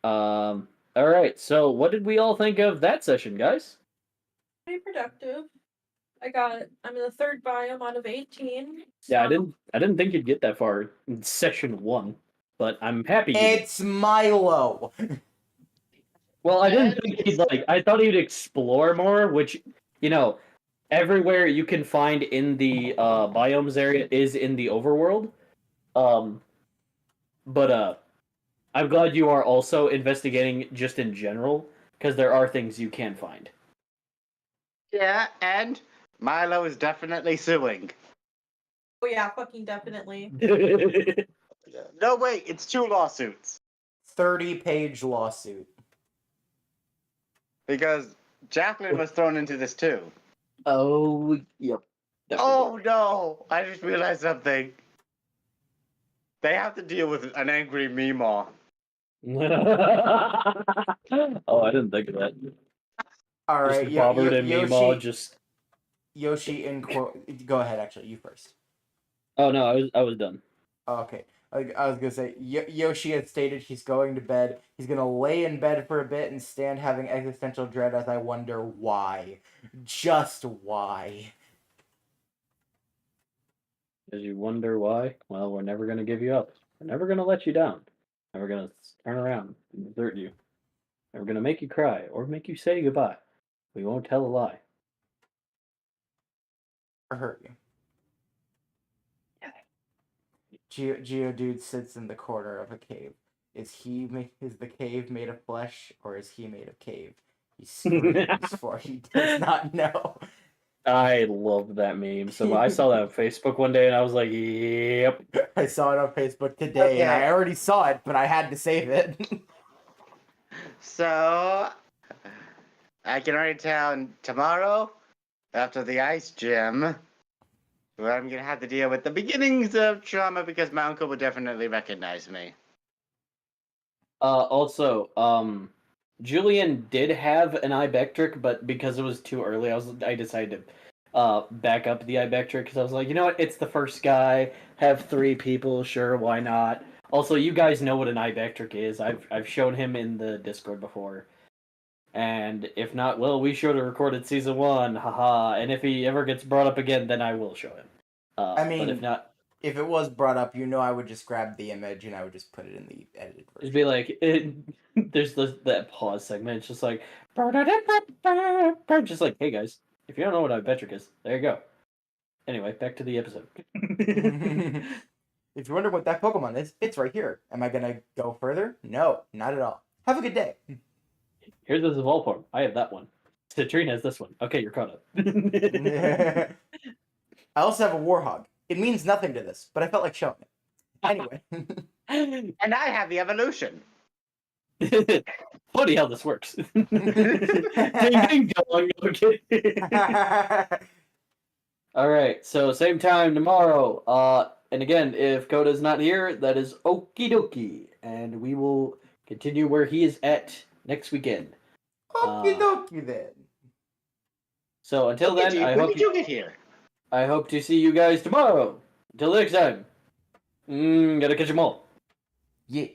All right, so what did we all think of that session, guys? Pretty productive. I'm in the 3rd biome out of 18. Yeah, so- I didn't think you'd get that far in session 1, but I'm happy. You did. It's Milo. Well, I didn't think he'd I thought he'd explore more, which, everywhere you can find in the biomes area is in the overworld. But I'm glad you are also investigating just in general, because there are things you can find. Yeah, and Milo is definitely suing. Oh yeah, fucking definitely. No, wait, it's 2 lawsuits. 30-page lawsuit. Because Jacqueline was thrown into this too. Oh, yep. Oh no! I just realized something. They have to deal with an angry Meemaw. Oh, I didn't think of that. All right, Just Bobbert and Meemaw just. Yoshi in quote. Go ahead. Actually, you first. Oh no, I was done. Oh, okay. I was gonna say Yoshi had stated he's going to bed. He's gonna lay in bed for a bit and stand having existential dread as I wonder why. Just why. As you wonder why, well, we're never gonna give you up. We're never gonna let you down. Never gonna turn around and desert you. Never gonna make you cry or make you say goodbye. We won't tell a lie. Or hurt you. Geodude sits in the corner of a cave. Is the cave made of flesh or is he made of cave? He screams for he does not know. I love that meme. So I saw that on Facebook one day and I was like, yep. I saw it on Facebook today and I Okay. already saw it, but I had to save it. So, I can already tell tomorrow, after the ice gym, where I'm gonna have to deal with the beginnings of trauma because my uncle would definitely recognize me. Also, Julian did have an Ibectric, but because it was too early, I decided to back up the Ibectric because I was like, you know what, it's the first guy, have 3 people, sure, why not? Also, you guys know what an Ibectric is. I've shown him in the Discord before. And if not, well, we should have recorded season 1, haha. And if he ever gets brought up again, then I will show him. I mean, but if not, if it was brought up, I would just grab the image and I would just put it in the edited version. it'd be like, there's that pause segment. It's just like, just like, hey guys, if you don't know what Ibectric is, there you go. Anyway, back to the episode. If you wonder what that Pokemon is, it's right here. Am I gonna go further? No, not at all. Have a good day. Here's this evolve form. I have that one. Citrine has this one. Okay, you're caught up. I also have a Warhog. It means nothing to this, but I felt like showing it. Anyway. And I have the evolution. Funny how this works. Ding ding dong. Okay. All right. So same time tomorrow. And again, if Koda's not here, that is okie dokie, and we will continue where he is at next weekend. Okie dokie then. So until then, When did you get here? I hope to see you guys tomorrow. Until next time. Gotta catch 'em all. Yeah.